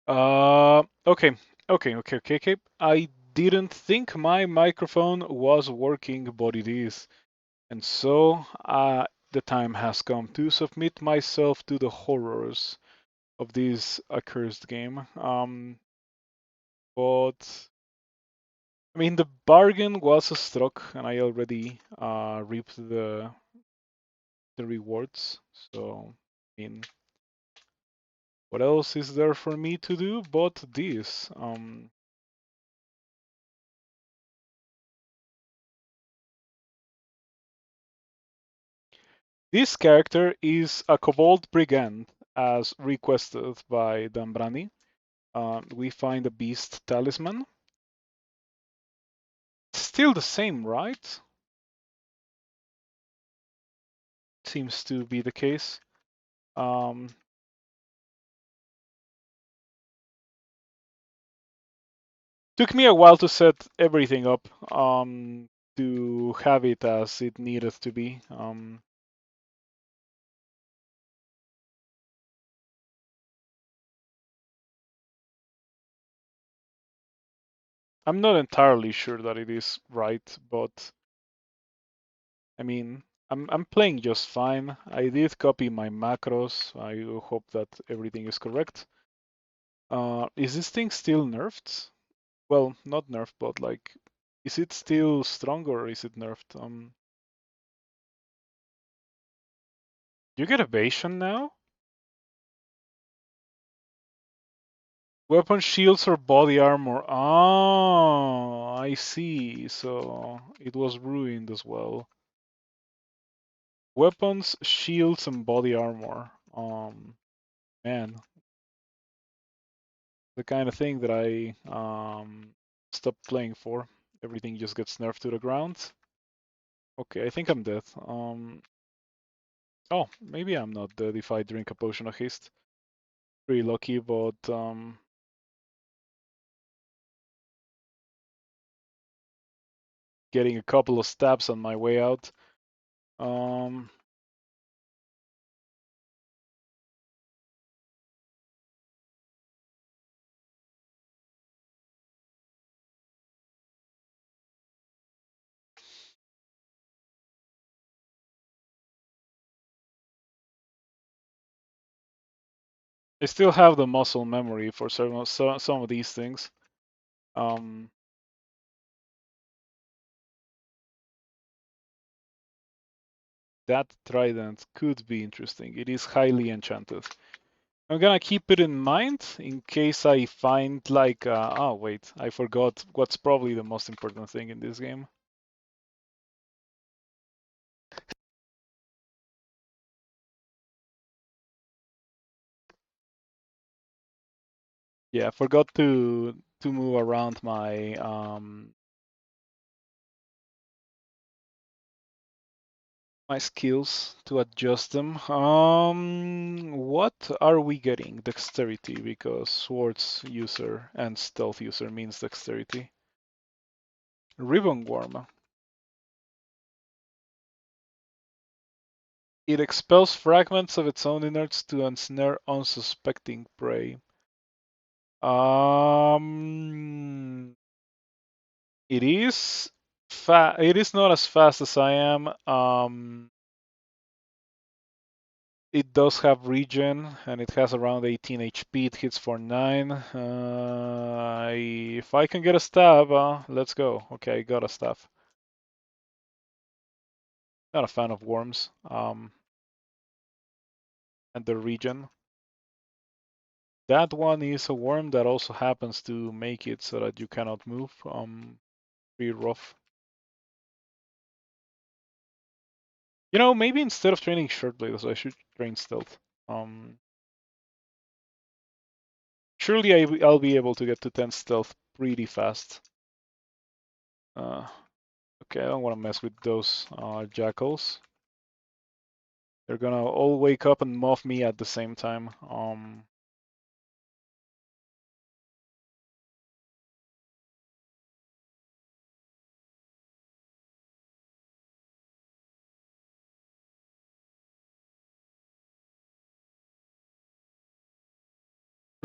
Okay. I didn't think my microphone was working, but it is. And so, the time has come to submit myself to the horrors of this accursed game. But I mean, the bargain was struck, and I already reaped the rewards. So, I mean, what else is there for me to do but this? This character is a Kobold Brigand, as requested by Danbrani. We find a beast talisman. Still the same, right? Seems to be the case. Um, Took me a while to set everything up to have it as it needed to be. I'm not entirely sure that it is right, but I mean, I'm playing just fine. I did copy my macros. I hope that everything is correct. Is this thing still nerfed? Well, not nerfed, but like, is it still strong or is it nerfed? You get evasion now? Weapon shields or body armor? Oh, I see. So it was ruined as well. Weapons, shields, and body armor. Man, the kind of thing that I stopped playing for. Everything just gets nerfed to the ground. Okay, I think I'm dead. Oh, maybe I'm not dead if I drink a potion of haste. Pretty lucky, but getting a couple of stabs on my way out. Um, I still have the muscle memory for some of these things. Um, that trident could be interesting. It is highly enchanted. I'm gonna keep it in mind in case I find like, oh wait, I forgot what's probably the most important thing in this game. Yeah, I forgot to move around my skills to adjust them. What are we getting? Dexterity, because swords user and stealth user means dexterity. Ribbon worm. It expels fragments of its own innards to ensnare unsuspecting prey. Um, it is It is not as fast as I am. It does have regen, and it has around 18 HP. It hits for 9. If I can get a stab, let's go. Okay, got a staff. Not a fan of worms. And the regen. That one is a worm that also happens to make it so that you cannot move. Pretty rough. You know, maybe instead of training short blades, I should train stealth. Surely I'll be able to get to 10 stealth pretty fast. Okay, I don't want to mess with those jackals. They're gonna all wake up and muff me at the same time.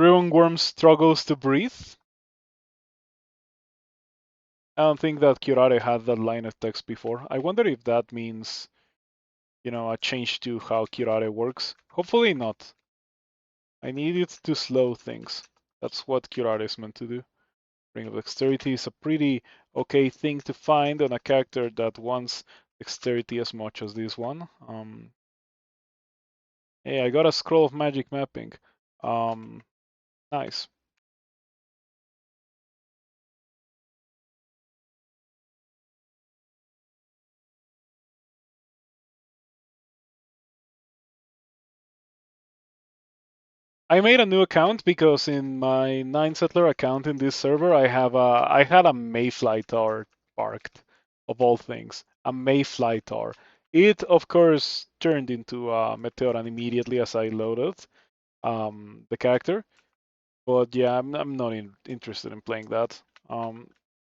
Driven Worm struggles to breathe. I don't think that Curare had that line of text before. I wonder if that means, a change to how Curare works. Hopefully not. I need it to slow things. That's what Curare is meant to do. Ring of Dexterity is a pretty okay thing to find on a character that wants dexterity as much as this one. Hey, I got a Scroll of Magic Mapping. Nice. I made a new account because in my 9 settler account in this server, I had a Mayfly Tar parked, of all things, a Mayfly Tar. It of course turned into a Meteoran immediately as I loaded the character, but yeah, I'm not interested in playing that. Um,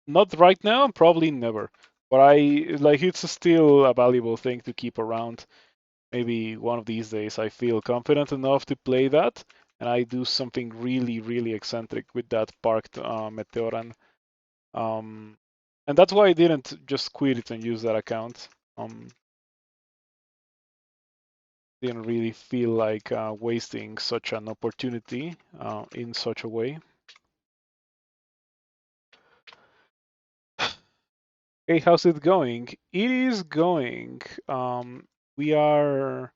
Not right now, probably never. But it's still a valuable thing to keep around. Maybe one of these days I feel confident enough to play that, and I do something really, really eccentric with that parked Meteoran. Um, and that's why I didn't just quit it and use that account. Didn't really feel like wasting such an opportunity in such a way. Hey, how's it going? It is going. We are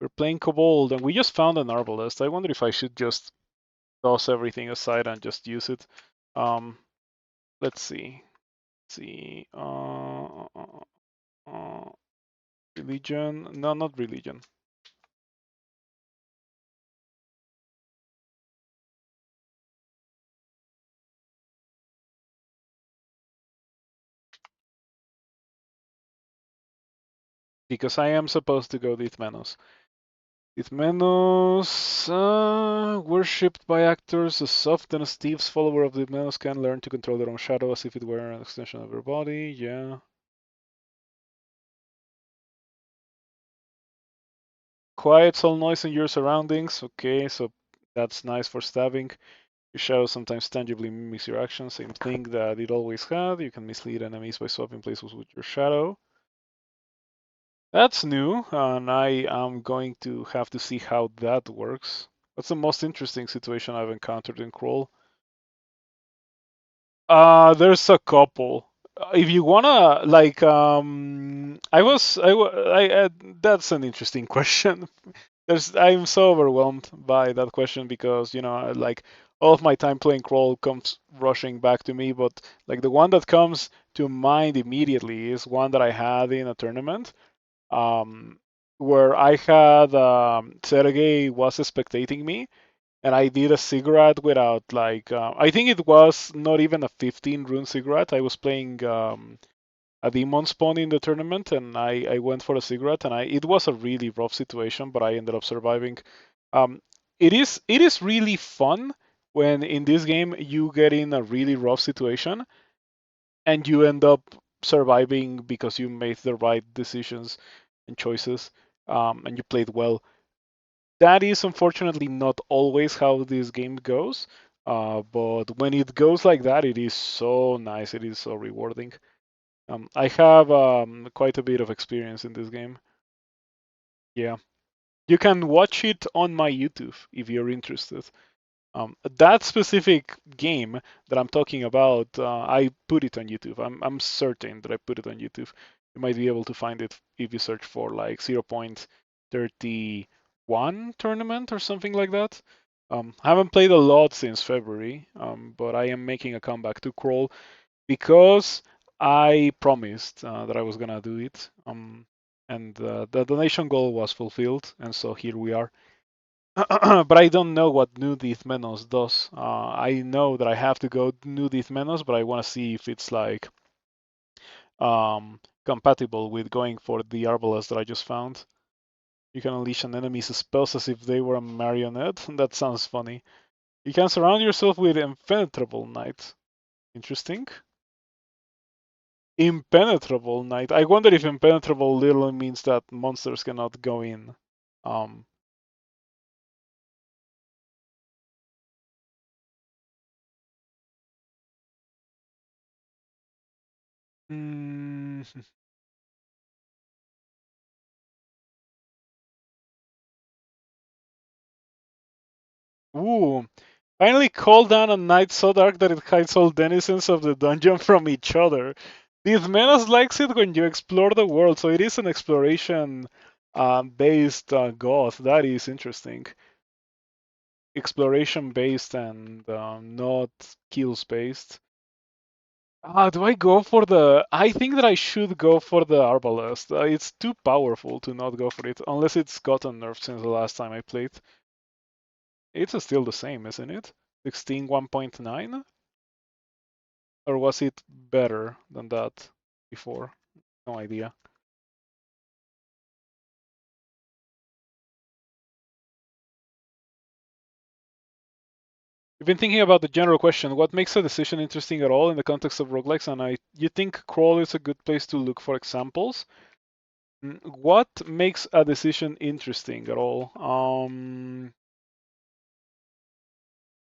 we're playing Kobold, and we just found an Arbalest. I wonder if I should just toss everything aside and just use it. Um, let's see. Let's see. Religion? No, not religion. Because I am supposed to go Dithmenos. Dithmenos, worshipped by actors, a soft and a Steve's follower of Dithmenos can learn to control their own shadow as if it were an extension of their body. Yeah. Quiets all noise in your surroundings. Okay, so that's nice for stabbing. Your shadow sometimes tangibly mimics your actions. Same thing that it always had. You can mislead enemies by swapping places with your shadow. That's new, and I am going to have to see how that works. That's the most interesting situation I've encountered in Crawl. There's a couple. If you wanna, like, that's an interesting question. I'm so overwhelmed by that question because, like, all of my time playing Crawl comes rushing back to me, but like the one that comes to mind immediately is one that I had in a tournament, um, where I had Sergey was spectating me, and I did a cigarette without like I think it was not even a 15 rune cigarette. I was playing a demon spawn in the tournament, and I went for a cigarette, and it was a really rough situation, but I ended up surviving. Um, it is really fun when in this game you get in a really rough situation and you end up surviving because you made the right decisions and choices, and you played well. That is unfortunately not always how this game goes, but when it goes like that, it is so nice. It is so rewarding. I have quite a bit of experience in this game. Yeah, you can watch it on my YouTube if you're interested. That specific game that I'm talking about, I put it on YouTube. I'm certain that I put it on YouTube. You might be able to find it if you search for like 0.31 tournament or something like that. I haven't played a lot since February, but I am making a comeback to Crawl because I promised that I was gonna do it. And the donation goal was fulfilled, and so here we are. But I don't know what new Dithmenos does. I know that I have to go new Dithmenos, but I want to see if it's like compatible with going for the Arbalest that I just found. You can unleash an enemy's spells as if they were a marionette. That sounds funny. You can surround yourself with impenetrable knight. Interesting. Impenetrable knight. I wonder if impenetrable literally means that monsters cannot go in. Um, Mm. Ooh. Finally call down a night so dark that it hides all denizens of the dungeon from each other. Dithmenos likes it when you explore the world, so it is an exploration based goth. That is interesting. Exploration based and not kills based. Do I go for the? I think that I should go for the Arbalest. It's too powerful to not go for it, unless it's gotten nerfed since the last time I played. It's still the same, isn't it? 16 1.9? Or was it better than that before? No idea. You've been thinking about the general question, what makes a decision interesting at all in the context of roguelikes? And you think crawl is a good place to look for examples? What makes a decision interesting at all?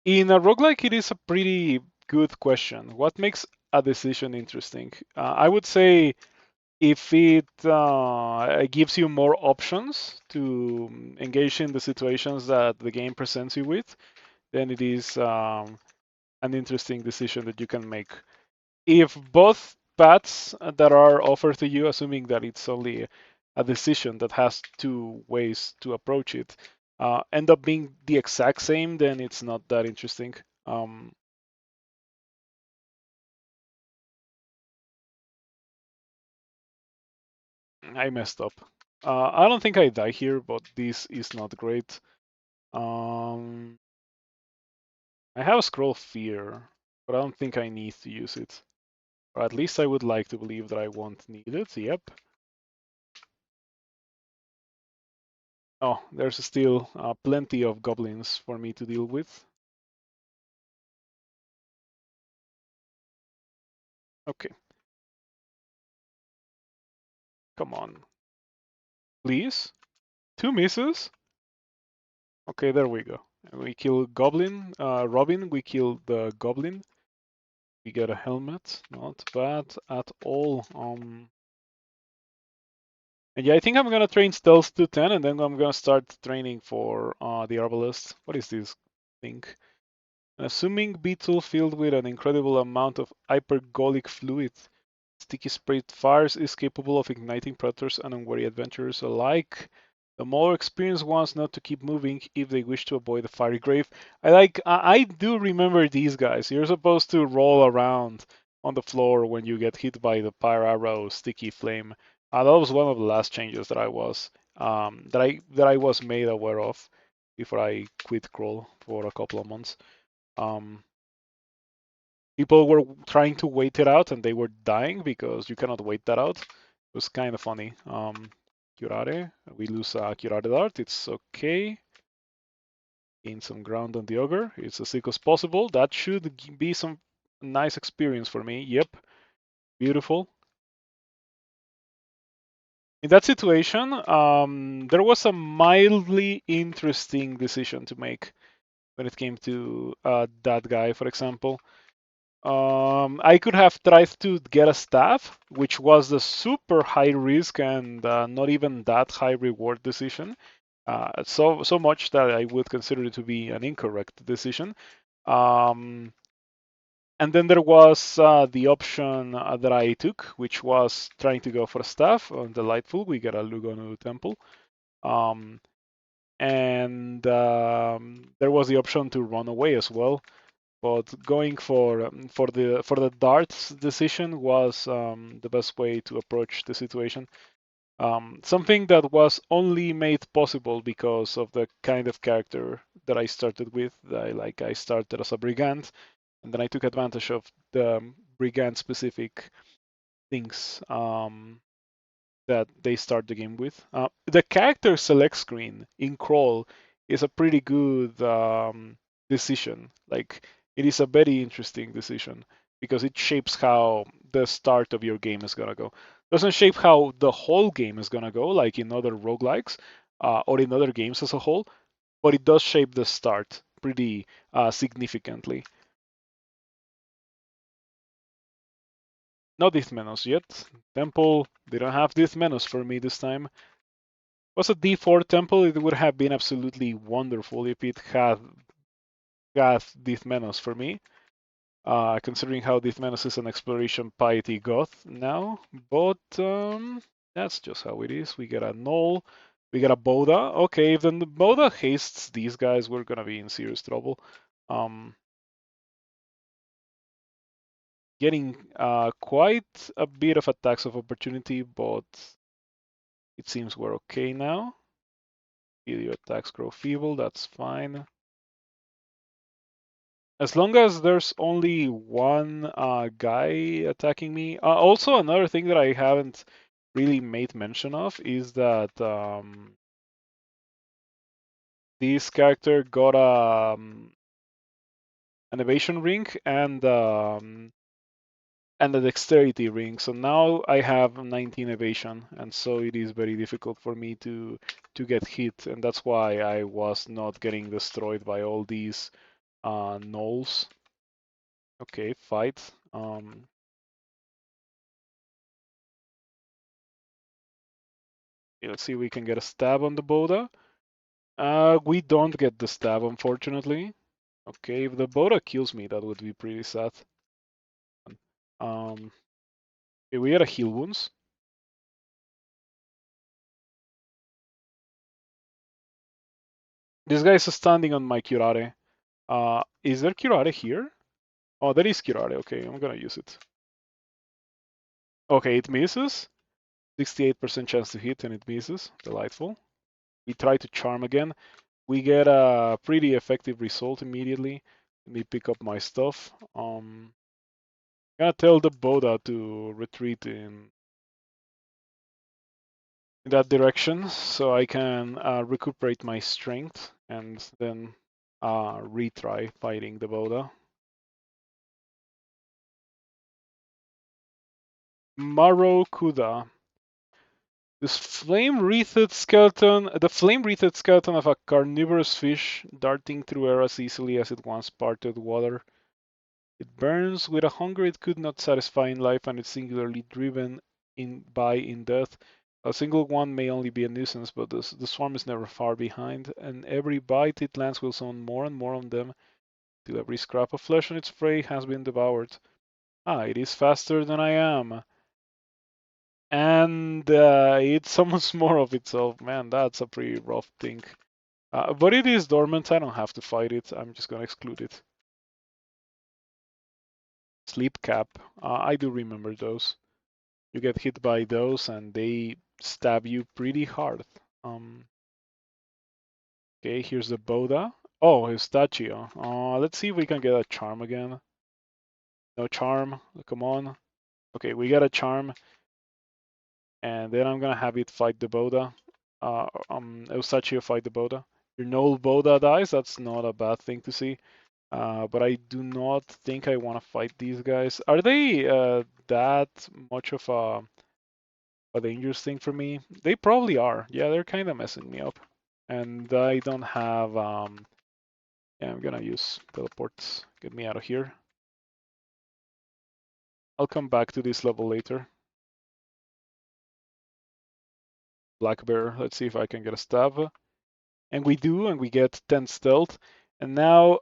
In a roguelike, it is a pretty good question. What makes a decision interesting? I would say if it gives you more options to engage in the situations that the game presents you with, then it is an interesting decision that you can make. If both paths that are offered to you, assuming that it's only a decision that has two ways to approach it, end up being the exact same, then it's not that interesting. I messed up. I don't think I die here, but this is not great. Um, I have a scroll fear, but I don't think I need to use it. Or at least I would like to believe that I won't need it. Yep. Oh, there's still plenty of goblins for me to deal with. Okay, come on. Please? Two misses? Okay, there we go. We kill Goblin, Robin, we kill the Goblin. We get a helmet, not bad at all. And yeah, I think I'm gonna train Stealth to 10 and then I'm gonna start training for the Arbalest. What is this thing? An assuming beetle filled with an incredible amount of hypergolic fluid. Sticky sprayed fires is capable of igniting predators and unwary adventurers alike. The more experienced ones know to keep moving if they wish to avoid the fiery grave. I do remember these guys. You're supposed to roll around on the floor when you get hit by the fire arrow sticky flame. That was one of the last changes that I was made aware of before I quit crawl for a couple of months. Um, People were trying to wait it out and they were dying because you cannot wait that out. It was kind of funny. Curare, we lose a Curare Dart. It's okay. Gain some ground on the Ogre. It's as sick as possible. That should be some nice experience for me. Yep, beautiful. In that situation, there was a mildly interesting decision to make when it came to that guy, for example. I could have tried to get a staff, which was the super high risk and not even that high reward decision. So much that I would consider it to be an incorrect decision. Um, and then there was the option that I took, which was trying to go for a staff. On Delightful, we get a Lugonu Temple. Um, and there was the option to run away as well. But going for the darts decision was the best way to approach the situation. Something that was only made possible because of the kind of character that I started with. I started as a brigand, and then I took advantage of the brigand specific things that they start the game with. The character select screen in Crawl is a pretty good decision. Like it is a very interesting decision because it shapes how the start of your game is gonna go. Doesn't shape how the whole game is gonna go, like in other roguelikes or in other games as a whole, but it does shape the start pretty significantly. Not Dithmenos yet. Temple didn't have Dithmenos for me this time. Was a D4 temple, it would have been absolutely wonderful if it had got Dithmenos for me. Considering how Dithmenos is an exploration piety goth now, but that's just how it is. We get a null, we get a Boda. Okay, if the Boda hastes these guys, we're gonna be in serious trouble. Getting quite a bit of attacks of opportunity, but it seems we're okay now. Video attacks grow feeble, that's fine. As long as there's only one guy attacking me. Also, another thing that I haven't really made mention of is that this character got an evasion ring and a dexterity ring. So now I have 19 evasion, and so it is very difficult for me to get hit, and that's why I was not getting destroyed by all these nulls. Okay, fight. Let's see if we can get a stab on the Boda. We don't get the stab, unfortunately. Okay, if the Boda kills me, that would be pretty sad. Okay, we had a heal wounds. This guy is standing on my Curare. Is there Curare here? Oh, there is Curare. Okay, I'm gonna use it. Okay, it misses. 68% chance to hit, and it misses. Delightful. We try to charm again. We get a pretty effective result immediately. Let me pick up my stuff. I'm gonna tell the Boda to retreat in that direction so I can recuperate my strength and then retry fighting the Boda. Maro Kuda. This flame-wreathed skeleton, the flame-wreathed skeleton of a carnivorous fish darting through air as easily as it once parted water. It burns with a hunger it could not satisfy in life and is singularly driven in death. A single one may only be a nuisance, but the swarm is never far behind, and every bite it lands will summon more and more on them, till every scrap of flesh on its prey has been devoured. It is faster than I am. And it summons more of itself. Man, that's a pretty rough thing. But it is dormant, I don't have to fight it, I'm just gonna exclude it. Sleep cap, I do remember those. You get hit by those and they stab you pretty hard. Okay, here's the Boda. Oh, Eustachio. Let's see if we can get a charm again. No charm, come on. Okay, we got a charm. And then I'm gonna have it fight the Boda. Eustachio fight the Boda. Your null Boda dies, that's not a bad thing to see. But I do not think I want to fight these guys. Are they that much of a dangerous thing for me? They probably are. Yeah, they're kind of messing me up. And I don't have... yeah, I'm gonna use teleports. Get me out of here. I'll come back to this level later. Black Bear, let's see if I can get a stab. And we do, and we get 10 stealth. And now,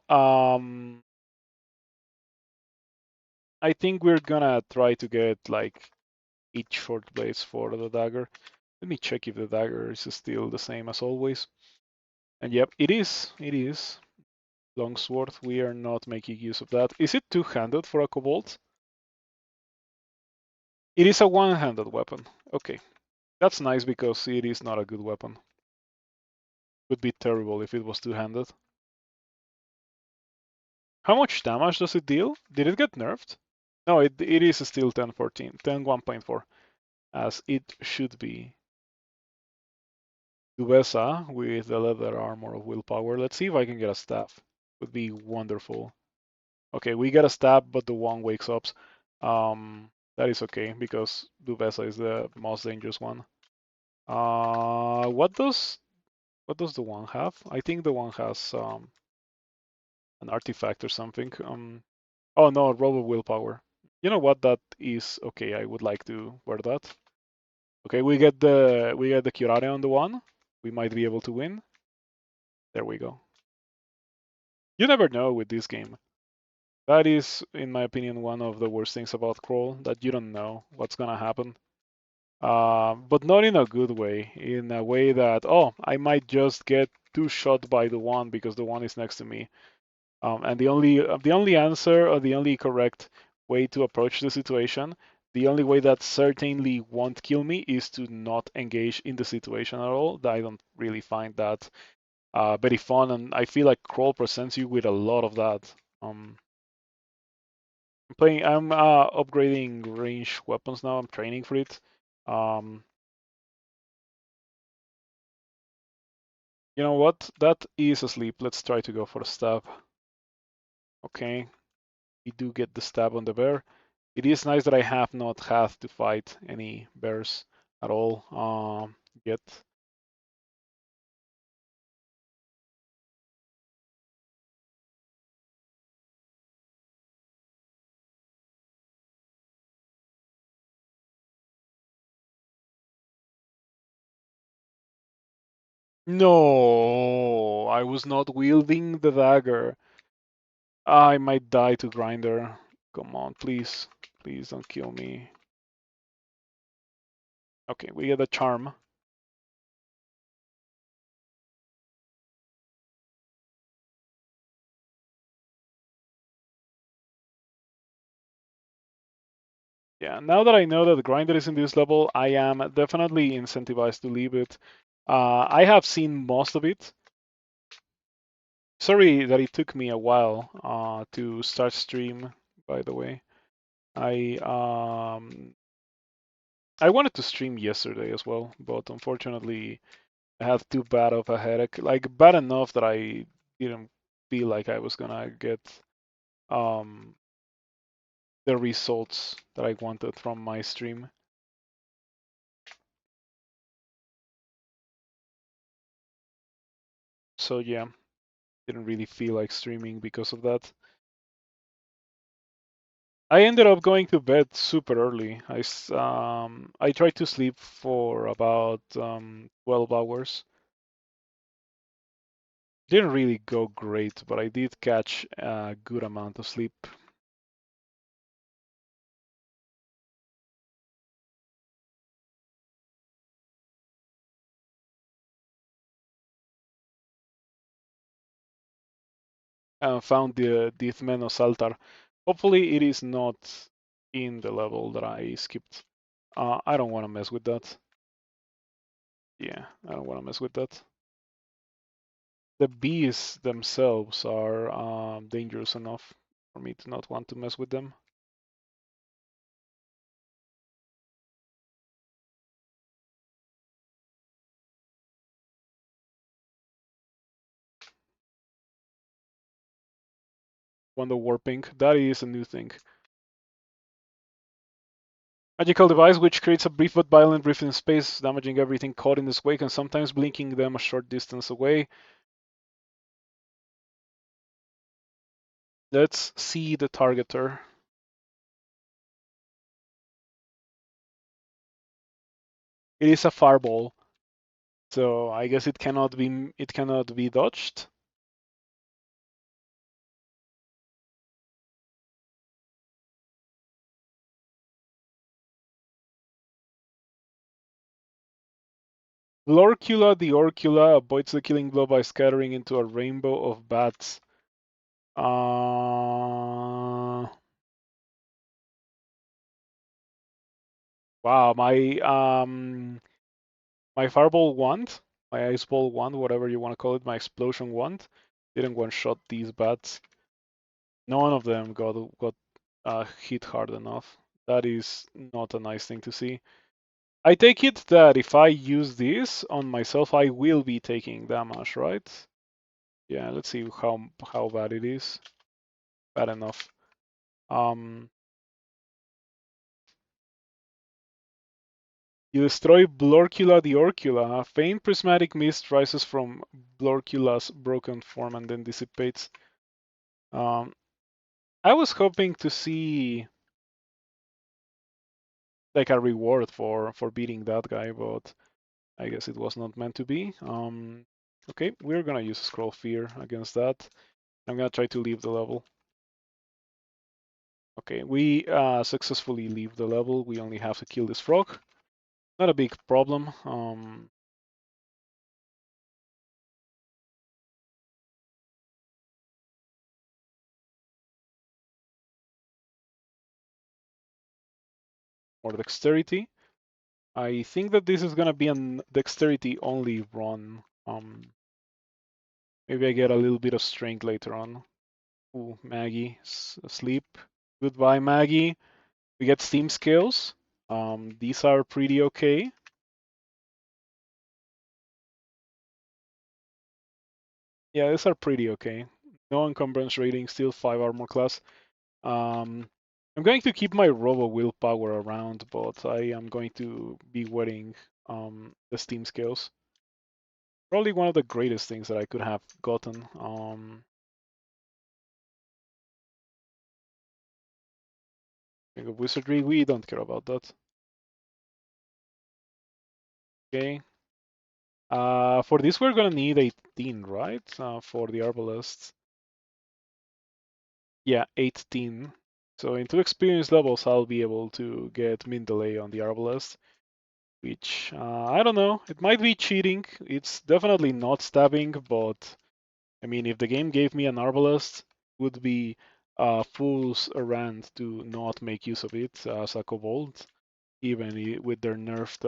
I think we're gonna try to get like 8 short blades for the dagger. Let me check if the dagger is still the same as always. And yep, it is. It is. Longsword, we are not making use of that. Is it two-handed for a Kobold? It is a one-handed weapon. Okay. That's nice because it is not a good weapon. Would be terrible if it was two-handed. How much damage does it deal? Did it get nerfed? No, it is still 1014, 1.4, as it should be. Duvesa with the leather armor of willpower. Let's see if I can get a staff. Would be wonderful. Okay, we get a stab, but the one wakes up. That is okay because Duvesa is the most dangerous one. What does the one have? I think the one has an artifact or something. Oh no, robo willpower. You know what? That is okay. I would like to wear that. Okay, we get the curare on the one. We might be able to win. There we go. You never know with this game. That is, in my opinion, one of the worst things about Crawl, that you don't know what's gonna happen. But not in a good way. In a way that, oh, I might just get two shot by the one because the one is next to me. And the only answer, or the only correct way to approach the situation, the only way that certainly won't kill me, is to not engage in the situation at all. I don't really find that very fun, and I feel like Crawl presents you with a lot of that. I'm upgrading range weapons now. I'm training for it. Um, you know what? That is asleep. Let's try to go for a stab. Okay, we do get the stab on the bear. It is nice that I have not had to fight any bears at all yet. No, I was not wielding the dagger. I might die to grinder. Come on, please. Please don't kill me. Okay, we get a charm. Yeah, now that I know that the grinder is in this level, I am definitely incentivized to leave it. I have seen most of it. Sorry that it took me a while to start stream, by the way. I I wanted to stream yesterday as well, but unfortunately I had too bad of a headache. Like bad enough that I didn't feel like I was gonna get um the results that I wanted from my stream. So yeah, didn't really feel like streaming because of that. I ended up going to bed super early. I tried to sleep for about 12 hours. Didn't really go great, but I did catch a good amount of sleep. Found the Dithmenos altar. Hopefully it is not in the level that I skipped. I don't want to mess with that. Yeah, I don't want to mess with that. The bees themselves are dangerous enough for me to not want to mess with them. Wonder warping, that is a new thing. Magical device which creates a brief but violent rift in space, damaging everything caught in its wake and sometimes blinking them a short distance away. Let's see the targeter. It is a fireball, so I guess it cannot be dodged. Lorcula the Orcula avoids the killing blow by scattering into a rainbow of bats. Wow, my fireball wand, my ice ball wand, whatever you want to call it, my explosion wand, didn't one shot these bats. None of them got hit hard enough. That is not a nice thing to see. I take it that if I use this on myself, I will be taking damage, right? Yeah, let's see how bad it is. Bad enough. Um, you destroy Blorcula the Orcula. A faint prismatic mist rises from Blorcula's broken form and then dissipates. Um, I was hoping to see like a reward for beating that guy, but I guess it was not meant to be. Okay, we're gonna use Scroll Fear against that. I'm gonna try to leave the level. Okay, we successfully leave the level. We only have to kill this frog. Not a big problem. More dexterity. I think that this is gonna be a dexterity only run. Maybe I get a little bit of strength later on. Ooh, Maggie, sleep. Goodbye, Maggie. We get Steam skills. These are pretty okay. Yeah, these are pretty okay. No encumbrance rating, still 5 armor class. Um, I'm going to keep my Robo Willpower around, but I am going to be wearing the Steam skills. Probably one of the greatest things that I could have gotten. Wizardry, we don't care about that. Okay. For this, we're gonna need 18, right? For the Arbalest. Yeah, 18. So in 2 experience levels, I'll be able to get min delay on the Arbalest, which I don't know. It might be cheating. It's definitely not stabbing, but I mean, if the game gave me an Arbalest, would be fool's errand to not make use of it as a Kobold, even with their nerfed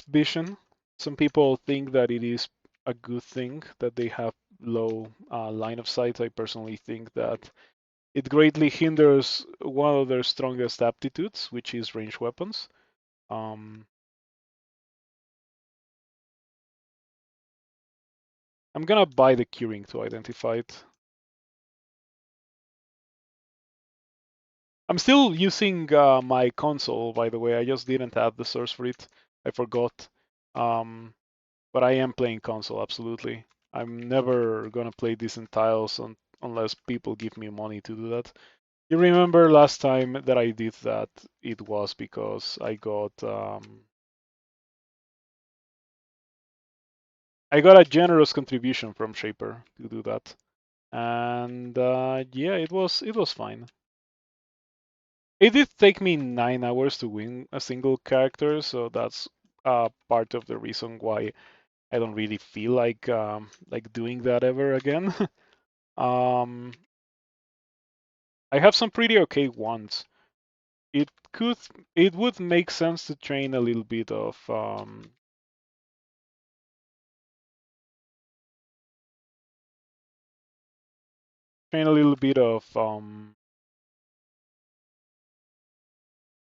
vision. Some people think that it is a good thing that they have low line of sight. I personally think that it greatly hinders one of their strongest aptitudes, which is range weapons. Um, I'm gonna buy the curing to identify it. I'm still using my console, by the way. I just didn't add the source for it. I forgot. Um, but I am playing console, absolutely. I'm never gonna play decent tiles unless people give me money to do that. You remember last time that I did that? It was because I got a generous contribution from Shaper to do that, and yeah, it was fine. It did take me 9 hours to win a single character, so that's part of the reason why I don't really feel like doing that ever again. um, I have some pretty okay ones. It could, it would make sense to train a little bit of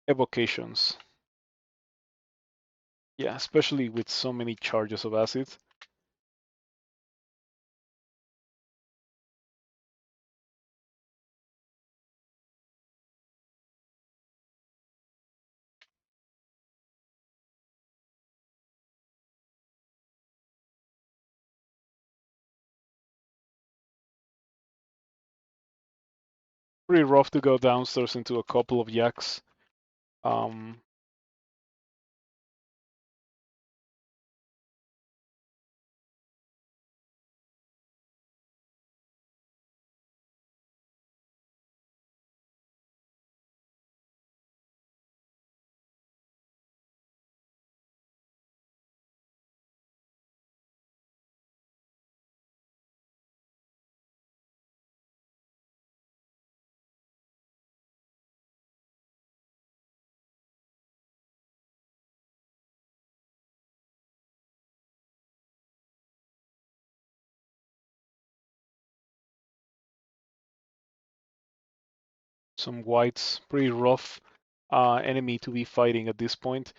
evocations. Yeah, especially with so many charges of acid. Pretty rough to go downstairs into a couple of yaks. Um, some whites, pretty rough enemy to be fighting at this point.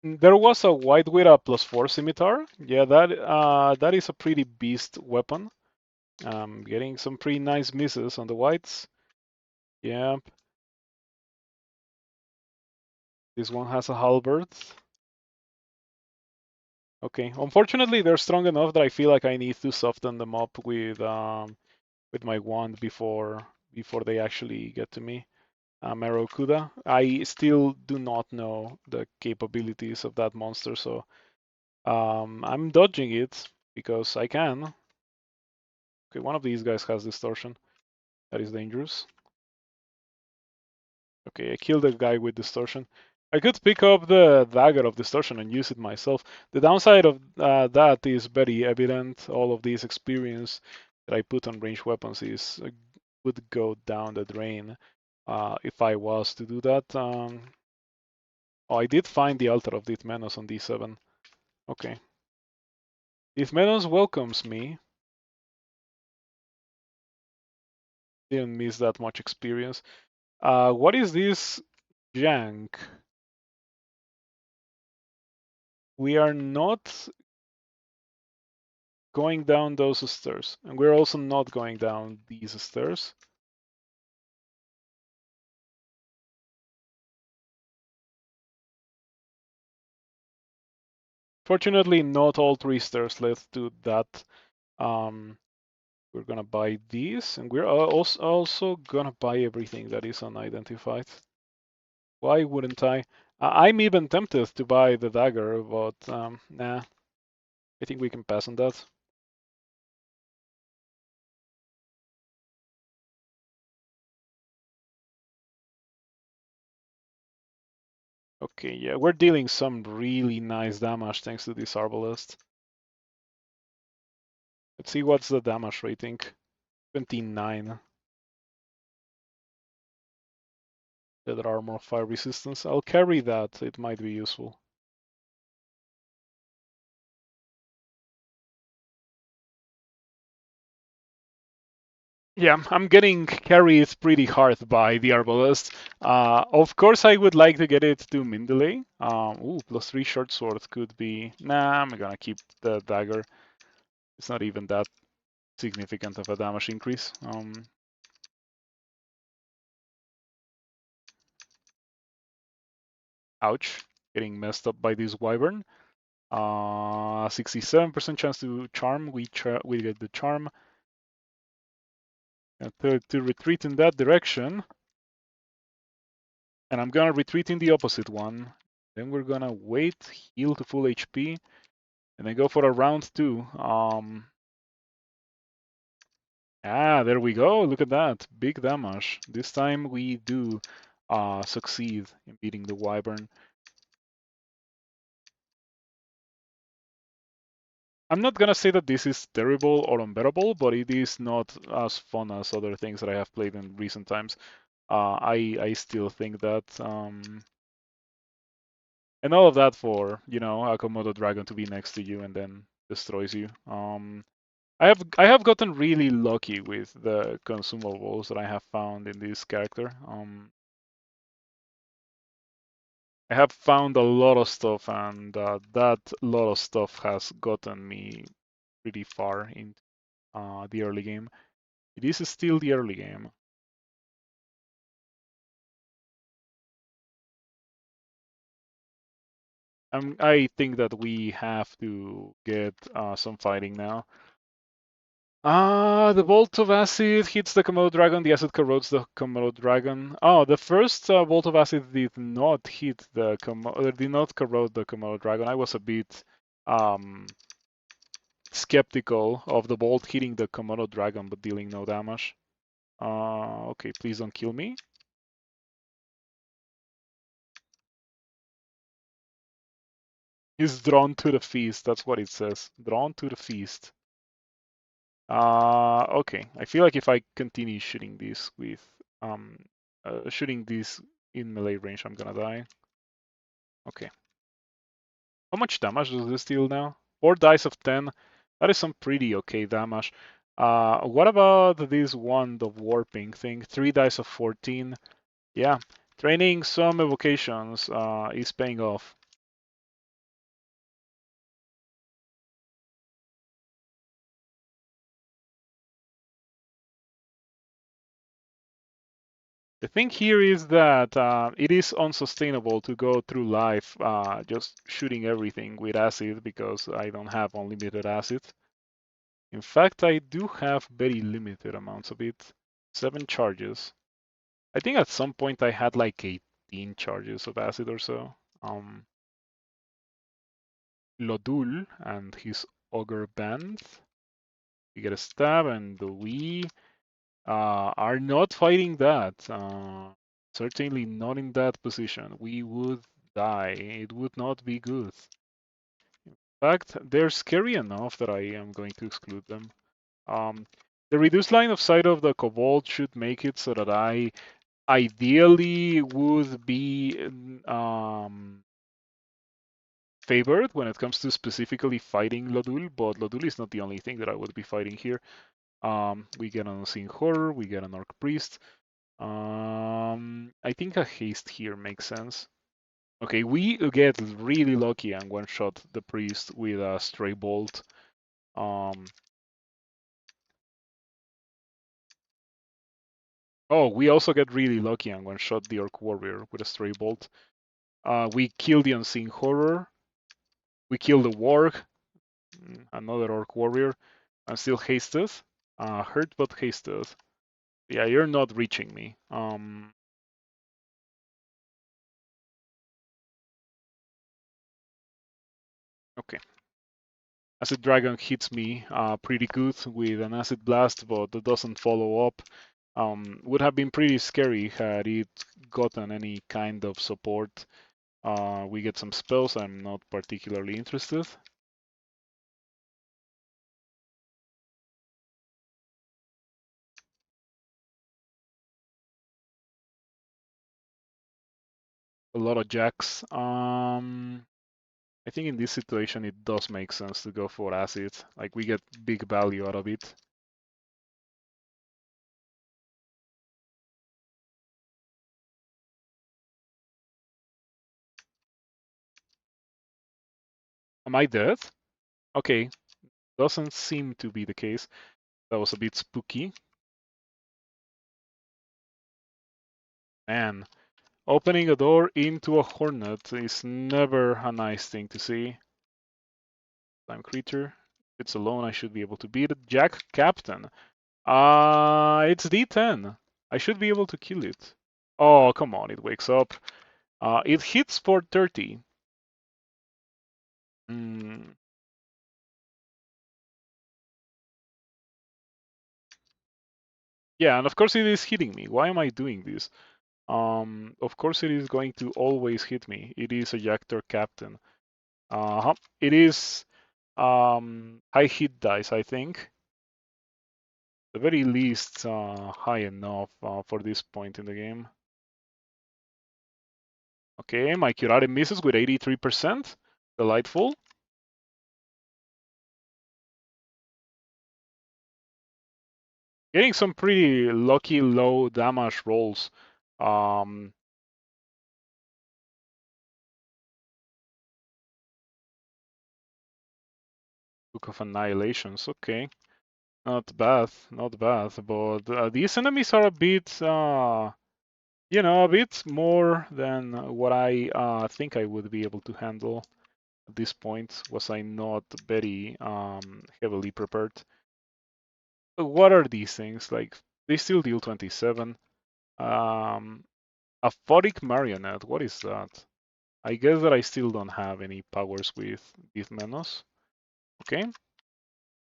There was a white with a +4 scimitar. Yeah, that is a pretty beast weapon. Getting some pretty nice misses on the whites. Yeah, this one has a halberd. Okay, unfortunately they're strong enough that I feel like I need to soften them up with my wand before they actually get to me. Merokuda. I still do not know the capabilities of that monster, so I'm dodging it because I can. Okay, one of these guys has distortion. That is dangerous. Okay, I killed the guy with distortion. I could pick up the dagger of distortion and use it myself. The downside of that is very evident. All of this experience that I put on ranged weapons is would go down the drain if I was to do that. Oh, I did find the altar of Dithmenos on D7. Okay. Dithmenos welcomes me. Didn't miss that much experience. What is this jank? We are not going down those stairs, and we're also not going down these stairs. Fortunately, not all 3 stairs led to that. We're gonna buy these, and we're also gonna buy everything that is unidentified. Why wouldn't I? I'm even tempted to buy the dagger, but nah. I think we can pass on that. Okay, yeah, we're dealing some really nice damage thanks to this arbalest. Let's see what's the damage rating. 29. Leather armor, fire resistance. I'll carry that. It might be useful. Yeah, I'm getting carried pretty hard by the arbalest. Of course, I would like to get it to Mindele. Ooh, +3 short sword could be. Nah, I'm gonna keep the dagger. It's not even that significant of a damage increase. Ouch, getting messed up by this wyvern. 67% chance to charm. We get the charm. To retreat in that direction. And I'm gonna retreat in the opposite one. Then we're gonna wait, heal to full HP, and then go for a round 2. There we go. Look at that. Big damage. This time we do succeed in beating the wyvern. I'm not gonna say that this is terrible or unbearable, but it is not as fun as other things that I have played in recent times. I still think that, and all of that for a Komodo dragon to be next to you and then destroys you. I have gotten really lucky with the consumables that I have found in this character. I have found a lot of stuff, and that lot of stuff has gotten me pretty far in the early game. It is still the early game. I think that we have to get some fighting now. The bolt of acid hits the Komodo dragon. The acid corrodes the Komodo dragon. Oh, the first bolt of acid did not hit the did not corrode the Komodo dragon. I was a bit skeptical of the bolt hitting the Komodo dragon but dealing no damage. Okay, please don't kill me. He's drawn to the feast. That's what it says. Drawn to the feast. Okay. I feel like if I continue shooting this with shooting this in melee range, I'm gonna die. Okay. How much damage does this deal now? 4 dice of 10. That is some pretty okay damage. What about this wand of warping thing? 3 dice of 14. Yeah, training some evocations is paying off. The thing here is that it is unsustainable to go through life just shooting everything with acid because I don't have unlimited acid. In fact, I do have very limited amounts of it. 7 charges. I think at some point I had like 18 charges of acid or so. Lodul and his ogre band. We get a stab, and we are not fighting that. Certainly not in that position. We would die. It would not be good. In fact, they're scary enough that I am going to exclude them. The reduced line of sight of the Kobold should make it so that I ideally would be favored when it comes to specifically fighting Lodul, but Lodul is not the only thing that I would be fighting here. We get an Unseen Horror, we get an Orc Priest. I think a haste here makes sense. Okay, we get really lucky and one-shot the Priest with a Stray Bolt. Oh, we also get really lucky and one-shot the Orc Warrior with a Stray Bolt. We kill the Unseen Horror. We kill the Warg, another Orc Warrior, and still hasted. Hurt but hasted. Yeah, you're not reaching me. Okay. Acid Dragon hits me pretty good with an Acid Blast, but that doesn't follow up. Would have been pretty scary had it gotten any kind of support. We get some spells. I'm not particularly interested. A lot of jacks. I think in this situation it does make sense to go for acid. Like we get big value out of it. Am I dead? Okay, doesn't seem to be the case. That was a bit spooky. Man, opening a door into a hornet is never a nice thing to see. Time creature. If it's alone, I should be able to beat it. Jack Captain. It's D10. I should be able to kill it. Oh, come on, it wakes up. It hits for 30. Mm. Yeah, and of course it is hitting me. Why am I doing this? Of course it is going to always hit me. It is a Jactor Captain. It is high hit dice, I think. The very least high enough for this point in the game. Okay, my Curare misses with 83%. Delightful. Getting some pretty lucky low damage rolls. Book of Annihilations, okay. Not bad, not bad. But these enemies are a bit, you know, a bit more than what I think I would be able to handle at this point. Was I not very heavily prepared? But what are these things? Like, they still deal 27. A Photic Marionette, what is that? I guess that I still don't have any powers with Dithmenos. Okay.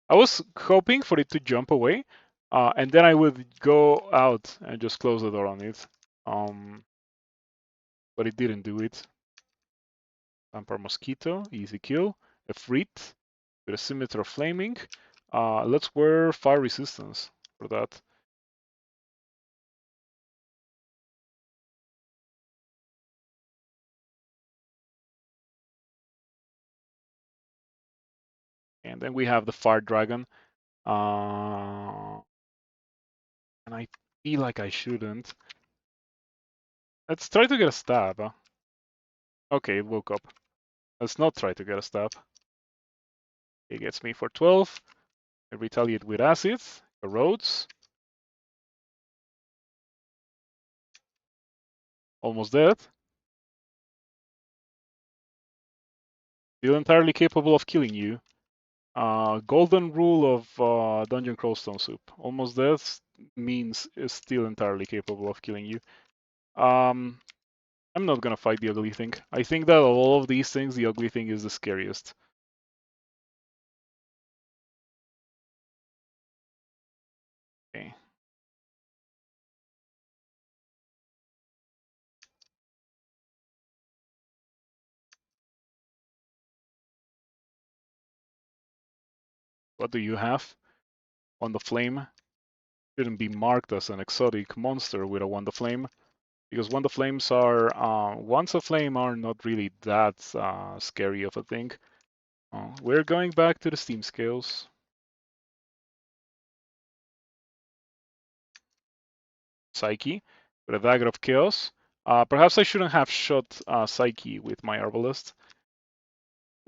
I was hoping for it to jump away, and then I would go out and just close the door on it. But it didn't do it. Vampire Mosquito, easy kill. Efreet with a Scimitar of Flaming. Let's wear Fire Resistance for that. And then we have the Fire Dragon. And I feel like I shouldn't. Let's try to get a stab. Okay, it woke up. Let's not try to get a stab. It gets me for 12. I retaliate with acid. Corrodes. Almost dead. Still entirely capable of killing you. Golden rule of Dungeon Crawl Stone Soup. Almost dead. means is still entirely capable of killing you. I'm not gonna fight the ugly thing. I think that of all of these things, the ugly thing is the scariest. Okay. What do you have? Wand of Flame shouldn't be marked as an exotic monster with a Wand of Flame, because Wand of Flames are Wands of Flame are not really that scary of a thing. We're going back to the Steam scales. Psyche with a Dagger of Chaos. Perhaps I shouldn't have shot Psyche with my Arbalest.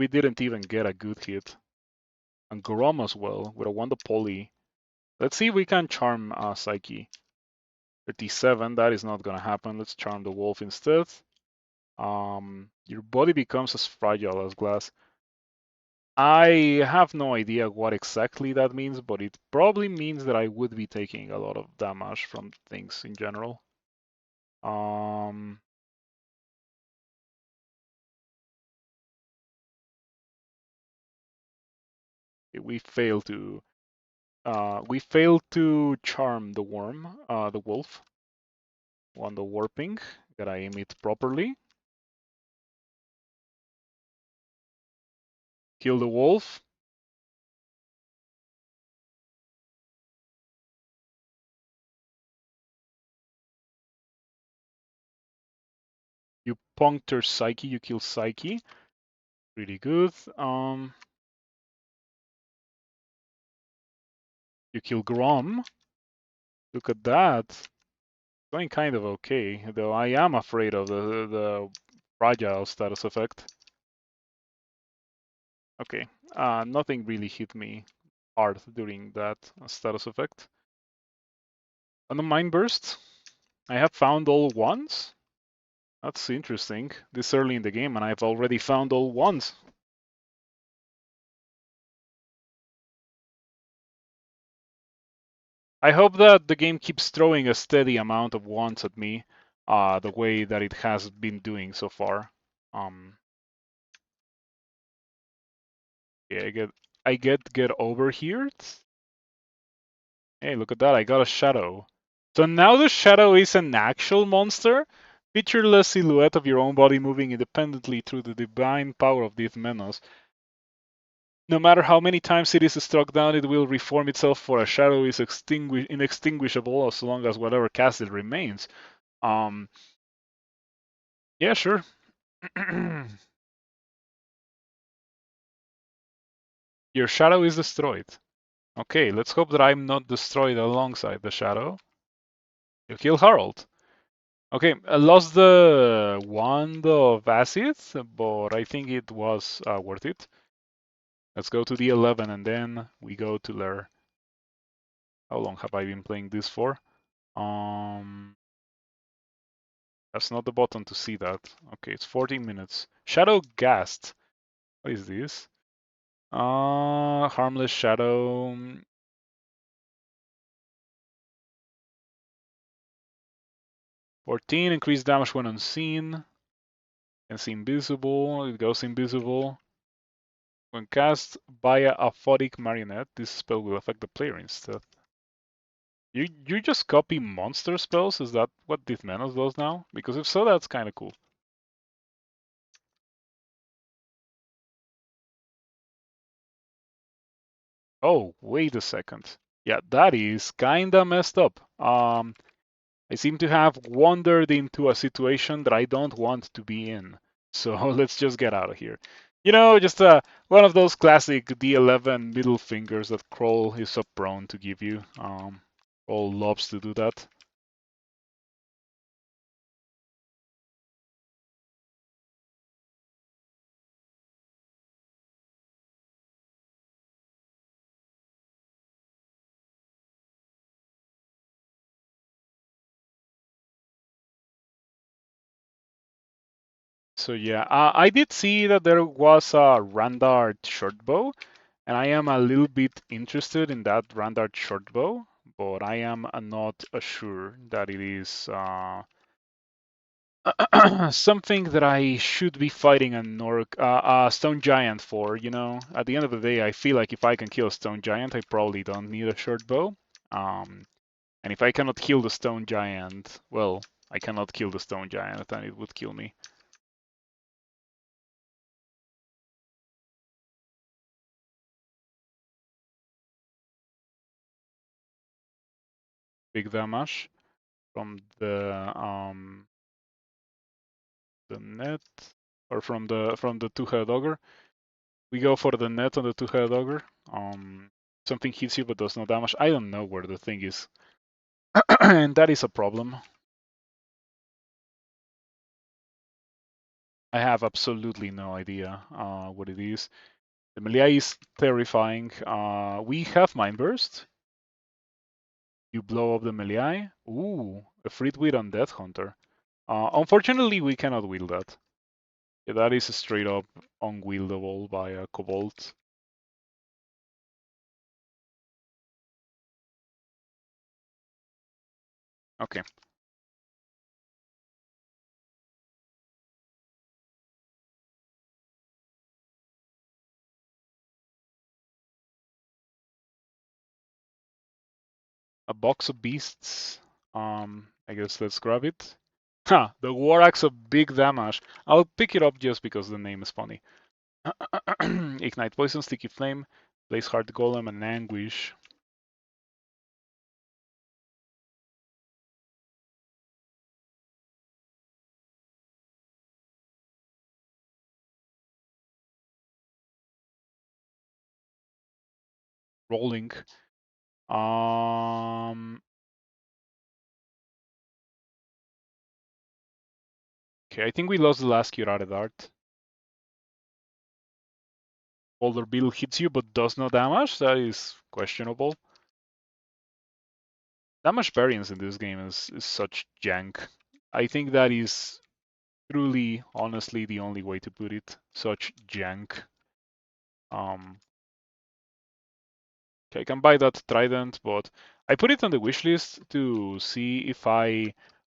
We didn't even get a good hit. And Gorom as well with a Wand of Poly. Let's see if we can charm Psyche. 37, that is not gonna happen. Let's charm the wolf instead. Your body becomes as fragile as glass. I have no idea what exactly that means, but it probably means that I would be taking a lot of damage from things in general. We fail to charm the worm, the wolf, on the warping. Gotta aim it properly. Kill the wolf. You puncture Psyche, you kill Psyche. Pretty good. You kill Grom. Look at that. Going kind of okay, though I am afraid of the fragile status effect. Okay, nothing really hit me hard during that status effect. On the Mind Burst, I have found all ones. That's interesting. This early in the game, and I've already found all ones. I hope that the game keeps throwing a steady amount of ones at me, the way that it has been doing so far. Yeah, I get over here. Hey, look at that! I got a shadow. So now the shadow is an actual monster, featureless silhouette of your own body moving independently through the divine power of Dithmenos. No matter how many times it is struck down, it will reform itself, for a shadow is inextinguishable as long as whatever cast it remains. Yeah, sure. Your shadow is destroyed. Okay, let's hope that I'm not destroyed alongside the shadow. You kill Harold. Okay, I lost the wand of acid, but I think it was worth it. Let's go to the 11 and then we go to Lair. How long have I been playing this for? That's not the button to see that. Okay, it's 14 minutes. Shadow Ghast. What is this? Harmless Shadow. 14, increased damage when unseen. Can see invisible. It goes invisible. When cast by a aphotic marionette, this spell will affect the player instead. You just copy monster spells? Is that what Dithmenos does now? Because if so, that's kind of cool. Oh, wait a second. Yeah, that is kinda messed up. I seem to have wandered into a situation that I don't want to be in. So let's just get out of here. You know, just one of those classic D11 middle fingers that Kroll is so prone to give you. Kroll loves to do that. So yeah, I did see that there was a Randart shortbow, and I am a little bit interested in that Randart shortbow, but I am not sure that it is something that I should be fighting a stone giant for. You know, at the end of the day, I feel like if I can kill a stone giant, I probably don't need a short bow. And if I cannot kill the stone giant, well, I cannot kill the stone giant, and it would kill me. Big damage from the net, or from the two-headed ogre. We go for the net on the two-headed ogre. Something hits you but does no damage. I don't know where the thing is, and that is a problem. I have absolutely no idea what it is. The melee is terrifying. We have Mind Burst. You blow up the melee. Ooh, a Fritwit on Death Hunter. Unfortunately, we cannot wield that. Yeah, that is straight up unwieldable by a Kobold. Okay. A box of beasts. I guess let's grab it. Ha! The War Axe of big damage. I'll pick it up just because the name is funny. Ignite Poison, Sticky Flame, Blaze Heart Golem, and Anguish. Rolling. Okay, I think we lost the last curated art. Boulder Beetle hits you but does no damage? That is questionable. Damage variance in this game is such jank. I think that is truly, honestly, the only way to put it. Such jank. Okay, I can buy that trident, but I put it on the wish list to see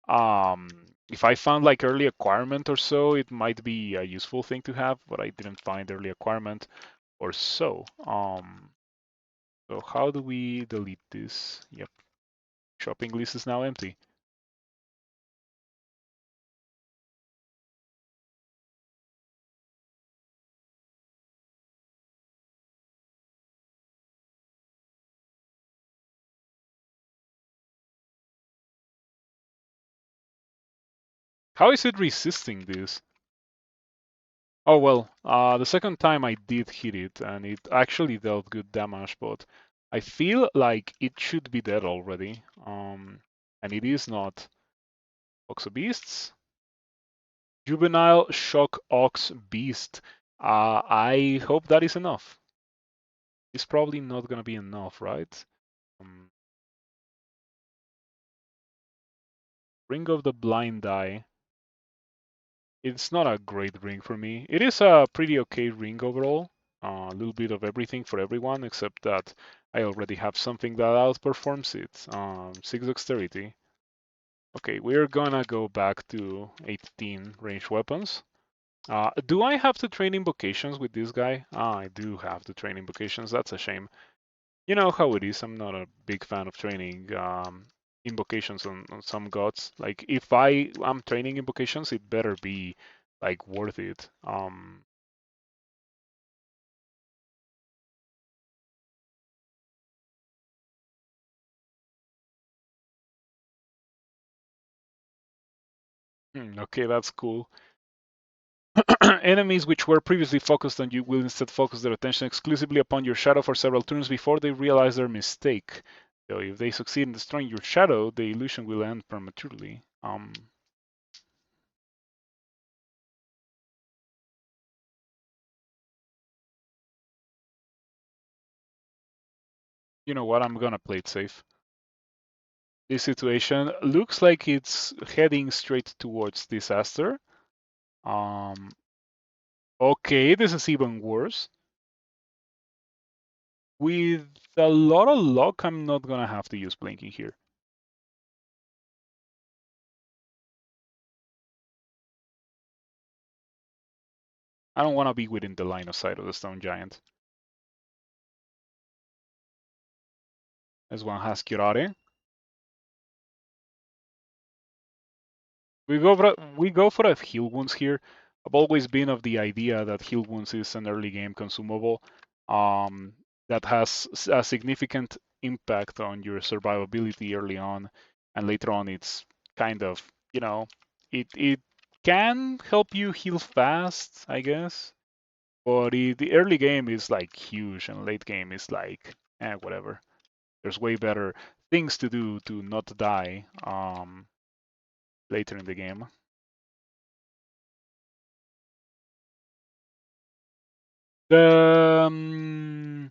um if I found like early acquirement or so, it might be a useful thing to have, but I didn't find early acquirement or so. So how do we delete this? Yep, shopping list is now empty. How is it resisting this? Oh well, the second time I did hit it and it actually dealt good damage, but I feel like it should be dead already. And it is not. Ox Beasts? Juvenile Shock Ox Beast. I hope that is enough. It's probably not gonna be enough, right? Um, Ring of the Blind Eye. It's not a great ring for me. It is a pretty okay ring overall. A little bit of everything for everyone, except that I already have something that outperforms it. 6 dexterity. Okay, we're gonna go back to 18 ranged weapons. Do I have to train invocations with this guy? I do have to train invocations. That's a shame. You know how it is. I'm not a big fan of training invocations on some gods. Like if I'm training invocations, it better be like worth it. Okay, that's cool. Enemies which were previously focused on you will instead focus their attention exclusively upon your shadow for several turns before they realize their mistake. So if they succeed in destroying your shadow, the illusion will end prematurely. You know what? I'm gonna play it safe. This situation looks like it's heading straight towards disaster. Um, okay, this is even worse. With a lot of luck, I'm not gonna have to use blinking here. I don't want to be within the line of sight of the stone giant. This one has curare. We go for a heal wounds here. I've always been of the idea that heal wounds is an early game consumable that has a significant impact on your survivability early on, and later on it's kind of, it can help you heal fast, I guess. But the early game is like huge, and late game is like, whatever. There's way better things to do to not die later in the game. The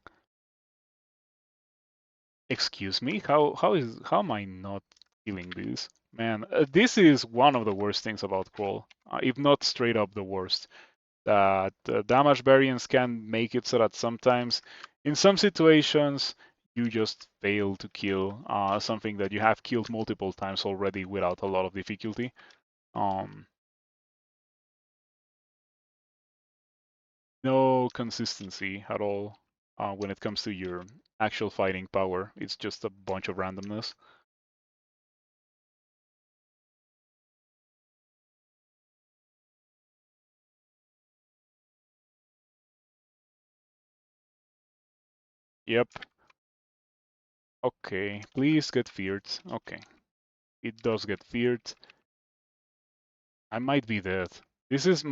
excuse me, how am I not feeling this? Man, this is one of the worst things about crawl, if not straight up the worst. That damage variance can make it so that sometimes, in some situations, you just fail to kill something that you have killed multiple times already without a lot of difficulty. Um, no consistency at all when it comes to your actual fighting power. It's just a bunch of randomness. Yep. Okay. Please get feared. Okay. It does get feared. I might be dead. This is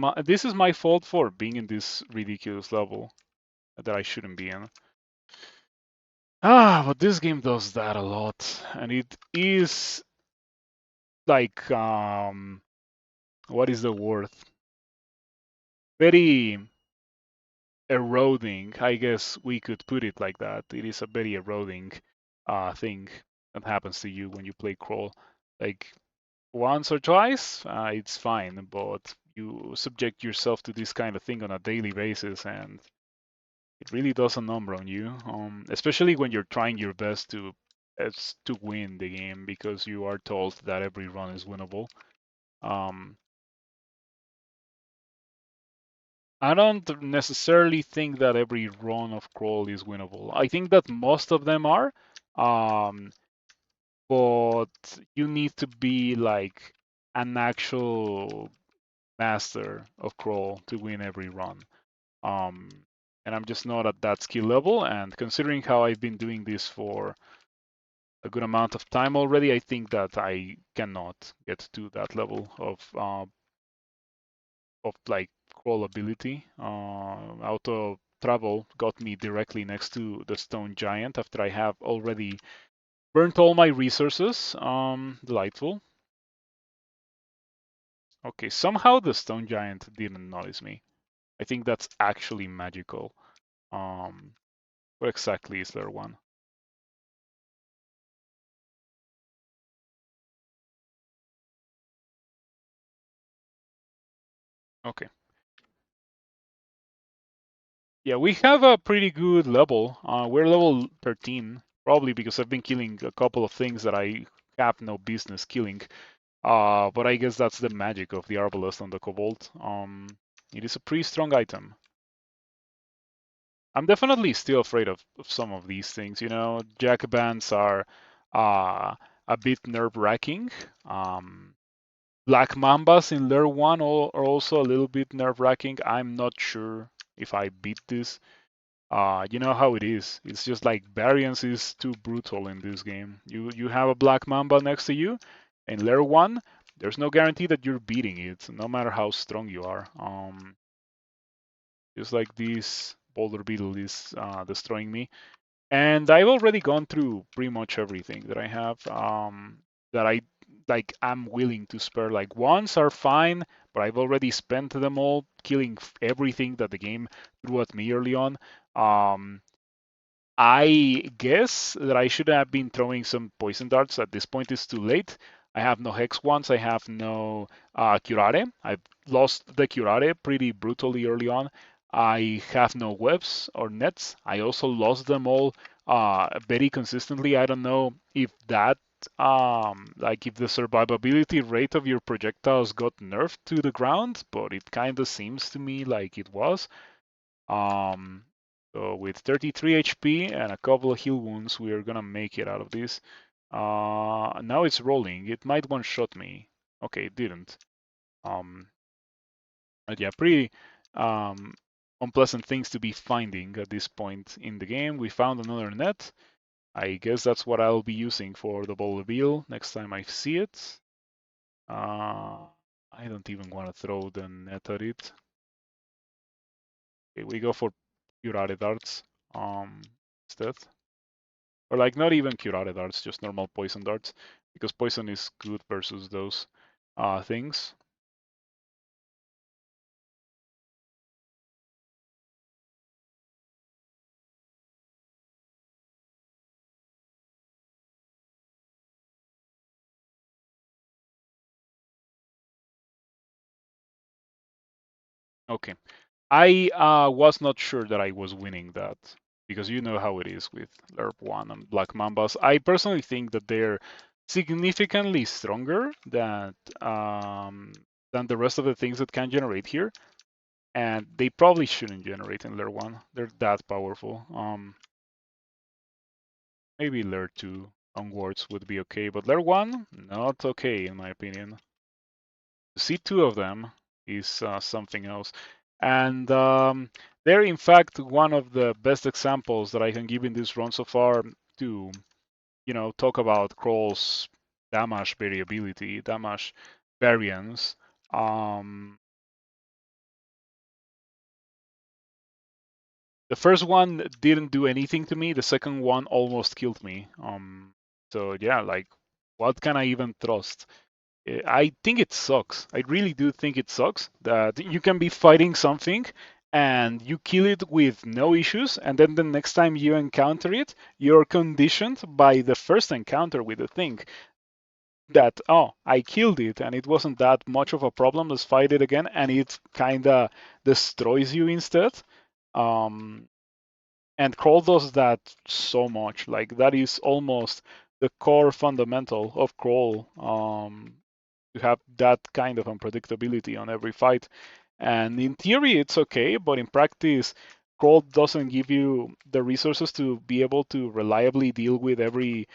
my fault for being in this ridiculous level that I shouldn't be in. But this game does that a lot, and it is like what is the word? Very eroding, I guess we could put it like that. It is a very eroding thing that happens to you when you play crawl. Like once or twice, it's fine, but you subject yourself to this kind of thing on a daily basis, and it really does a number on you. Especially when you're trying your best to win the game because you are told that every run is winnable. Um, I don't necessarily think that every run of crawl is winnable. I think that most of them are, um, but you need to be like an actual master of crawl to win every run. Um, and I'm just not at that skill level. And considering how I've been doing this for a good amount of time already, I think that I cannot get to that level of like crawl ability. Auto travel got me directly next to the stone giant after I have already burnt all my resources. Delightful. Okay, somehow the stone giant didn't notice me. I think that's actually magical. Um, what exactly is there one? Okay. Yeah, we have a pretty good level. We're level 13, probably because I've been killing a couple of things that I have no business killing. But I guess that's the magic of the Arbalest on the Kobold. It is a pretty strong item. I'm definitely still afraid of some of these things. Jack bands are uh, a bit nerve-wracking. Black Mambas in Layer 1 are also a little bit nerve-wracking. I'm not sure if I beat this. You know how it is. It's just like variance is too brutal in this game. You have a Black Mamba next to you, in Layer 1, there's no guarantee that you're beating it, no matter how strong you are. Just like this Boulder Beetle is destroying me. And I've already gone through pretty much everything that I have that I like I'm willing to spare. Like ones are fine, but I've already spent them all killing everything that the game threw at me early on. Um, I guess that I should have been throwing some poison darts. At this point, it's too late. I have no hex ones. I have no curare. I've lost the curare pretty brutally early on. I have no webs or nets. I also lost them all very consistently. I don't know if that, like if the survivability rate of your projectiles got nerfed to the ground, but it kind of seems to me like it was. Um, so with 33 HP and a couple of heal wounds, we are gonna make it out of this. Now it's rolling. It might one-shot me. Okay, it didn't. Um, but yeah, pretty um, unpleasant things to be finding at this point in the game. We found another net. I guess that's what I'll be using for the ball reveal next time I see it. I don't even want to throw the net at it. Okay, we go for curare darts instead. Or like not even curare darts, just normal poison darts, because poison is good versus those things. Okay. I was not sure that I was winning that because you know how it is with LERP 1 and Black Mambas. I personally think that they're significantly stronger than the rest of the things that can generate here, and they probably shouldn't generate in LER 1. They're that powerful. Maybe LER 2 onwards would be okay, but LER 1, not okay in my opinion. To see two of them is something else. And they're in fact one of the best examples that I can give in this run so far to, talk about Crawl's damage variability, damage variance. The first one didn't do anything to me. The second one almost killed me. So yeah, like, what can I even trust? I think it sucks. I really do think it sucks that you can be fighting something and you kill it with no issues, and then the next time you encounter it, you're conditioned by the first encounter with the thing that, oh, I killed it and it wasn't that much of a problem. Let's fight it again, and it kind of destroys you instead. Um, and Crawl does that so much. Like, that is almost the core fundamental of Crawl. To have that kind of unpredictability on every fight. And in theory, it's okay, but in practice, Crawl doesn't give you the resources to be able to reliably deal with every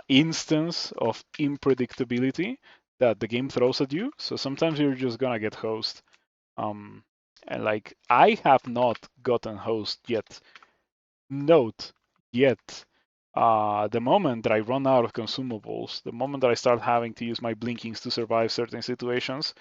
instance of unpredictability that the game throws at you. So sometimes you're just gonna get hosed. And like, I have not gotten host yet. Note, yet. The moment that I run out of consumables, the moment that I start having to use my blinkings to survive certain situations,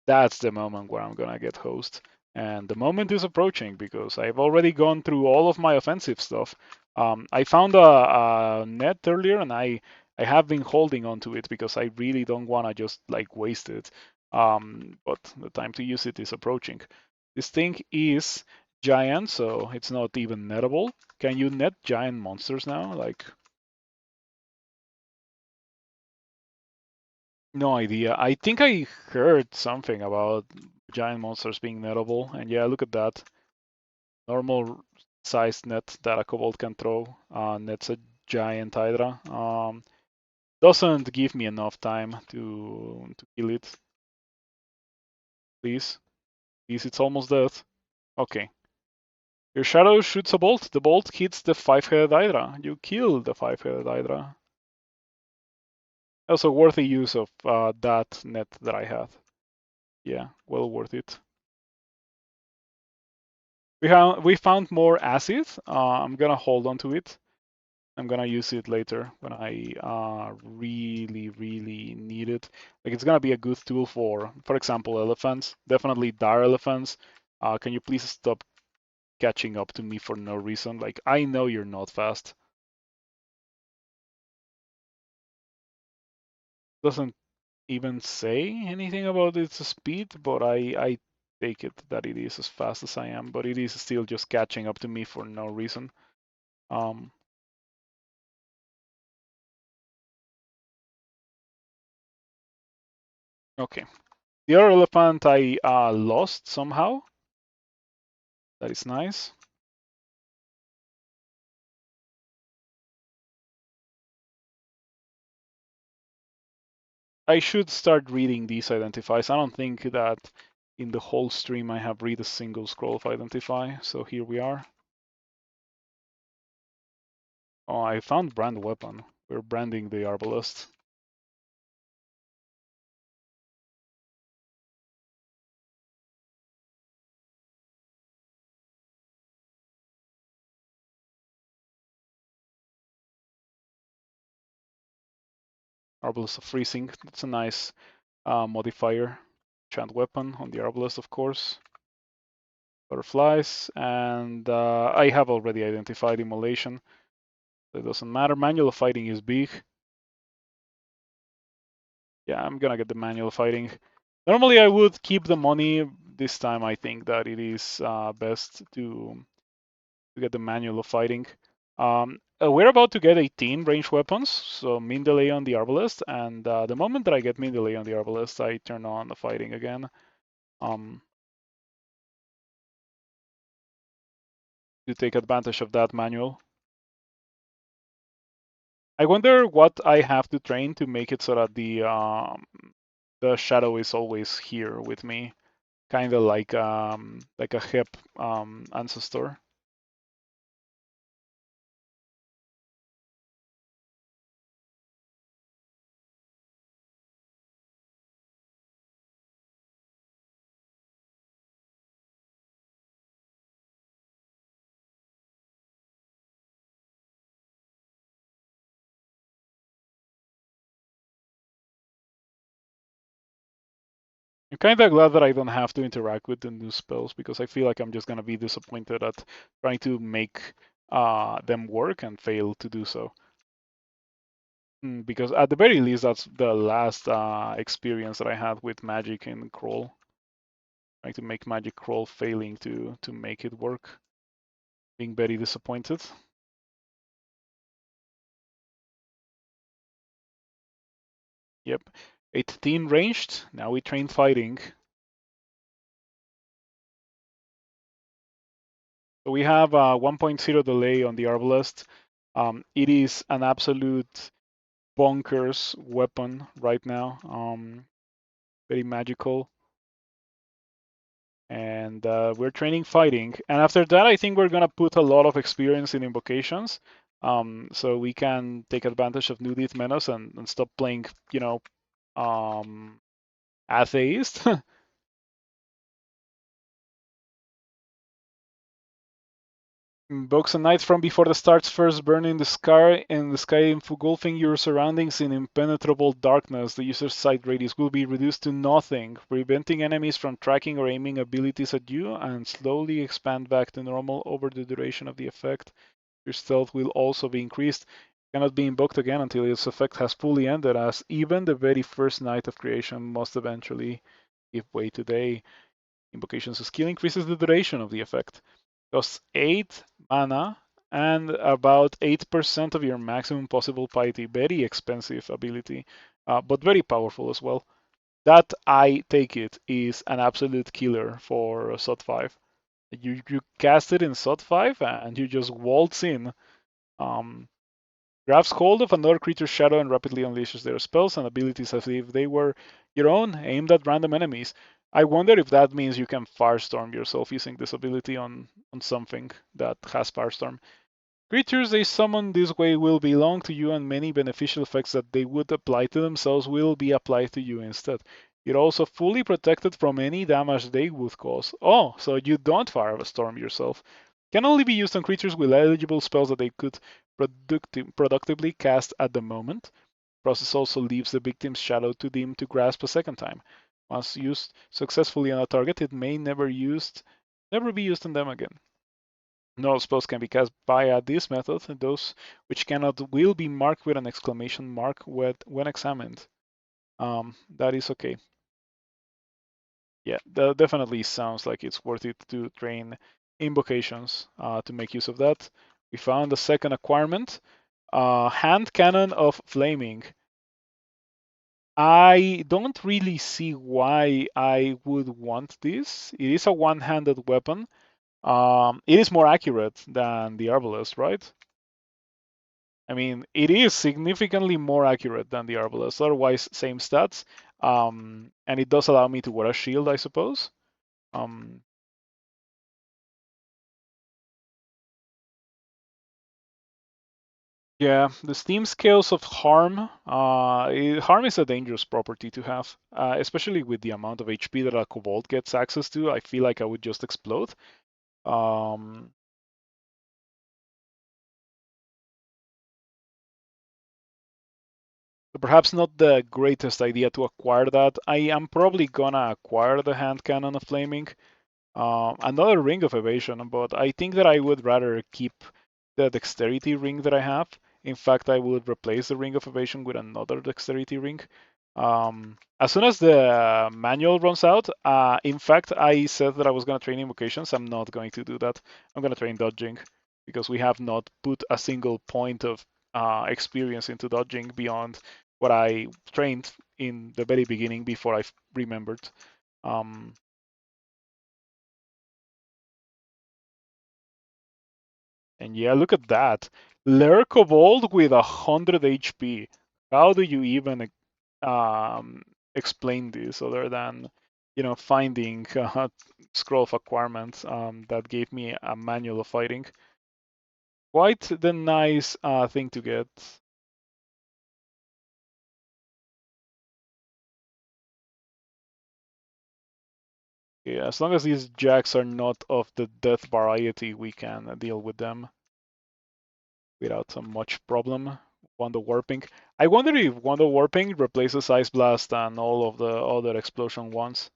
that's the moment where I'm gonna get host. And the moment is approaching because I've already gone through all of my offensive stuff. I found a net earlier, and I have been holding on to it because I really don't want to just like waste it. But the time to use it is approaching. This thing is giant, so it's not even nettable. Can you net giant monsters now? Like, no idea. I think I heard something about giant monsters being nettable, and yeah, look at that. Normal sized net that a kobold can throw. Nets a giant hydra. Doesn't give me enough time to kill it. Please, please, it's almost dead. Okay. Your shadow shoots a bolt. The bolt hits the five-headed hydra. You kill the five-headed hydra. Also worthy use of that net that I had. Yeah, well worth it. We found more acid. I'm gonna hold on to it. I'm gonna use it later when I really, really need it. Like, it's gonna be a good tool for example, elephants. Definitely dire elephants. Can you please stop catching up to me for no reason? Like, I know you're not fast. Doesn't even say anything about its speed, but I take it that it is as fast as I am. But it is still just catching up to me for no reason. Um, okay. The other elephant I lost somehow. That is nice. I should start reading these identifies. I don't think that in the whole stream I have read a single scroll of identify, so here we are. Oh, I found brand weapon. We're branding the arbalest. Arbalest of freezing. That's a nice modifier. Chant weapon on the arbalest, of course. Butterflies, and I have already identified immolation. It doesn't matter. Manual of fighting is big. Yeah, I'm gonna get the manual fighting. Normally I would keep the money. This time I think that it is best to get the manual of fighting. We're about to get 18 ranged weapons, so min delay on the arbalest, and the moment that I get min delay on the arbalest, I turn on the fighting again. To take advantage of that manual. I wonder what I have to train to make it so that the shadow is always here with me, kind of like a hip ancestor. I'm kind of glad that I don't have to interact with the new spells because I feel like I'm just gonna be disappointed at trying to make them work and fail to do so. Because at the very least, that's the last experience that I had with magic in crawl. Trying to make magic crawl, failing to make it work, being very disappointed. Yep, 18 ranged. Now we train fighting. So we have 1.0 delay on the arbalest. It is an absolute bonkers weapon right now. Very magical. And we're training fighting. And after that, I think we're gonna put a lot of experience in invocations, so we can take advantage of new Dithmenos and stop playing, atheist. Invokes a night from before the starts first burning the sky engulfing your surroundings in impenetrable darkness. The user's sight radius will be reduced to nothing, preventing enemies from tracking or aiming abilities at you, and slowly expand back to normal over the duration of the effect. Your stealth will also be increased. It cannot be invoked again until its effect has fully ended, as even the very first night of creation must eventually give way to day. Invocation's skill increases the duration of the effect. Costs 8 mana and about 8% of your maximum possible piety. Very expensive ability, but very powerful as well. That, I take it, is an absolute killer for SOT 5. You cast it in SOT 5 and you just waltz in. Grabs hold of another creature's shadow and rapidly unleashes their spells and abilities as if they were your own, aimed at random enemies. I wonder if that means you can Firestorm yourself using this ability on something that has Firestorm. Creatures they summon this way will belong to you, and many beneficial effects that they would apply to themselves will be applied to you instead. You're also fully protected from any damage they would cause. Oh, so you don't Firestorm yourself. Can only be used on creatures with eligible spells that they could productively cast at the moment. Process also leaves the victim's shadow to them to grasp a second time. Once used successfully on a target, it may never be used on them again. No spells can be cast via this method, and those which cannot will be marked with an exclamation mark when examined. That is okay. Yeah, that definitely sounds like it's worth it to train invocations to make use of that. We found a second acquirement, hand cannon of flaming. I don't really see why I would want this. It is a one-handed weapon. it is more accurate than the Arbalest, right? I mean, it is significantly more accurate than the Arbalest. Otherwise, same stats. And it does allow me to wear a shield, I suppose. Um, yeah, the Steam scales of harm. Harm is a dangerous property to have, especially with the amount of HP that a Kobold gets access to. I feel like I would just explode. Um, Perhaps not the greatest idea to acquire that. I am probably gonna acquire the hand cannon of flaming. Another ring of evasion, but I think that I would rather keep the dexterity ring that I have. In fact, I would replace the ring of evasion with another dexterity ring. As soon as the manual runs out, in fact, I said that I was going to train invocations. I'm not going to do that. I'm going to train dodging because we have not put a single point of experience into dodging beyond what I trained in the very beginning before I remembered. Um, And yeah, look at that. Lair Kobold with 100 HP. How do you even um, explain this other than, finding scroll of acquirements that gave me a manual of fighting? Quite the nice thing to get. Yeah, as long as these jacks are not of the death variety, we can deal with them without so much problem. Wonder Warping. I wonder if Wonder Warping replaces Ice Blast and all of the other explosion ones,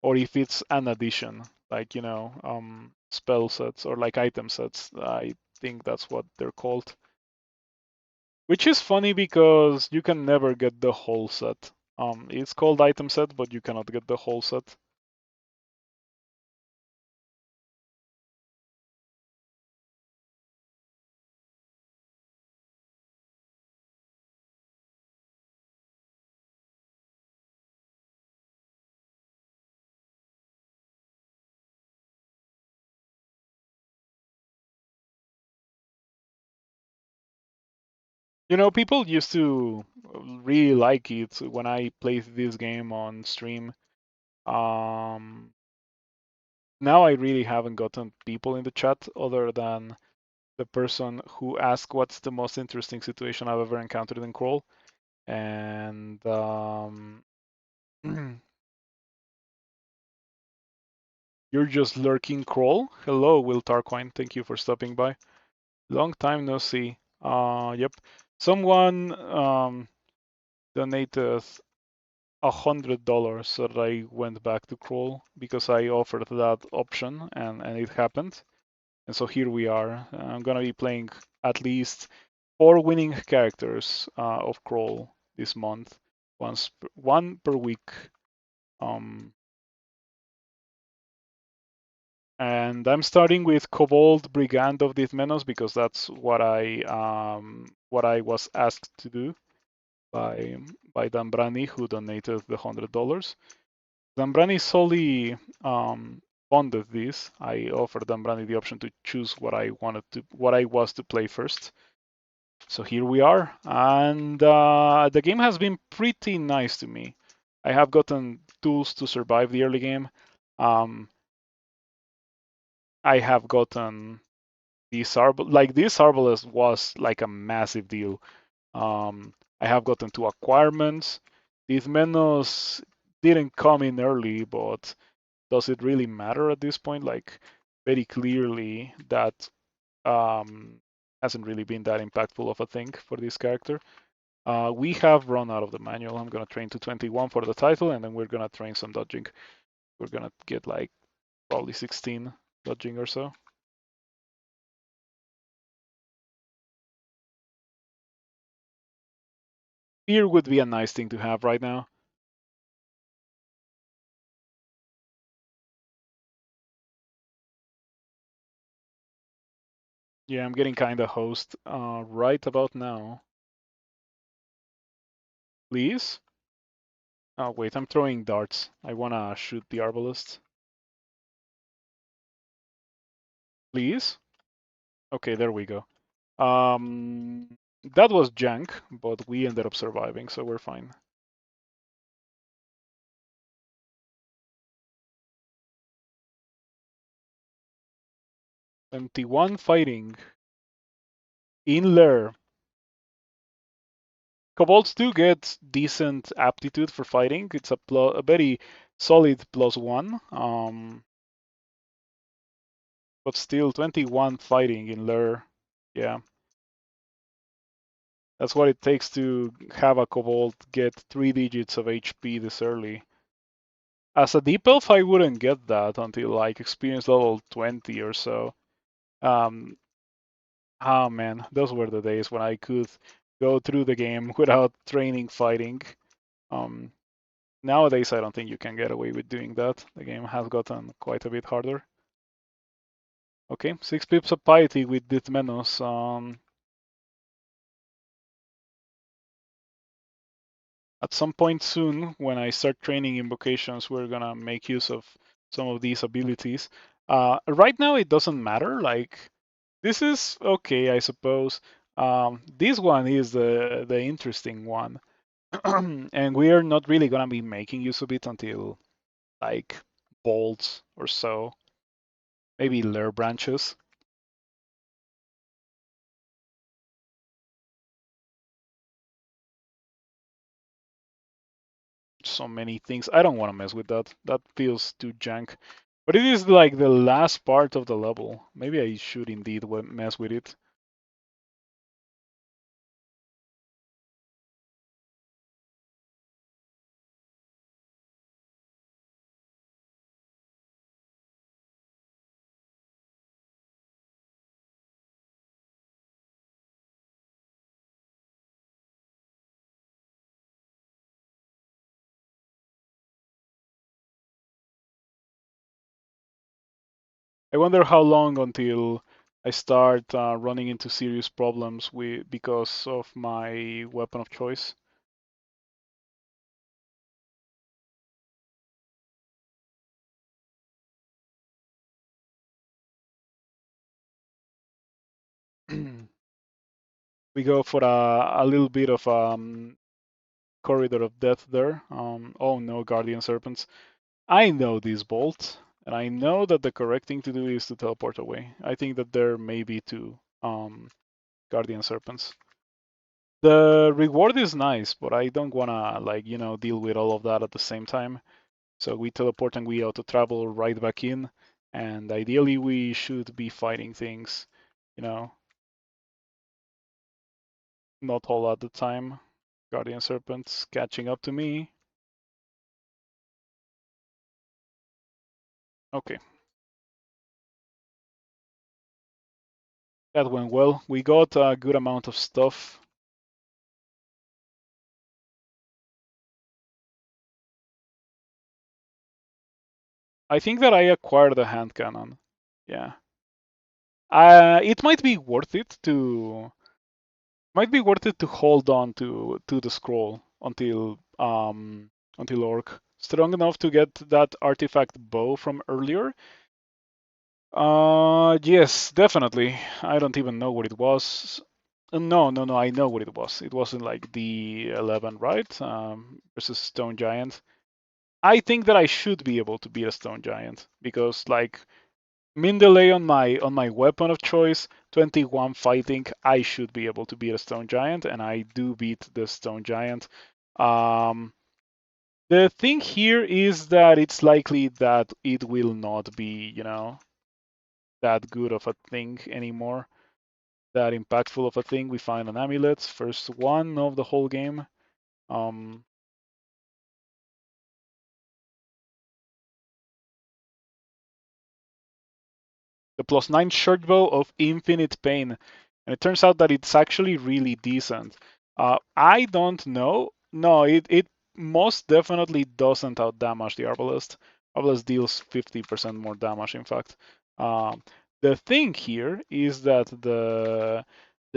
or if it's an addition, like spell sets or like item sets. I think that's what they're called. Which is funny because you can never get the whole set. It's called item set, but you cannot get the whole set. People used to really like it when I played this game on stream. Um, Now I really haven't gotten people in the chat other than the person who asked what's the most interesting situation I've ever encountered in crawl. And you're just lurking crawl. Hello, Will Tarquine. Thank you for stopping by. Long time no see. Yep. Someone donated $100 so that I went back to crawl because I offered that option and it happened. And so here we are. I'm gonna be playing at least 4 winning characters of crawl this month, one per week. Um, and I'm starting with Kobold Brigand of Dithmenos because that's what I was asked to do by Danbrani, who donated the $100. Danbrani solely funded this. I offered Danbrani the option to choose what I was to play first. So here we are, and the game has been pretty nice to me. I have gotten tools to survive the early game. Um, I have gotten this Arbalest was like a massive deal. I have gotten 2 acquirements. Dithmenos didn't come in early, but does it really matter at this point? Like very clearly that hasn't really been that impactful of a thing for this character. We have run out of the manual. I'm gonna train to 21 for the title, and then we're gonna train some dodging. We're gonna get like probably 16 dodging or so. Fear would be a nice thing to have right now. Yeah, I'm getting kinda host right about now. Please? Oh wait, I'm throwing darts. I wanna shoot the arbalest. Please. Okay, there we go. That was jank, but we ended up surviving, so we're fine. MT1 fighting in lair. Kobolds do get decent aptitude for fighting. It's a very solid +1. But still 21 fighting in lair. Yeah. That's what it takes to have a Kobold get 3 digits of HP this early. As a Deep Elf, I wouldn't get that until like experience level 20 or so. Um, oh man, those were the days when I could go through the game without training fighting. Um, Nowadays, I don't think you can get away with doing that. The game has gotten quite a bit harder. Okay, 6 pips of piety with Dithmenos. At some point soon, when I start training invocations, we're gonna make use of some of these abilities. Right now, it doesn't matter. Like, this is okay, I suppose. This one is the interesting one, and we are not really gonna be making use of it until like bolts or so, maybe lair branches. So many things. I don't want to mess with that. That feels too jank. But it is like the last part of the level. Maybe I should indeed mess with it. I wonder how long until I start running into serious problems because of my weapon of choice. We go for a little bit of corridor of death there. Oh no, guardian serpents. I know this bolt, and I know that the correct thing to do is to teleport away. I think that there may be two guardian serpents. The reward is nice, but I don't wanna like deal with all of that at the same time. So we teleport and we auto travel right back in, and ideally we should be fighting things, you know, not all at the time. Guardian serpents catching up to me. Okay, that went well. We got a good amount of stuff. I think that I acquired a hand cannon. Yeah. It might be worth it to hold on to the scroll until orc strong enough to get that artifact bow from earlier. Yes, definitely. I don't even know what it was. No, no, no. I know what it was. It wasn't like D11, right? Versus Stone Giant. I think that I should be able to beat a Stone Giant because like min delay on my weapon of choice, 21 fighting, I should be able to beat a Stone Giant, and I do beat the Stone Giant. Um, the thing here is that it's likely that it will not be, that good of a thing anymore, that impactful of a thing. We find an amulet, first one of the whole game. Um, the +9 short bow of infinite pain, and it turns out that it's actually really decent. I don't know. No, it most definitely doesn't outdamage the Arbalest. Arbalest deals 50% more damage, in fact. Um, the thing here is that the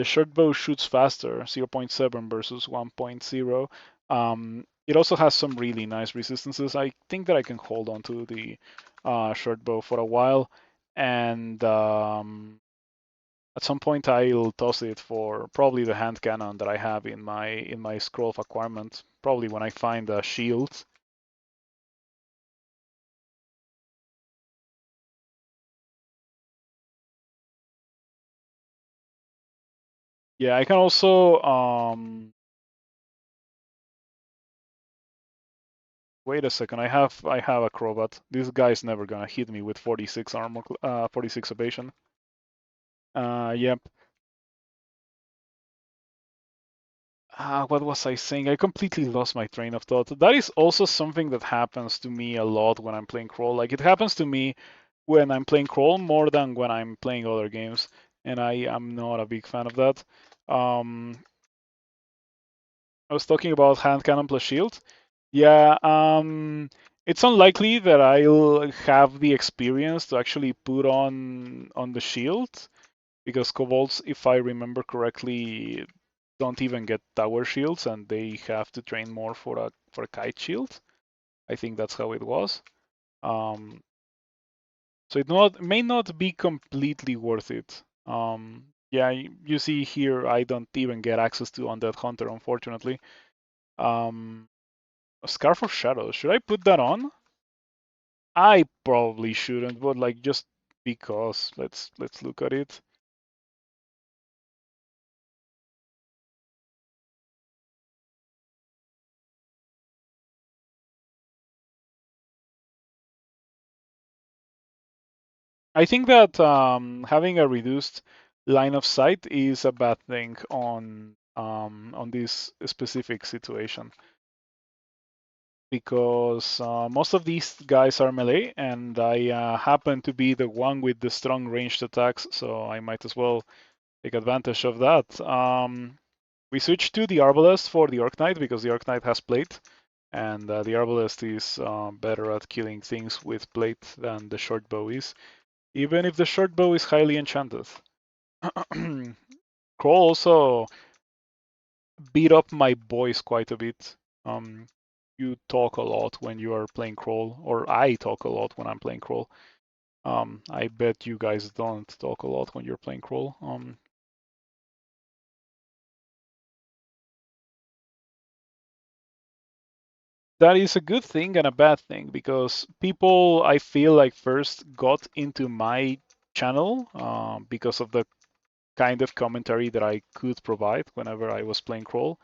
short bow shoots faster, 0.7 versus 1.0. It also has some really nice resistances. I think that I can hold on to the short bow for a while. and at some point I'll toss it for probably the hand cannon that I have in my scroll of acquirement. Probably when I find a shield. Yeah, I can also wait a second. I have acrobat. This guy's never gonna hit me with 46 armor, 46 evasion. Yep. What was I saying? I completely lost my train of thought. That is also something that happens to me a lot when I'm playing Crawl. Like it happens to me when I'm playing Crawl more than when I'm playing other games, and I am not a big fan of that. Um, I was talking about hand cannon plus shield. Yeah, it's unlikely that I'll have the experience to actually put on the shield because kobolds, if I remember correctly, don't even get tower shields and they have to train more for a kite shield. I think that's how it was. Um, so it may not be completely worth it. Yeah, you see here, I don't even get access to Undead Hunter, unfortunately. Um, a Scarf of Shadows, should I put that on? I probably shouldn't, but like just because. Let's look at it. I think that having a reduced line of sight is a bad thing on this specific situation because most of these guys are melee, and I happen to be the one with the strong ranged attacks, so I might as well take advantage of that. We switched to the Arbalest for the Orc Knight because the Orc Knight has plate, and the Arbalest is better at killing things with plate than the short bow is, even if the short bow is highly enchanted. Crow also beat up my boys quite a bit. You talk a lot when you are playing Crawl, or I talk a lot when I'm playing Crawl. I bet you guys don't talk a lot when you're playing Crawl. That is a good thing and a bad thing because people, I feel like, first got into my channel because of the kind of commentary that I could provide whenever I was playing Crawl.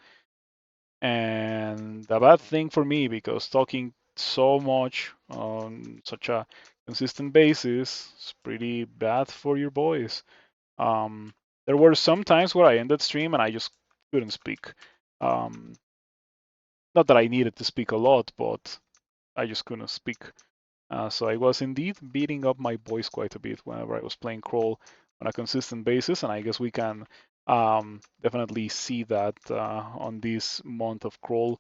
And a bad thing for me because talking so much on such a consistent basis is pretty bad for your boys. There were some times where I ended stream and I just couldn't speak. Um, Not that I needed to speak a lot, but I just couldn't speak. So I was indeed beating up my boys quite a bit whenever I was playing Crawl on a consistent basis, and I guess we can definitely see that on this month of Crawl.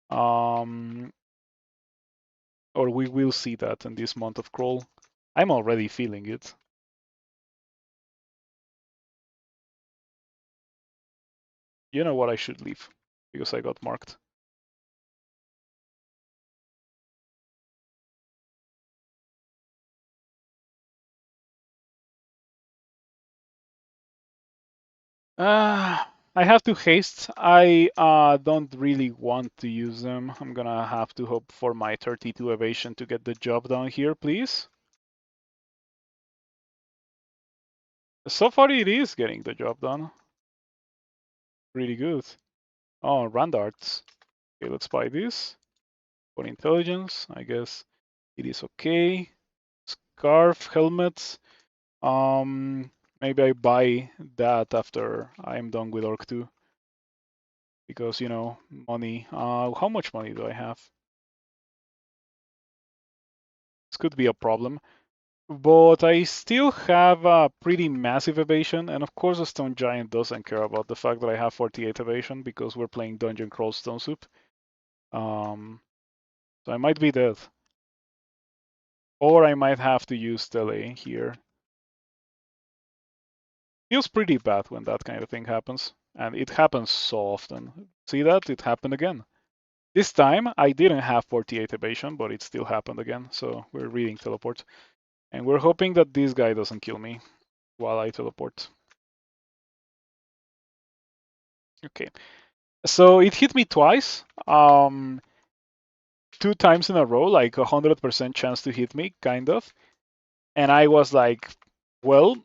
Um, or we will see that in this month of Crawl. I'm already feeling it. You know what? I should leave because I got marked. I have to haste. I don't really want to use them. I'm gonna have to hope for my 32 evasion to get the job done here, please. So far, it is getting the job done. Really good. Oh, Randarts. Okay, let's buy this. For intelligence, I guess it is okay. Scarf, helmets. Maybe I buy that after I'm done with Orc 2. Because, money. How much money do I have? This could be a problem. But I still have a pretty massive evasion, and of course a Stone Giant doesn't care about the fact that I have 48 evasion because we're playing Dungeon Crawl Stone Soup. So I might be dead. Or I might have to use Tele here. Feels pretty bad when that kind of thing happens. And it happens so often. See that? It happened again. This time I didn't have 48 evasion, but it still happened again. So we're reading teleport. And we're hoping that this guy doesn't kill me while I teleport. Okay. So it hit me twice. 2 times in a row, like 100% chance to hit me, kind of. And I was like, well,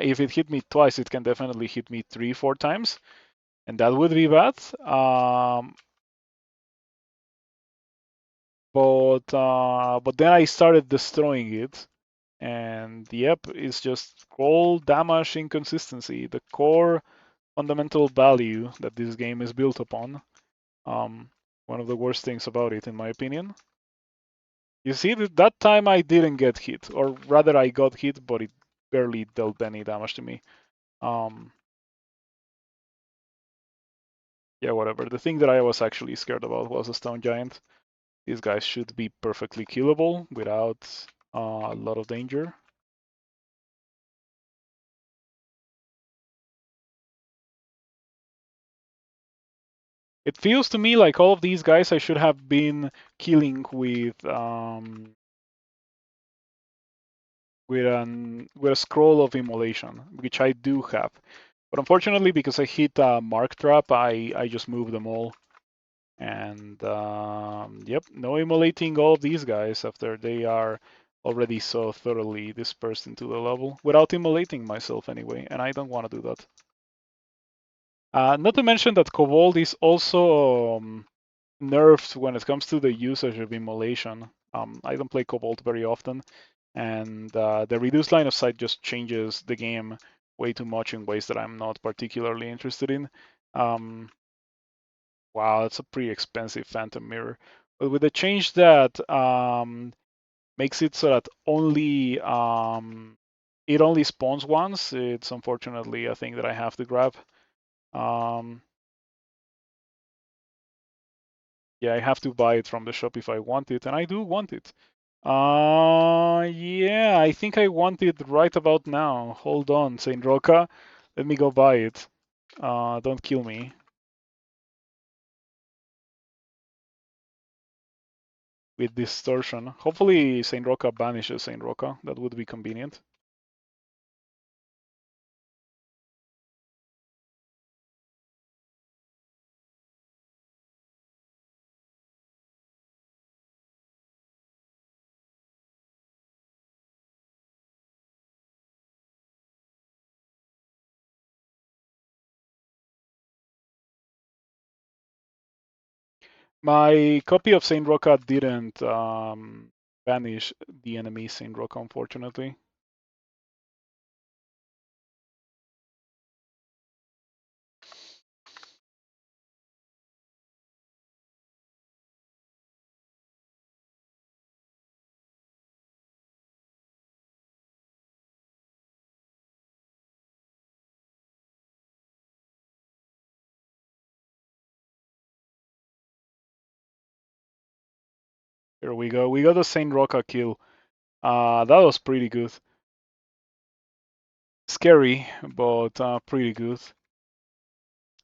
if it hit me twice, it can definitely hit me 3, 4 times, and that would be bad. But then I started destroying it, and yep, it's just all damage inconsistency, the core fundamental value that this game is built upon. Um, One of the worst things about it, in my opinion. You see, that time I didn't get hit, or rather, I got hit, but it barely dealt any damage to me. Um, yeah, whatever. The thing that I was actually scared about was a stone giant. These guys should be perfectly killable without a lot of danger. It feels to me like all of these guys I should have been killing with a scroll of immolation, which I do have. But unfortunately, because I hit a mark trap, I just moved them all. And yep, no immolating all of these guys after they are already so thoroughly dispersed into the level without immolating myself anyway, and I don't want to do that. Not to mention that Kobold is also nerfed when it comes to the usage of immolation. I don't play Kobold very often, and the reduced line of sight just changes the game way too much in ways that I'm not particularly interested in. Um, wow, that's a pretty expensive Phantom Mirror. But with the change that makes it so that it only spawns once, it's unfortunately a thing that I have to grab. Um, yeah, I have to buy it from the shop if I want it, and I do want it. Yeah, I think I want it right about now. Hold on, Saint Roca. Let me go buy it. Don't kill me with distortion. Hopefully Saint Roca banishes Saint Roca. That would be convenient. My copy of Saint Roca didn't banish the enemy Saint Roca, unfortunately. Here we go. We got a Saint Roca kill. That was pretty good. Scary, but pretty good.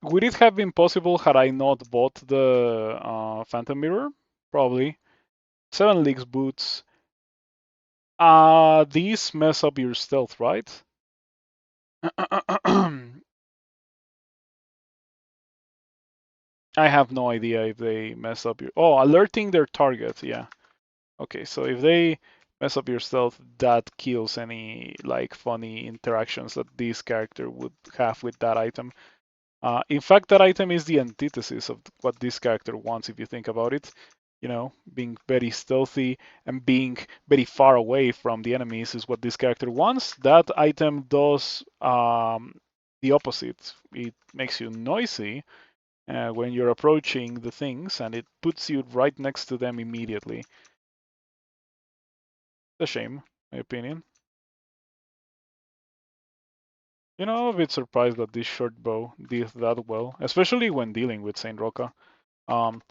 Would it have been possible had I not bought the Phantom Mirror? Probably. 7 leagues boots. These mess up your stealth, right? I have no idea if they mess up your... Oh, alerting their target, yeah. Okay, so if they mess up your stealth, that kills any like funny interactions that this character would have with that item. In fact, that item is the antithesis of what this character wants, if you think about it. You know, being very stealthy and being very far away from the enemies is what this character wants. That item does the opposite. It makes you noisy when you're approaching the things, and it puts you right next to them immediately. It's a shame, my opinion. You know, I'm a bit surprised that this short bow did that well, especially when dealing with Saint Roca. Um,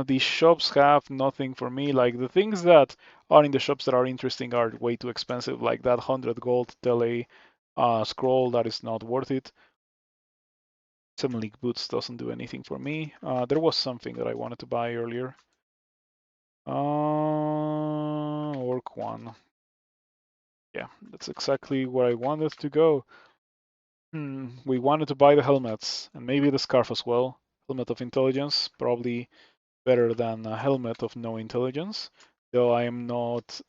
the shops have nothing for me. Like the things that are in the shops that are interesting are way too expensive. Like that 100 gold tele scroll that is not worth it. 7 league boots doesn't do anything for me. There was something that I wanted to buy earlier. Orc one. Yeah, that's exactly where I wanted to go. We wanted to buy the helmets and maybe the scarf as well. Helmet of intelligence, probably better than a helmet of no intelligence, though I am not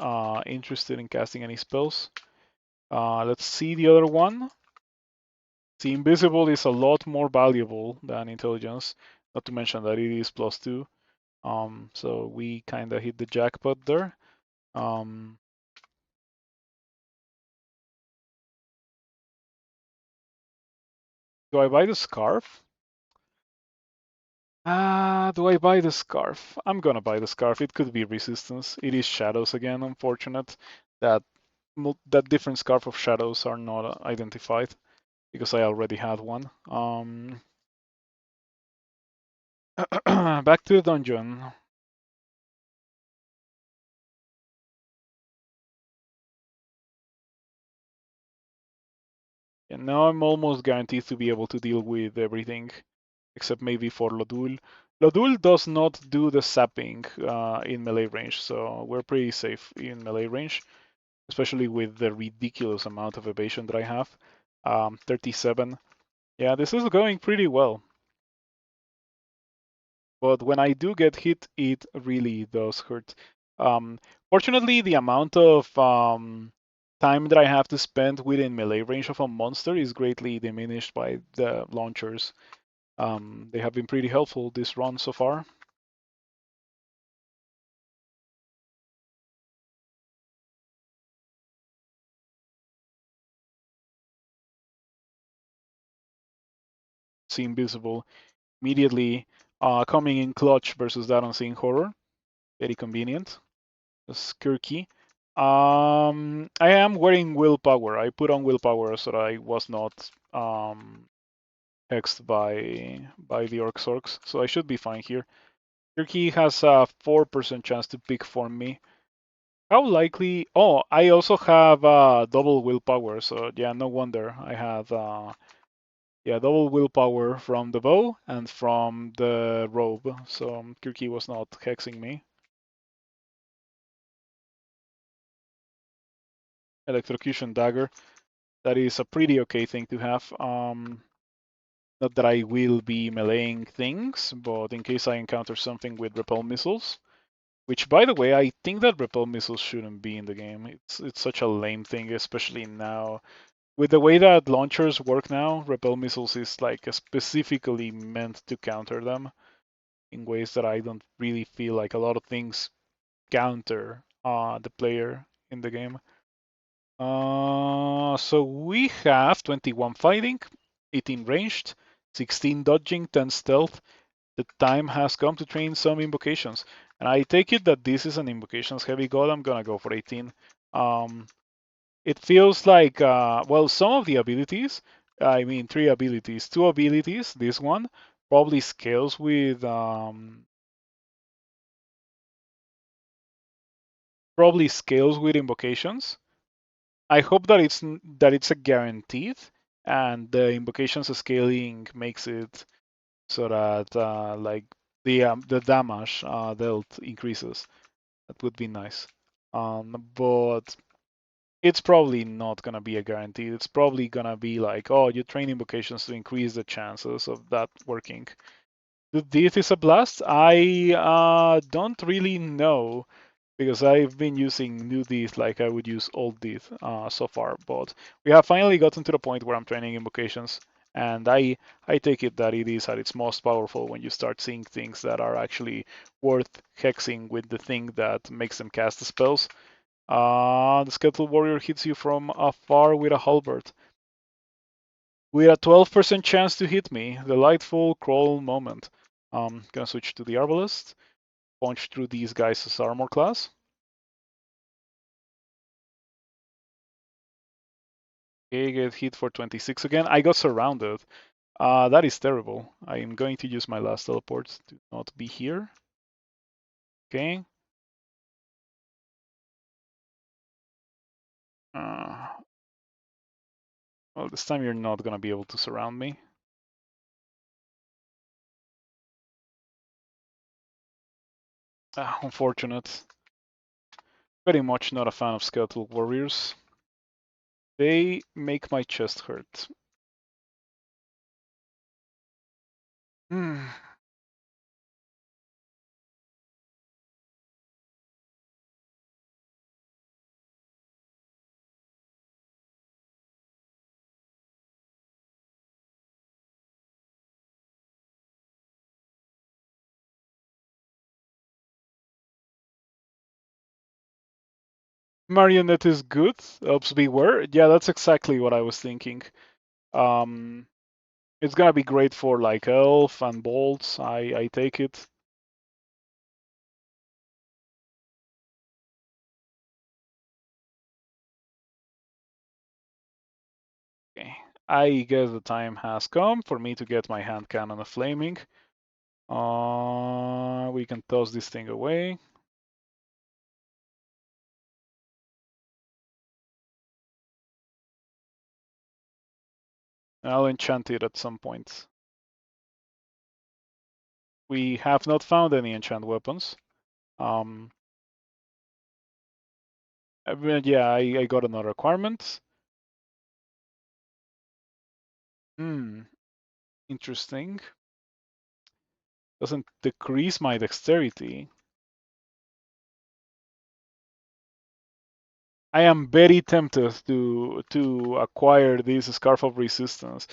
interested in casting any spells. Let's see the other one. See, invisible is a lot more valuable than intelligence, not to mention that it is +2. So we kind of hit the jackpot there. Um, do I buy the scarf? Do I buy the scarf? I'm gonna buy the scarf. It could be resistance. It is shadows again, unfortunate that that different scarf of shadows are not identified because I already had one. Back to the dungeon. And now I'm almost guaranteed to be able to deal with everything, except maybe for Lodul. Lodul does not do the sapping in melee range, so we're pretty safe in melee range, especially with the ridiculous amount of evasion that I have. 37. Yeah, this is going pretty well. But when I do get hit, it really does hurt. Um, Fortunately, the amount of time that I have to spend within melee range of a monster is greatly diminished by the launchers. They have been pretty helpful this run so far. See invisible immediately coming in clutch versus that on seeing horror. Very convenient. Skirky. I am wearing willpower. I put on willpower so that I was not hexed by the orcs, so I should be fine here. Turkey has a 4% chance to pick for me. How likely? Oh, I also have double willpower, so yeah, no wonder I had yeah, double willpower from the bow and from the robe, so Kirky was not hexing me. Electrocution dagger. That is a pretty okay thing to have. Not that I will be meleeing things, but in case I encounter something with repel missiles, which, by the way, I think that repel missiles shouldn't be in the game. It's such a lame thing, especially now. With the way that launchers work now, repel missiles is like specifically meant to counter them in ways that I don't really feel like a lot of things counter the player in the game. So we have 21 fighting, 18 ranged, 16 dodging, 10 stealth. The time has come to train some invocations. And I take it that this is an invocations heavy god. I'm gonna go for 18. It feels like, well, some of the abilities, I mean, 3 abilities, 2 abilities, this one probably scales with, invocations. I hope that it's a guaranteed, and the invocations scaling makes it so that like the damage dealt increases. That would be nice. But it's probably not gonna be a guarantee. It's probably gonna be like, oh, you train invocations to increase the chances of that working. This is a blast. I don't really know because I've been using new Dith like I would use old Dith so far, but we have finally gotten to the point where I'm training invocations, and I take it that it is at its most powerful when you start seeing things that are actually worth hexing with the thing that makes them cast the spells. The Skeletal Warrior hits you from afar with a halberd. With a 12% chance to hit me, delightful crawl moment. Gonna switch to the Arbalest, punch through these guys' armor class. Okay, get hit for 26 again. I got surrounded. That is terrible. I am going to use my last teleport to not be here. Okay. Uh, well, this time you're not gonna be able to surround me. Unfortunate. Very much not a fan of Skeletal Warriors. They make my chest hurt. Hmm. Marionette is good. Helps beware. Yeah, that's exactly what I was thinking. Um, it's gonna be great for like elf and bolts. I take it. Okay. I guess the time has come for me to get my hand cannon of flaming. We can toss this thing away. I'll enchant it at some point. We have not found any enchant weapons. Um, yeah, I got another requirement. Hmm, interesting. Doesn't decrease my dexterity. I am very tempted to acquire this Scarf of Resistance.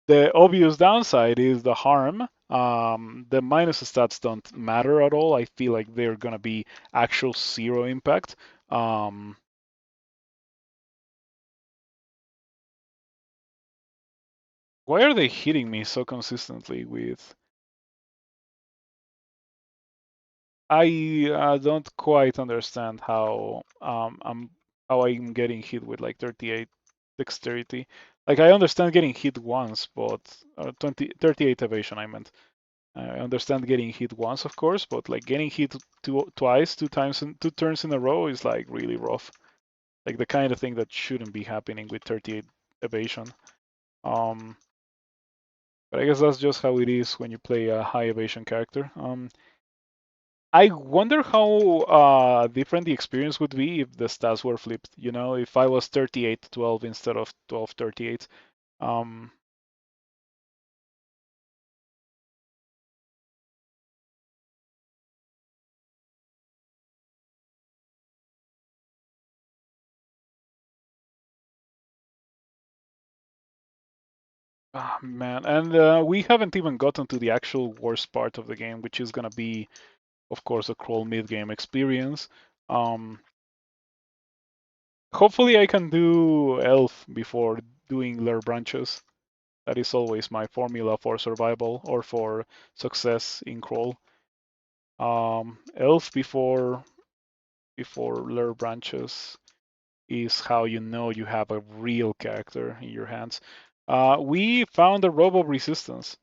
The obvious downside is the harm. The minus stats don't matter at all. I feel like they're gonna be actual zero impact. Um, why are they hitting me so consistently with? I don't quite understand how I'm getting hit with like 38 dexterity. Like I understand getting hit once, but 38 evasion I meant. I understand getting hit once, of course, but like getting hit twice, two turns in a row is like really rough. Like the kind of thing that shouldn't be happening with 38 evasion. Um, but I guess that's just how it is when you play a high evasion character. I wonder how different the experience would be if the stats were flipped. You know, if I was 38-12 instead of 12-38. Um, man, and we haven't even gotten to the actual worst part of the game, which is gonna be, of course, a crawl mid-game experience. Um, hopefully, I can do Elf before doing Lure Branches. That is always my formula for survival or for success in crawl. Elf before Lure Branches is how you know you have a real character in your hands. We found a robo resistance,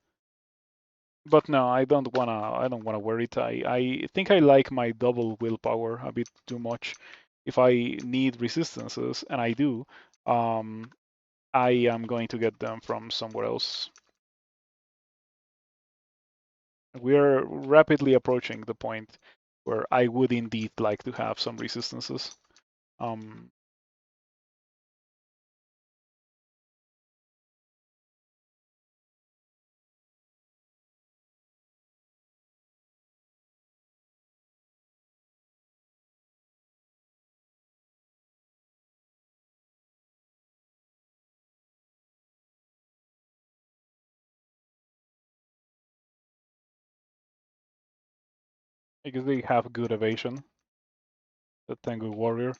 but no, I don't wanna. I don't wanna wear it. I think I like my double willpower a bit too much. If I need resistances, and I do, um, I am going to get them from somewhere else. We are rapidly approaching the point where I would indeed like to have some resistances. Um, because they have good evasion, the Tengu Warrior.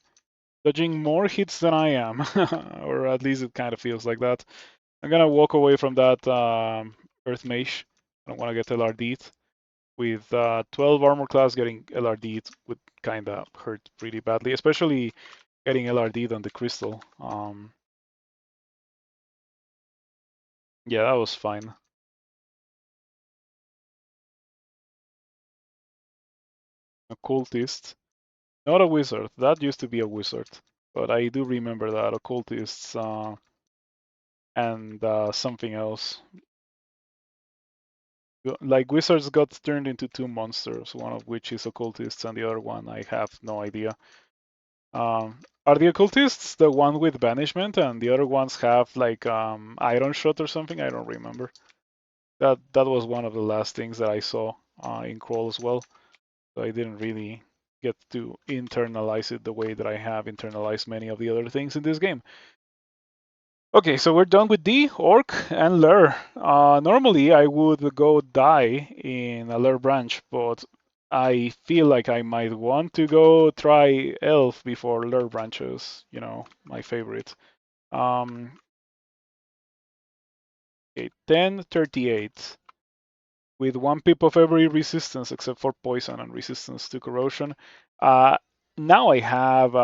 Dodging more hits than I am, or at least it kind of feels like that. I'm gonna walk away from that Earth Mage. I don't want to get LRD'd. With 12 armor class, getting LRD'd would kind of hurt pretty badly, especially getting LRD'd on the crystal. Yeah, that was fine. Occultist, not a wizard. That used to be a wizard, but I do remember that occultists and something else. Like wizards got turned into two monsters, one of which is occultists and the other one I have no idea. Are the occultists the one with banishment and the other ones have like iron shot or something? I don't remember. That was one of the last things that I saw in crawl as well. So I didn't really get to internalize it the way that I have internalized many of the other things in this game. Okay, so we're done with D, Orc, and Lur. Normally I would go die in a Lur branch, but I feel like I might want to go try Elf before Lur branches, my favorite. Okay, 1038 with 1 pip of every resistance except for poison and resistance to corrosion. Uh, Now I have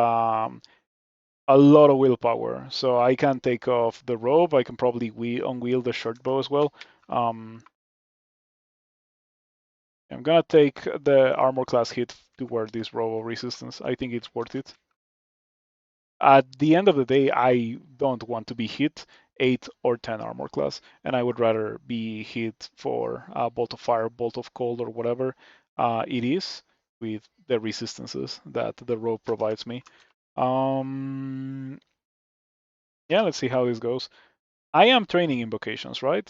a lot of willpower, so I can take off the robe. I can probably unwield the short bow as well. Um, I'm gonna take the armor class hit toward this robe of resistance. I think it's worth it. At the end of the day, I don't want to be hit 8 or 10 armor class, and I would rather be hit for bolt of fire, bolt of cold, or whatever it is with the resistances that the robe provides me. Yeah, let's see how this goes. I am training invocations, right?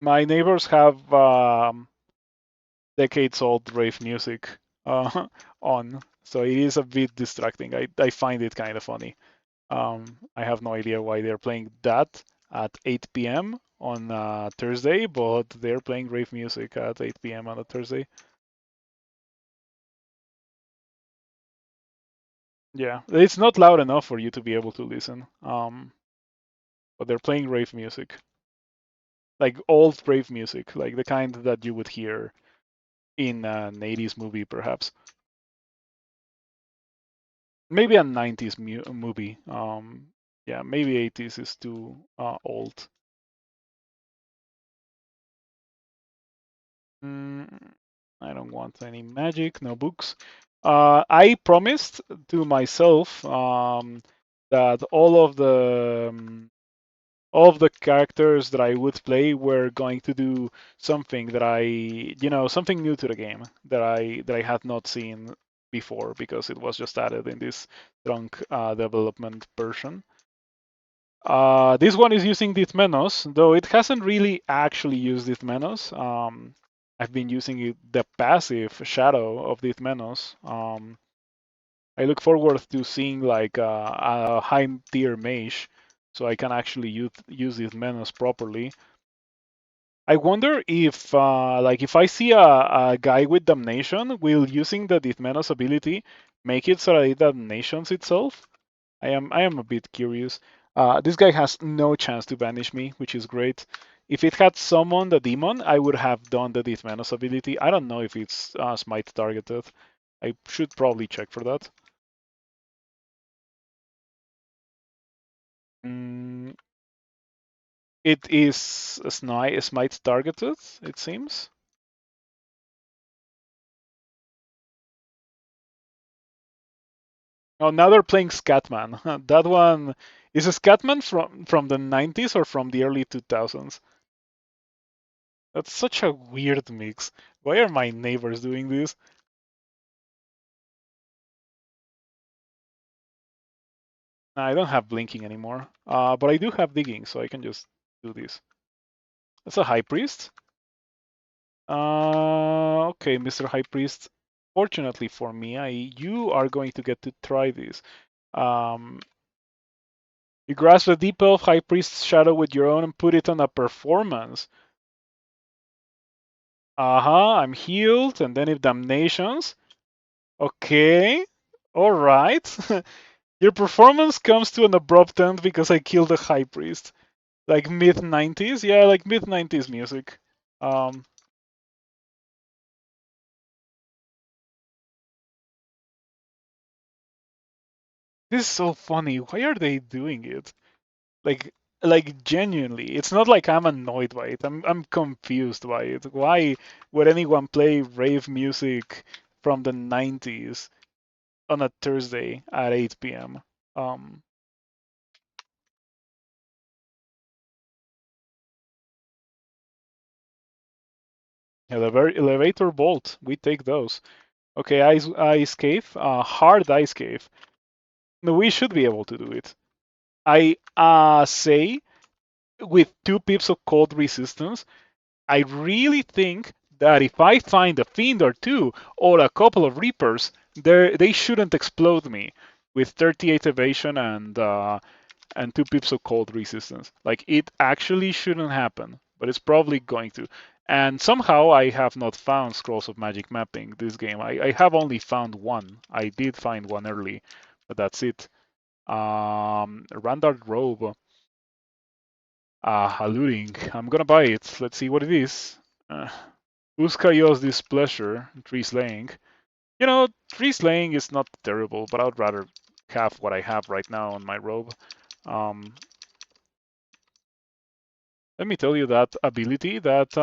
My neighbors have decades-old rave music uh, on, so it is a bit distracting. I find it kind of funny. I have no idea why they're playing that at 8 p.m. on Thursday, but they're playing rave music at 8 p.m. on a Thursday. Yeah, it's not loud enough for you to be able to listen. But they're playing rave music, like old rave music, like the kind that you would hear in an 80s movie, perhaps. Maybe a 90s movie. Yeah, maybe 80s is too old. Mm, I don't want any magic, no books. I promised to myself that all of the characters that I would play were going to do something that something new to the game that I had not seen before because it was just added in this trunk development version. This one is using Dithmenos, though it hasn't really actually used Dithmenos. I've been using the passive shadow of Dithmenos. I look forward to seeing like a high tier mage, so I can actually use Dithmenos properly. I wonder if like if I see a guy with damnation, will using the Dithmenos ability make it so that it damnations itself? I am a bit curious. This guy has no chance to banish me, which is great. If it had summoned a demon, I would have done the Dithmenos ability. I don't know if it's smite targeted. I should probably check for that. Mm, it is smite targeted, it seems. Oh, now they're playing Scatman. That one is a Scatman from the 90s or from the early 2000s. That's such a weird mix. Why are my neighbors doing this? I don't have blinking anymore, but I do have digging, so I can just do this. That's a high priest. Okay, Mr. High Priest. Fortunately for me, you are going to get to try this. Um, you grasp the deep elf High Priest's shadow with your own and put it on a performance. I'm healed, and then if damnations. Okay, all right. Your performance comes to an abrupt end because I killed the High Priest. Like mid 90s, yeah, like mid 90s music. Um, this is so funny. Why are they doing it? Like, like genuinely, it's not like I'm annoyed by it. I'm confused by it. Why would anyone play rave music from the 90s on a Thursday at 8 p.m.? Um, Elevator bolt. We take those. Okay, ice cave. Hard ice cave. No, we should be able to do it. I say with 2 pips of cold resistance, I really think that if I find a fiend or two or a couple of reapers, they shouldn't explode me with 38 evasion and 2 pips of cold resistance. Like it actually shouldn't happen, but it's probably going to. And somehow I have not found scrolls of magic mapping this game. I have only found one. I did find one early, but that's it. Randard robe. Alluding. I'm gonna buy it. Let's see what it is. Uskayos displeasure. Tree slaying. You know, tree slaying is not terrible, but I'd rather have what I have right now on my robe. Um, Let me tell you that ability, that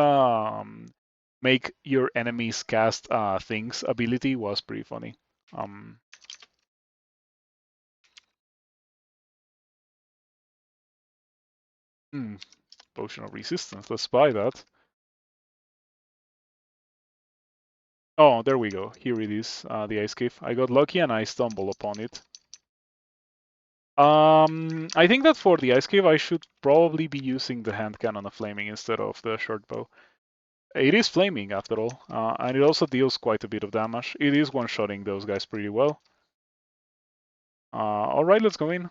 make your enemies cast things ability was pretty funny. Um, hmm, Potion of resistance. Let's buy that. Oh, there we go. Here it is, the ice cave. I got lucky and I stumbled upon it. I think that for the ice cave, I should probably be using the hand cannon of flaming instead of the short bow. It is flaming after all, and it also deals quite a bit of damage. It is one-shotting those guys pretty well. All right, let's go in.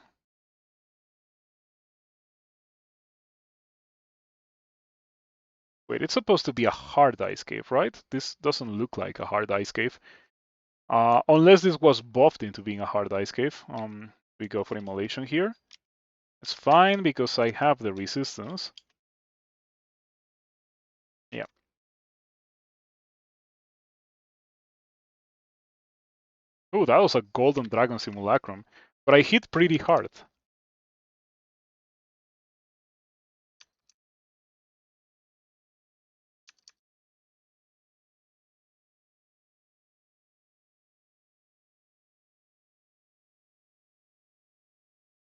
Wait, it's supposed to be a hard ice cave, right? This doesn't look like a hard ice cave. Unless this was buffed into being a hard ice cave. We go for immolation here. It's fine because I have the resistance. Yeah. Oh, that was a golden dragon simulacrum, but I hit pretty hard.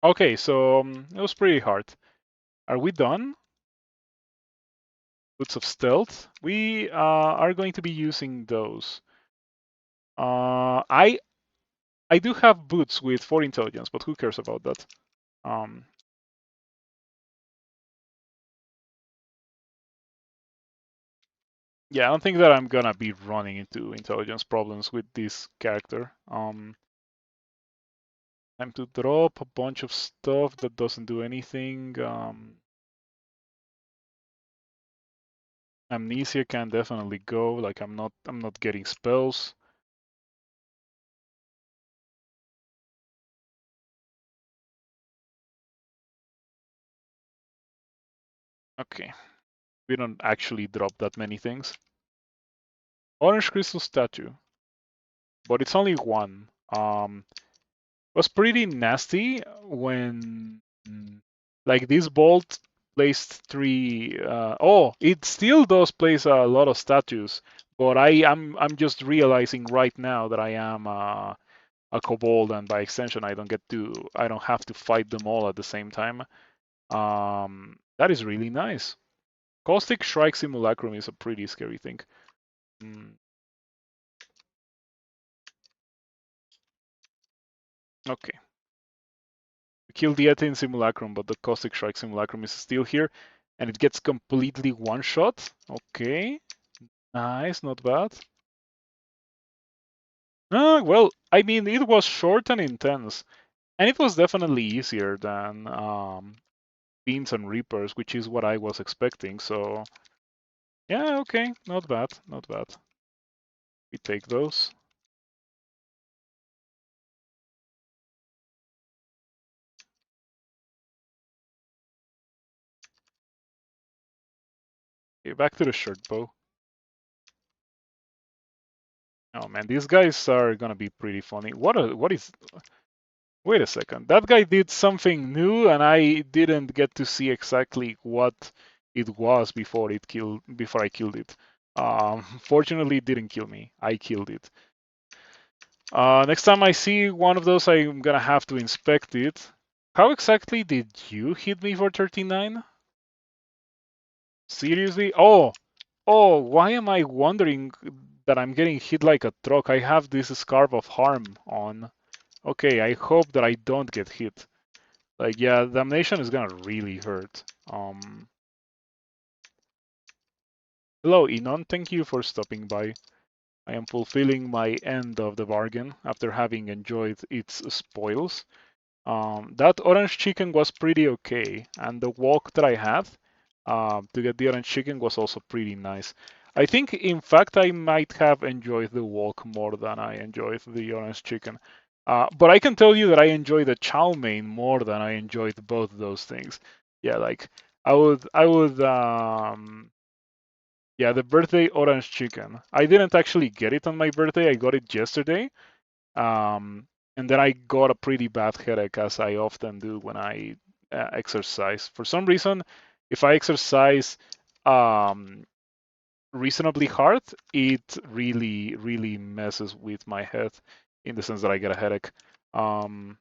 Okay, so it was pretty hard. Are we done? Boots of stealth. We are going to be using those. I do have boots with 4 intelligence, but who cares about that? Um, Yeah, I don't think that I'm gonna be running into intelligence problems with this character. Time to drop a bunch of stuff that doesn't do anything. Amnesia can definitely go. Like I'm not getting spells. Okay, we don't actually drop that many things. Orange crystal statue, but it's only one. Was pretty nasty when like this bolt placed 3. Oh, it still does place a lot of statues, but I'm just realizing right now that I am a kobold, and by extension I don't have to fight them all at the same time. That is really nice. Caustic Shrike Simulacrum is a pretty scary thing. Mm, okay. We killed the Etin Simulacrum, but the Caustic Shrike Simulacrum is still here, and it gets completely one-shot. Okay. Nice, not bad. Well, I mean, it was short and intense, and it was definitely easier than Beans and Reapers, which is what I was expecting. So, yeah, okay, not bad, not bad. We take those. Okay, back to the short bow. Oh man, these guys are gonna be pretty funny. What is? Wait a second. That guy did something new, and I didn't get to see exactly what it was before I killed it. Fortunately, it didn't kill me. I killed it. Next time I see one of those, I'm gonna have to inspect it. How exactly did you hit me for 39? Seriously? Oh, Oh, why am I wondering that I'm getting hit like a truck? I have this Scarf of Harm on. Okay, I hope that I don't get hit. Like, yeah, Damnation is gonna really hurt. Hello, Inon. Thank you for stopping by. I am fulfilling my end of the bargain after having enjoyed its spoils. That orange chicken was pretty okay, and the walk that I had to get the orange chicken was also pretty nice. I think, in fact, I might have enjoyed the walk more than I enjoyed the orange chicken. But I can tell you that I enjoyed the chow mein more than I enjoyed both those things. Yeah, like yeah, the birthday orange chicken. I didn't actually get it on my birthday. I got it yesterday. And then I got a pretty bad headache, as I often do when I exercise. For some reason, if I exercise um, reasonably hard, it really, really messes with my head in the sense that I get a headache. Um,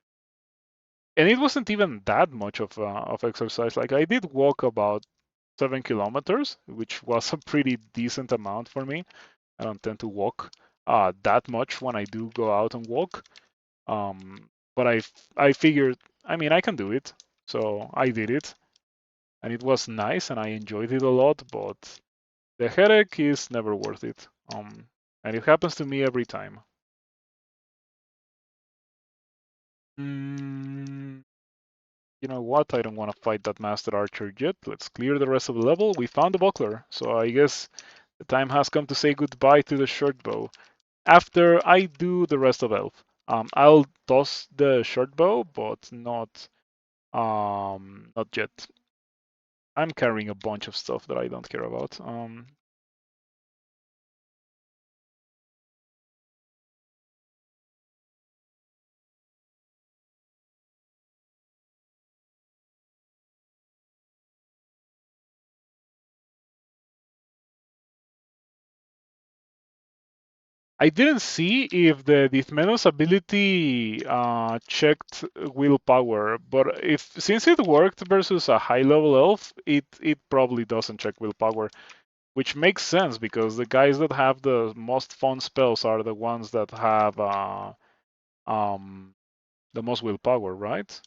and it wasn't even that much of exercise. Like I did walk about 7 kilometers, which was a pretty decent amount for me. I don't tend to walk that much when I do go out and walk. But I figured, I mean, I can do it, so I did it, and it was nice, and I enjoyed it a lot. But the headache is never worth it. And it happens to me every time. Mm, you know what? I don't want to fight that master archer yet. Let's clear the rest of the level. We found the buckler, so I guess the time has come to say goodbye to the short bow. After I do the rest of elf, I'll toss the short bow, but not yet. I'm carrying a bunch of stuff that I don't care about. I didn't see if the Dithmenos ability checked willpower, but if since it worked versus a high level elf, it probably doesn't check willpower, which makes sense because the guys that have the most fun spells are the ones that have um the most willpower, right?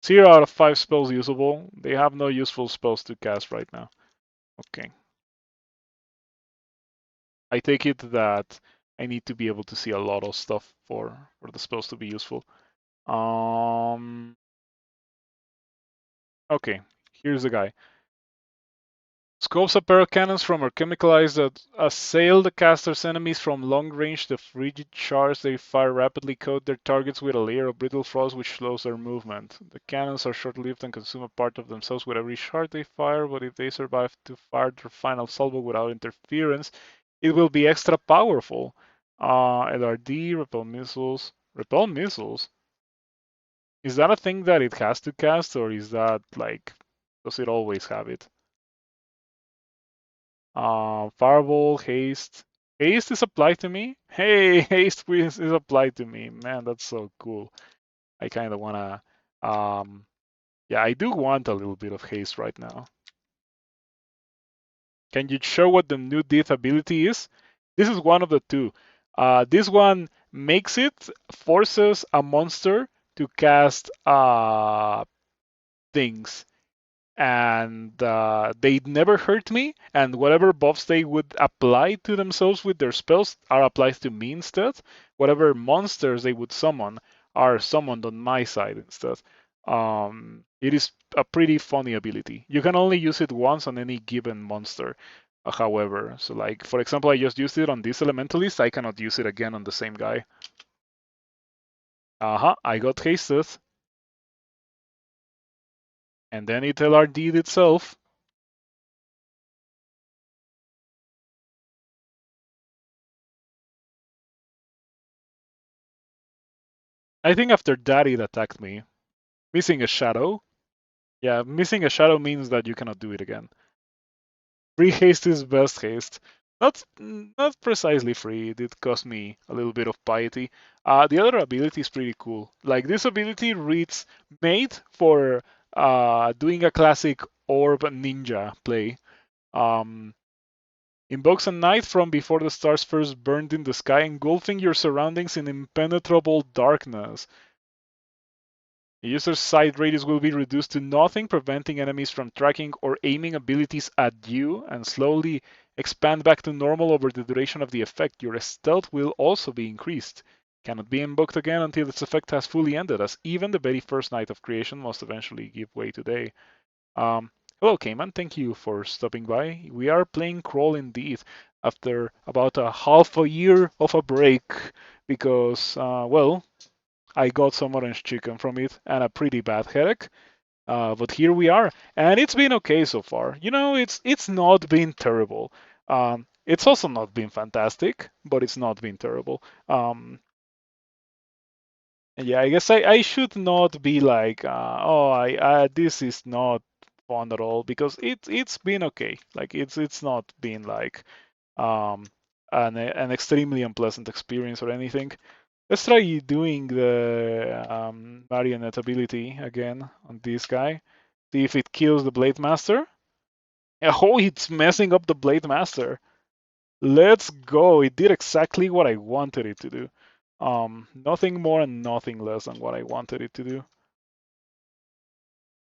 0 out of 5 spells usable. They have no useful spells to cast right now. Okay. I take it that I need to be able to see a lot of stuff for the spells to be useful. Um, okay, here's the guy. Scopes a pair of cannons from our chemical eyes that assail the caster's enemies from long range. The frigid shards they fire rapidly coat their targets with a layer of brittle frost which slows their movement. The cannons are short-lived and consume a part of themselves with every shard they fire, but if they survive to fire their final salvo without interference, it will be extra powerful. LRD, repel missiles. Repel missiles? Is that a thing that it has to cast, or is that like, does it always have it? Fireball, haste. Haste is applied to me? Hey, haste is applied to me. Man, that's so cool. I kind of wanna, yeah, I do want a little bit of haste right now. Can you show what the new Dith ability is? This is one of the two. This one makes it forces a monster to cast things, and they never hurt me. And whatever buffs they would apply to themselves with their spells are applied to me instead. Whatever monsters they would summon are summoned on my side instead. It is a pretty funny ability. You can only use it once on any given monster. However, so like for example, I just used it on this elementalist. I cannot use it again on the same guy. I got hasted, and then it LRD'd itself. I think after that it attacked me. Missing a shadow. Yeah, missing a shadow means that you cannot do it again. Free haste is best haste. Not precisely free. It did cost me a little bit of piety. The other ability is pretty cool. Like this ability reads made for doing a classic orb ninja play. Um, Invokes a night from before the stars first burned in the sky, engulfing your surroundings in impenetrable darkness. The user's sight radius will be reduced to nothing, preventing enemies from tracking or aiming abilities at you, and slowly expand back to normal over the duration of the effect. Your stealth will also be increased. Cannot be invoked again until its effect has fully ended, as even the very first night of creation must eventually give way to day. Hello, Cayman. Thank you for stopping by. We are playing Crawl indeed after about a half a year of a break because, well, I got some orange chicken from it and a pretty bad headache. But here we are, and it's been okay so far. You know, it's not been terrible. It's also not been fantastic, but it's not been terrible. Yeah, I guess I should not be like, oh, this is not fun at all because it's been okay. Like it's not been like um an extremely unpleasant experience or anything. Let's try doing the marionette ability again on this guy. See if it kills the Blade Master. Oh, it's messing up the Blade Master. Let's go. It did exactly what I wanted it to do. Nothing more and nothing less than what I wanted it to do.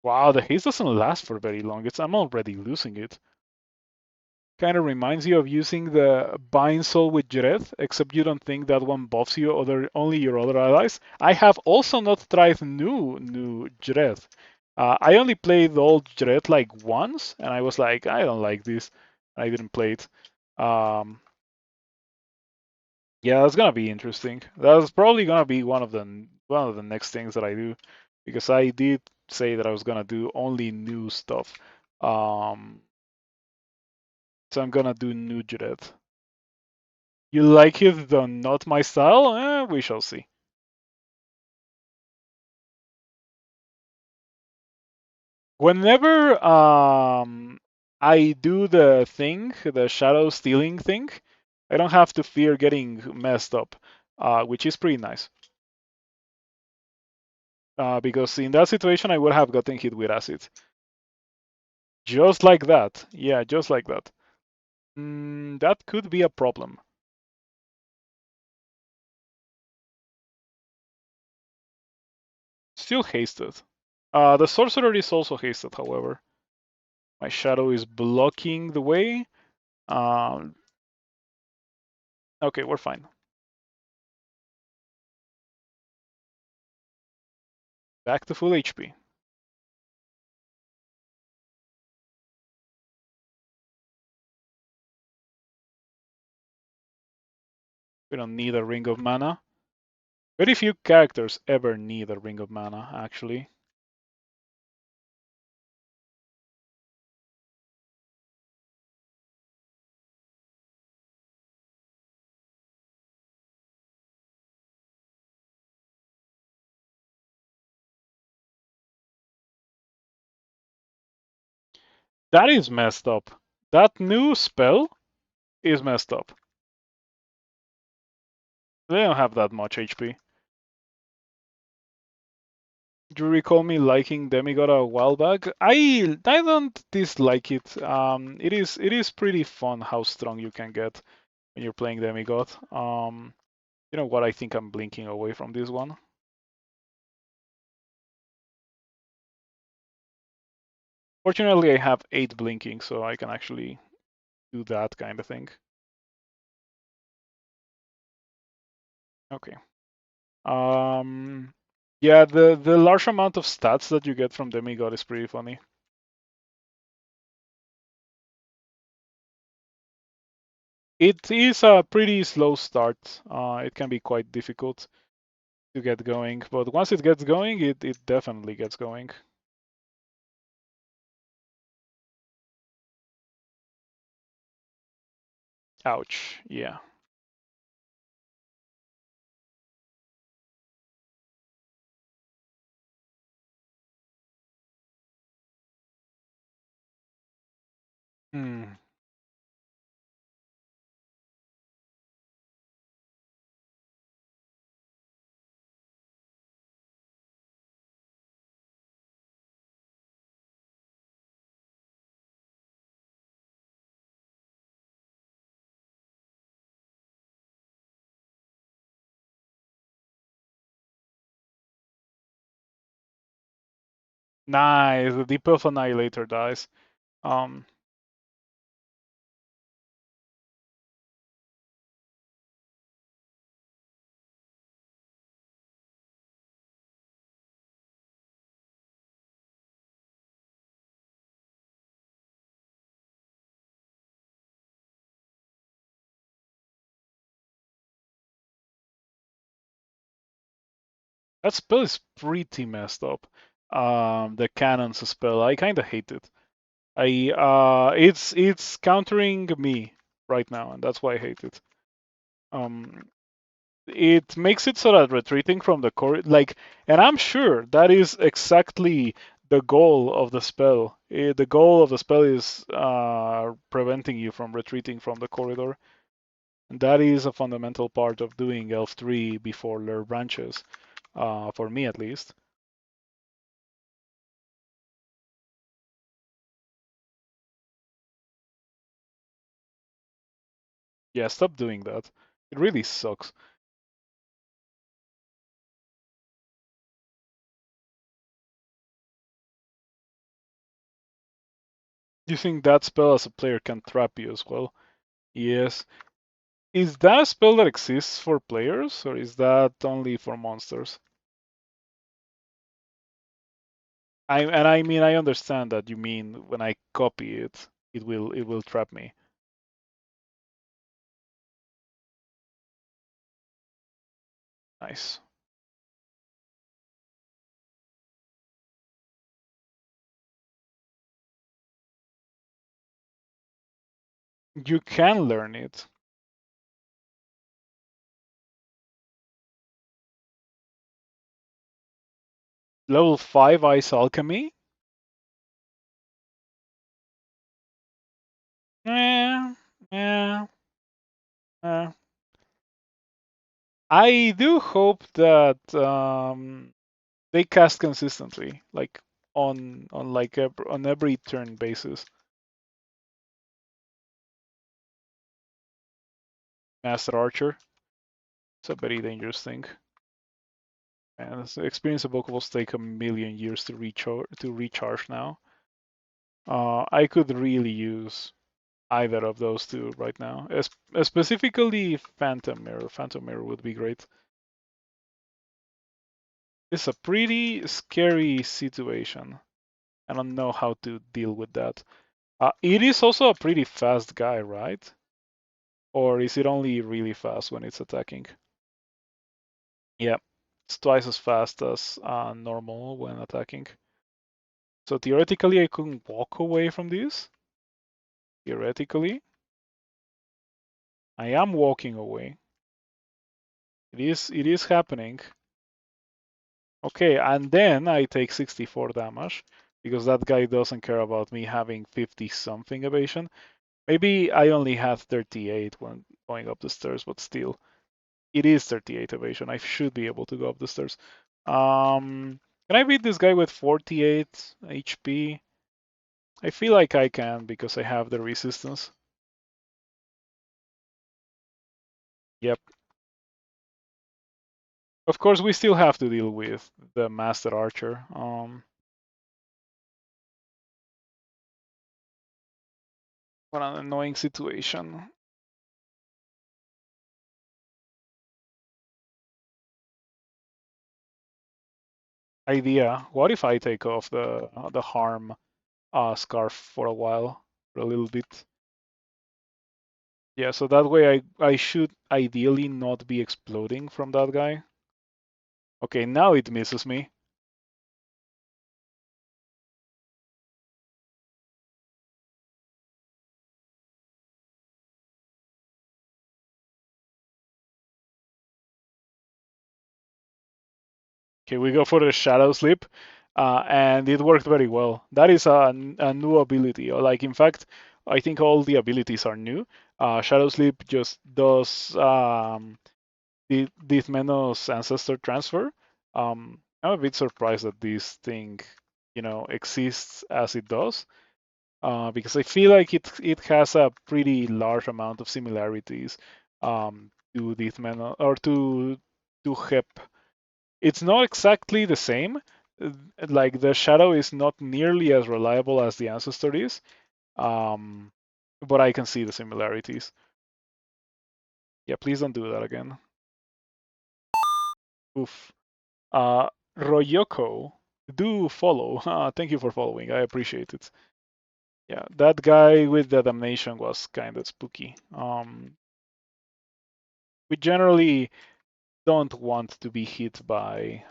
Wow, the haze doesn't last for very long. I'm already losing it. Kind of reminds you of using the Bind Soul with Jereth, except you don't think that one buffs you only your other allies. I have also not tried new Jereth. I only played old Jereth like once, and I was like, I don't like this. I didn't play it. Um, Yeah, that's gonna be interesting. That's probably gonna be one of the next things that I do, because I did say that I was gonna do only new stuff. Um, so I'm gonna do new Judith. You like it, though not my style? We shall see. Whenever I do the shadow stealing thing, I don't have to fear getting messed up, which is pretty nice. Because in that situation, I would have gotten hit with acid. Just like that. Yeah, just like that. That could be a problem. Still hasted. The sorcerer is also hasted, however. My shadow is blocking the way. Um, okay, we're fine. Back to full HP. We don't need a ring of mana. Very few characters ever need a ring of mana, actually. That is messed up. That new spell is messed up. They don't have that much HP. Do you recall me liking Demigod a while back? I don't dislike it. It is pretty fun how strong you can get when you're playing Demigod. You know what? I think I'm blinking away from this one. Fortunately, I have 8 blinking, so I can actually do that kind of thing. Okay. Yeah, the large amount of stats that you get from Demigod is pretty funny. It is a pretty slow start. It can be quite difficult to get going, but once it gets going, it definitely gets going. Ouch. Yeah. Hmm. Nice. The Deep Elf Annihilator dies. Um, that spell is pretty messed up. The Cannon's spell. I kind of hate it. It's countering me right now, and that's why I hate it. Um, it makes it so that retreating from the core, like, and I'm sure that is exactly the goal of the spell. The goal of the spell is preventing you from retreating from the corridor. And that is a fundamental part of doing Elf 3 before Lure Branches, for me at least. Yeah, stop doing that. It really sucks. You think that spell as a player can trap you as well? Yes. Is that a spell that exists for players, or is that only for monsters? I mean I understand that you mean when I copy it, it will trap me. Nice. You can learn it. Level 5 Ice Alchemy? Yeah, yeah, yeah. I do hope that they cast consistently, like on like on every turn basis. Master Archer, it's a very dangerous thing, and experience evocables take a million years to recharge now. I could really use either of those two right now. Specifically, Phantom Mirror. Phantom Mirror would be great. It's a pretty scary situation. I don't know how to deal with that. It is also a pretty fast guy, right? Or is it only really fast when it's attacking? Yeah, it's twice as fast as normal when attacking. So theoretically, I couldn't walk away from this. Theoretically, I am walking away. It is happening. Okay, and then I take 64 damage because that guy doesn't care about me having 50 something evasion. Maybe I only had 38 when going up the stairs, but still, it is 38 evasion. I should be able to go up the stairs. Can I beat this guy with 48 HP? I feel like I can because I have the resistance. Yep. Of course, we still have to deal with the Master Archer. What an annoying situation. Idea. What if I take off the harm scarf for a while, for a little bit? Yeah, so that way I should ideally not be exploding from that guy. Okay, now it misses me. Okay, we go for the Shadow Sleep, and it worked very well. That is a new ability. Or like, in fact, I think all the abilities are new. Shadow Sleep just does the Dithmenos ancestor transfer. I'm a bit surprised that this thing, exists as it does, because I feel like it has a pretty large amount of similarities to Dithmenos or to Hep. It's not exactly the same, Like the shadow is not nearly as reliable as the ancestor is, um, but I can see the similarities. Yeah, please don't do that again. Oof. Royoko, do follow. Thank you for following. I appreciate it. Yeah, that guy with the damnation was kind of spooky. We generally don't want to be hit by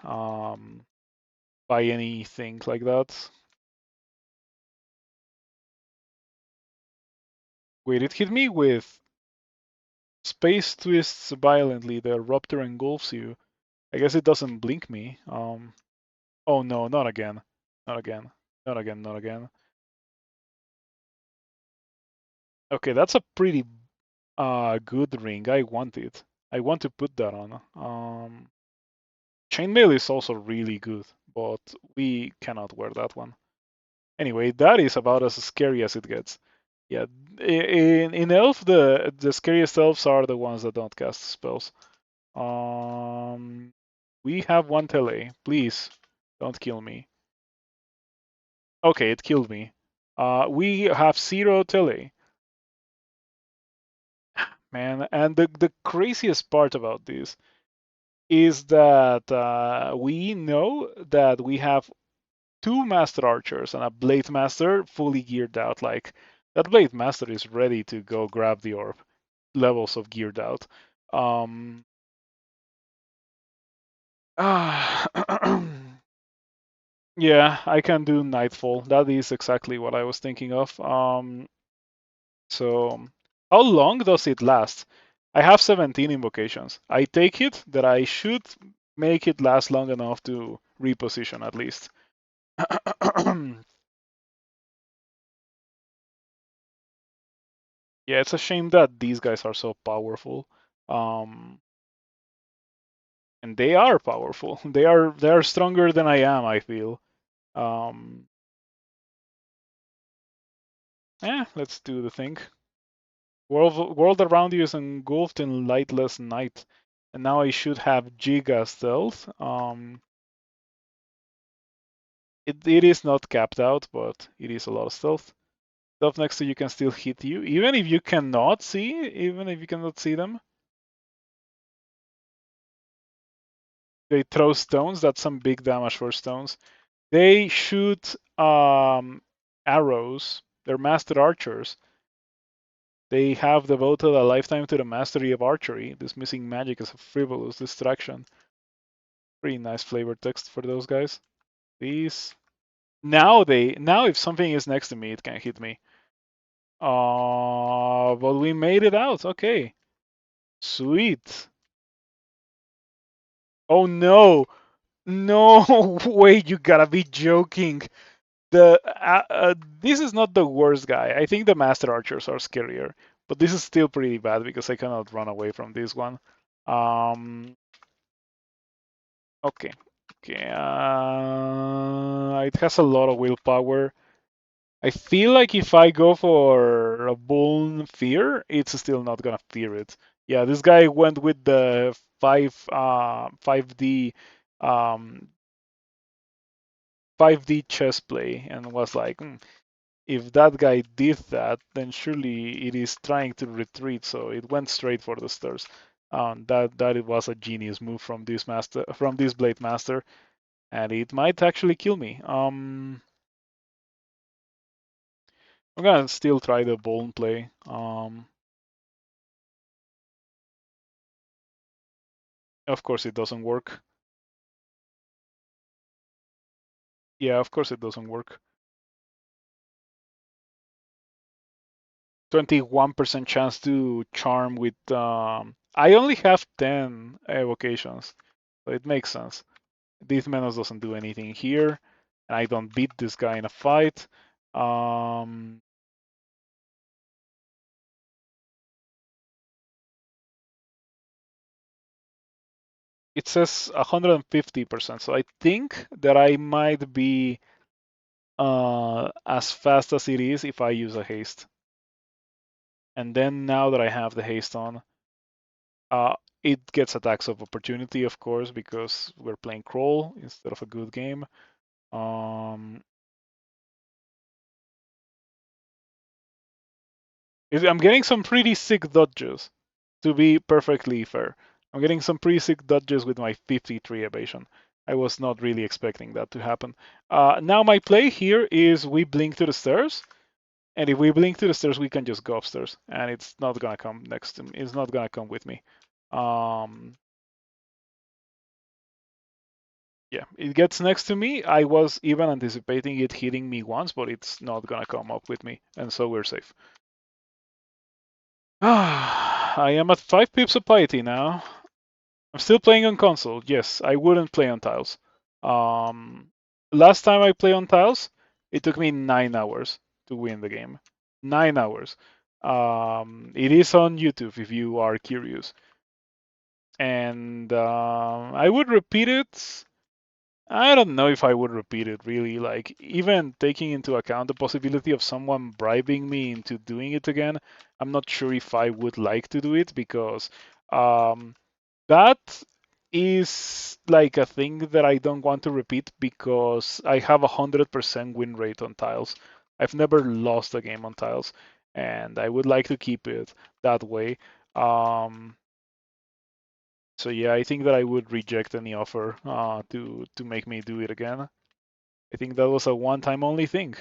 anything like that. Wait, it hit me with space twists violently. The Rupture engulfs you. I guess it doesn't blink me. Oh no, not again. Not again. Not again, not again. Okay, that's a pretty good ring. I want it. I want to put that on. Chainmail is also really good, but we cannot wear that one. Anyway, that is about as scary as it gets. Yeah, in Elf, the scariest elves are the ones that don't cast spells. Um, we have one tele. Please, don't kill me. Okay, it killed me. We have zero tele. Man, and the craziest part about this is that we know that we have two Master Archers and a Blade Master fully geared out. Like, that Blade Master is ready to go grab the orb. Levels of geared out. Um, yeah, I can do Nightfall. That is exactly what I was thinking of. So, how long does it last? I have 17 invocations. I take it that I should make it last long enough to reposition at least. Yeah, it's a shame that these guys are so powerful. Um, and they are powerful. They are stronger than I am, I feel. Um, let's do the thing. World around you is engulfed in lightless night. And now I should have Giga stealth. It is not capped out, but it is a lot of stealth. Stuff next to you can still hit you, even if you cannot see them. They throw stones. That's some big damage for stones. They shoot arrows. They're master archers. They have devoted a lifetime to the mastery of archery. Dismissing magic is a frivolous distraction. Pretty nice flavor text for those guys. These now if something is next to me, it can hit me. But we made it out. Okay, sweet. Oh no, no way! You gotta be joking. This is not the worst guy. I think the master archers are scarier, but this is still pretty bad because I cannot run away from this one. Um, okay, okay. It has a lot of willpower. I feel like if I go for a Bone Fear, it's still not gonna fear it. Yeah, this guy went with the 5D um 5D chess play and was like, if that guy did that, then surely it is trying to retreat. So it went straight for the stairs. That it was a genius move from this blade master, and it might actually kill me. I'm gonna still try the bone play. Of course it doesn't work. Yeah, of course it doesn't work. 21% chance to charm with. I only have 10 evocations, so it makes sense. Dithmenos doesn't do anything here, and I don't beat this guy in a fight. Um, it says 150%, so I think that I might be as fast as it is if I use a haste. And then now that I have the haste on, it gets attacks of opportunity, of course, because we're playing crawl instead of a good game. Um, I'm getting some pretty sick dodges, to be perfectly fair. I'm getting some pretty sick dodges with my 53 evasion. I was not really expecting that to happen. Now my play here is we blink to the stairs, and if we blink to the stairs, we can just go upstairs, and it's not gonna come next to me. It's not gonna come with me. Um, yeah, it gets next to me. I was even anticipating it hitting me once, but it's not gonna come up with me, and so we're safe. I am at 5 pips of piety now. I'm still playing on console. Yes, I wouldn't play on tiles. Um, Last time I played on tiles, it took me 9 hours to win the game. 9 hours. It is on YouTube if you are curious. And I would repeat it. I don't know if I would repeat it really. Like, even taking into account the possibility of someone bribing me into doing it again, I'm not sure if I would like to do it because um, that is like a thing that I don't want to repeat because I have 100% win rate on tiles. I've never lost a game on tiles, and I would like to keep it that way. Um, so yeah, I think that I would reject any offer to make me do it again. I think that was a one-time only thing.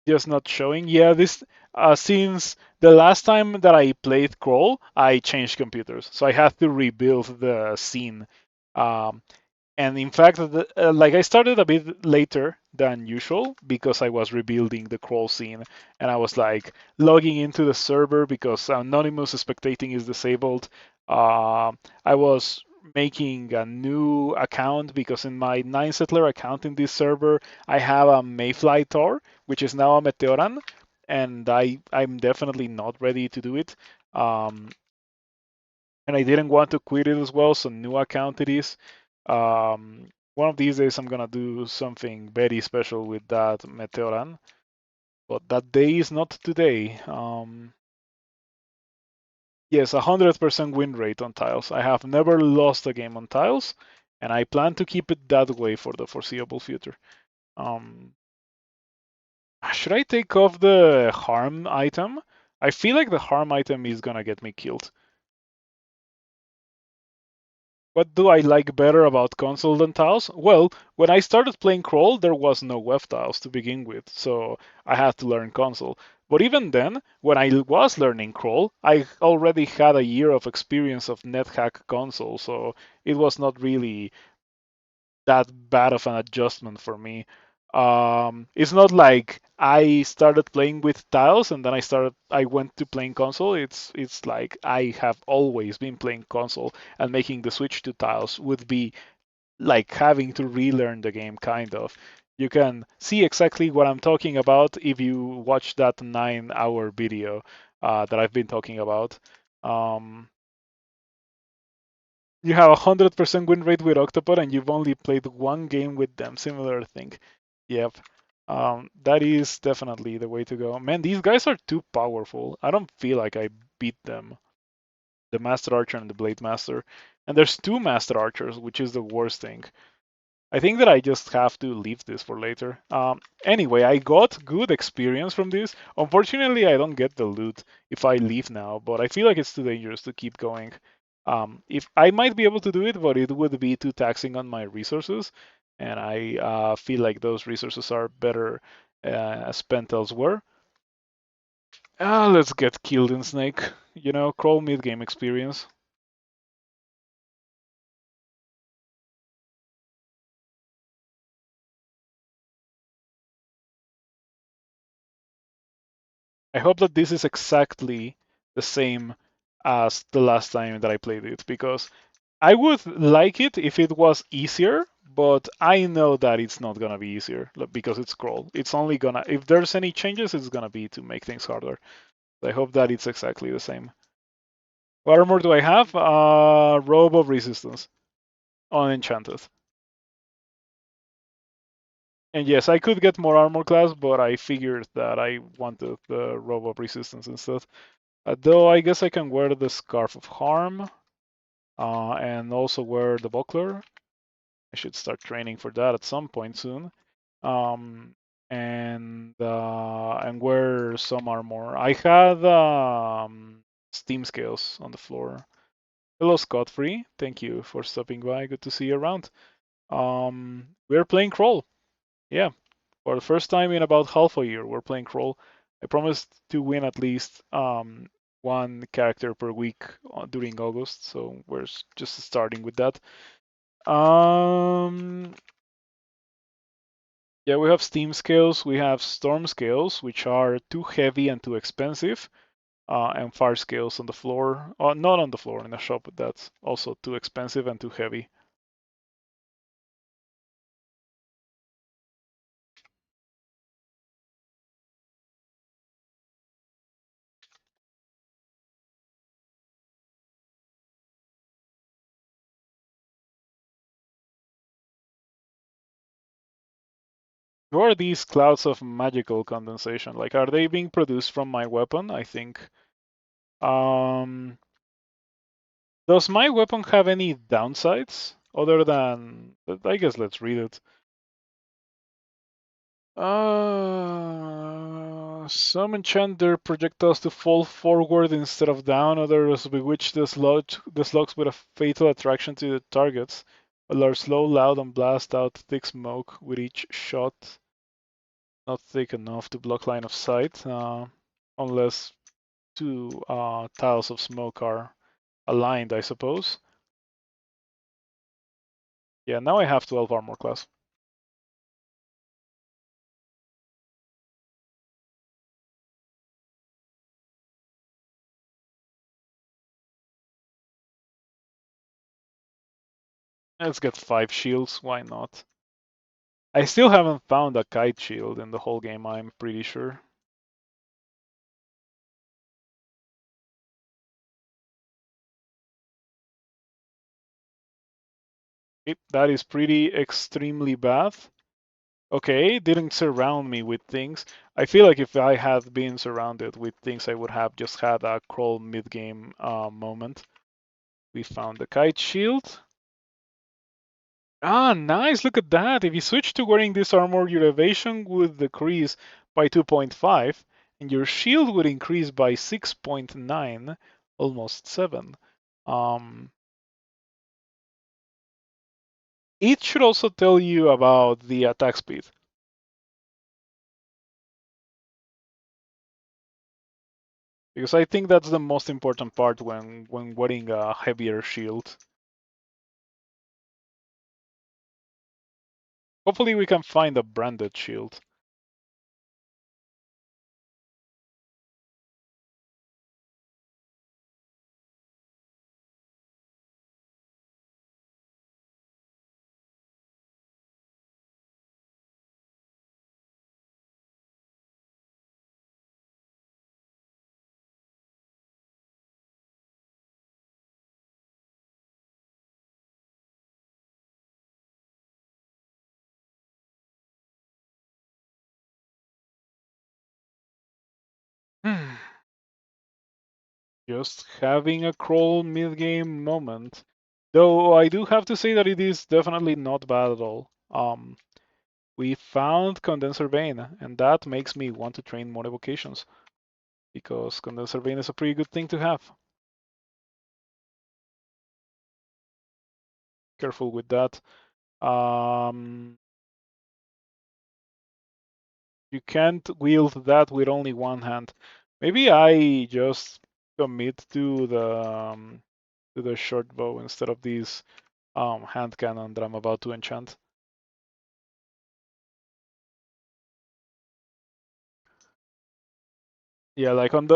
Just not showing. Yeah, this since the last time that I played Crawl, I changed computers, so I had to rebuild the scene. Um, And in fact, like I started a bit later than usual because I was rebuilding the crawl scene and I was like logging into the server because anonymous spectating is disabled. I was making a new account because in my 9 settler account in this server, I have a Mayfly Tor, which is now a Meteoran, and I'm definitely not ready to do it. Um, and I didn't want to quit it as well, so new account it is. One of these days I'm gonna do something very special with that Meteoran, but that day is not today. Yes, 100% win rate on tiles. I have never lost a game on tiles, and I plan to keep it that way for the foreseeable future. Um, should I take off the harm item? I feel like the harm item is gonna get me killed. What do I like better about console than tiles? Well, when I started playing Crawl, there was no web tiles to begin with, so I had to learn console. But even then, when I was learning Crawl, I already had a year of experience of NetHack console, so it was not really that bad of an adjustment for me. It's not like I started playing with tiles and then I went to playing console. It's like I have always been playing console, and making the switch to tiles would be like having to relearn the game kind of. You can see exactly what I'm talking about if you watch that 9 hour video that I've been talking about. Um, you have 100% win rate with Octopod and you've only played one game with them. Similar thing. Yep. That is definitely the way to go. Man, these guys are too powerful. I don't feel like I beat them. The Master Archer and the Blade Master. And there's two Master Archers, which is the worst thing. I think that I just have to leave this for later. Anyway, I got good experience from this. Unfortunately, I don't get the loot if I leave now, but I feel like it's too dangerous to keep going. If I might be able to do it, but it would be too taxing on my resources, and I feel like those resources are better spent elsewhere. Let's get killed in Snake. You know, crawl mid game experience. I hope that this is exactly the same as the last time that I played it, because I would like it if it was easier, but I know that it's not gonna be easier because it's crawl. It's only gonna, if there's any changes, it's gonna be to make things harder. I hope that it's exactly the same. What armor do I have? Robe of Resistance, unenchanted. And yes, I could get more armor class, but I figured that I wanted the Robe of Resistance instead. Though I guess I can wear the Scarf of Harm. and also wear the buckler. I should start training for that at some point soon. Um, and wear some armor. I had Steam scales on the floor. Hello, Scott Free. Thank you for stopping by. Good to see you around. We're playing Crawl. Yeah, for the first time in about half a year, we're playing Crawl. I promised to win at least one character per week during August, so we're just starting with that. Um, yeah, we have Steam scales, we have Storm scales, which are too heavy and too expensive, and Fire scales on the floor. Not on the floor in the shop, but that's also too expensive and too heavy. What are these clouds of magical condensation? Like, are they being produced from my weapon? I think. Um, does my weapon have any downsides other than? I guess let's read it. Some enchant their projectiles to fall forward instead of down. Others bewitch the slugs with a fatal attraction to the targets. Others are slow, loud, and blast out thick smoke with each shot. Not thick enough to block line of sight, unless two tiles of smoke are aligned, I suppose. Yeah, now I have 12 armor class. Let's get 5 shields, why not? I still haven't found a kite shield in the whole game, I'm pretty sure. That is pretty extremely bad. Okay, didn't surround me with things. I feel like if I had been surrounded with things, I would have just had a crawl mid-game moment. We found the kite shield. Ah, nice, look at that. If you switch to wearing this armor, your evasion would decrease by 2.5, and your shield would increase by 6.9, almost 7. Um, it should also tell you about the attack speed. Because I think that's the most important part when wearing a heavier shield. Hopefully we can find a branded shield. Just having a crawl mid-game moment. Though I do have to say that it is definitely not bad at all. We found Condenser Vein, and that makes me want to train more evocations, because Condenser Vein is a pretty good thing to have. Careful with that. You can't wield that with only one hand. Maybe I just commit to the short bow instead of these hand cannon that I'm about to enchant. Yeah, like on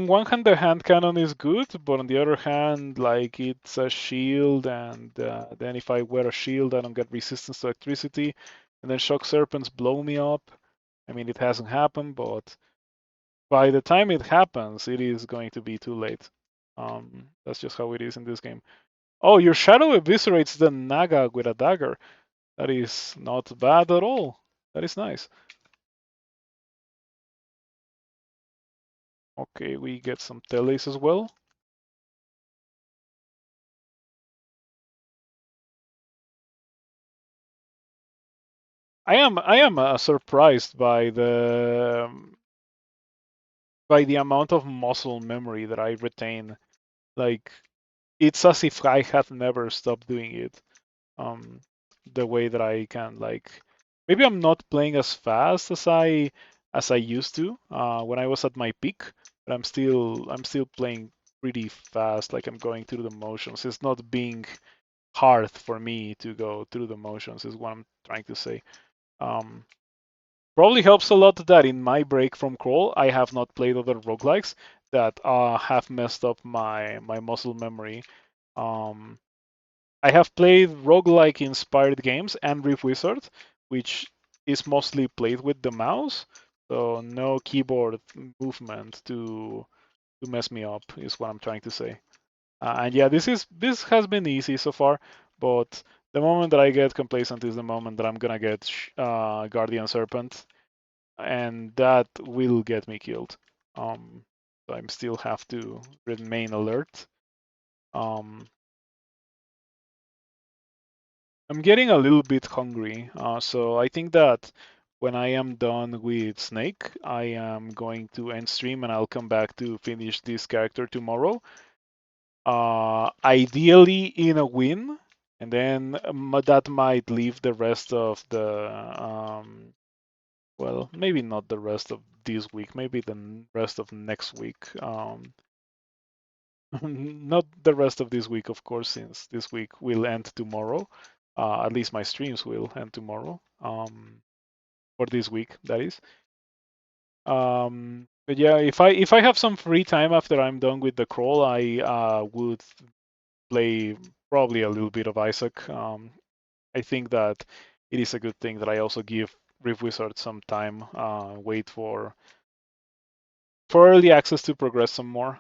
one hand the hand cannon is good, but on the other hand, like it's a shield, and then if I wear a shield, I don't get resistance to electricity, and then shock serpents blow me up. I mean, it hasn't happened, but by the time it happens, it is going to be too late. That's just how it is in this game. Oh, your shadow eviscerates the Naga with a dagger. That is not bad at all. That is nice. Okay, we get some teles as well. I am surprised by the amount of muscle memory that I retain. Like it's as if I had never stopped doing it. Um, the way that I can like maybe I'm not playing as fast as I used to when I was at my peak, but I'm still playing pretty fast. Like I'm going through the motions. It's not being hard for me to go through the motions. Is what I'm trying to say. Um, Probably helps a lot that in my break from crawl, I have not played other roguelikes that have messed up my muscle memory. Um, I have played roguelike inspired games and Rift Wizard, which is mostly played with the mouse, so no keyboard movement to mess me up is what I'm trying to say. And yeah, this has been easy so far, but the moment that I get complacent is the moment that I'm gonna get Guardian Serpent, and that will get me killed. So I still have to remain alert. Um, I'm getting a little bit hungry, so I think that when I am done with Snake, I am going to end stream and I'll come back to finish this character tomorrow. Ideally in a win, and then that might leave the rest of well, maybe not the rest of this week, maybe the rest of next week. Not the rest of this week, of course, since this week will end tomorrow. At least my streams will end tomorrow. For this week, that is. But yeah, if I have some free time after I'm done with the crawl, I would play probably a little bit of Isaac. I think that it is a good thing that I also give Rift Wizard some time, wait for early access to progress some more.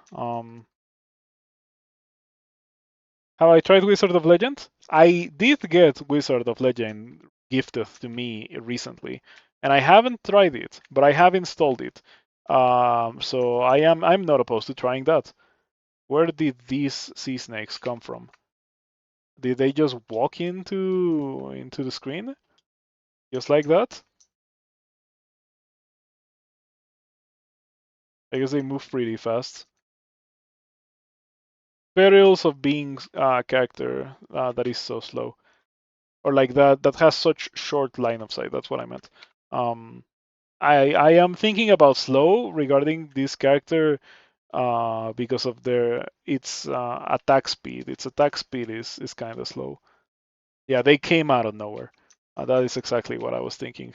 Have I tried Wizard of Legend? I did get Wizard of Legend gifted to me recently, and I haven't tried it, but I have installed it. So I'm not opposed to trying that. Where did these sea snakes come from? Did they just walk into the screen just like that? I guess they move pretty fast. Perils of being a character that is so slow, or like that has such short line of sight. That's what I meant. Um, I am thinking about slow regarding this character because of their its attack speed. Its attack speed is kind of slow. Yeah, they came out of nowhere. That is exactly what I was thinking.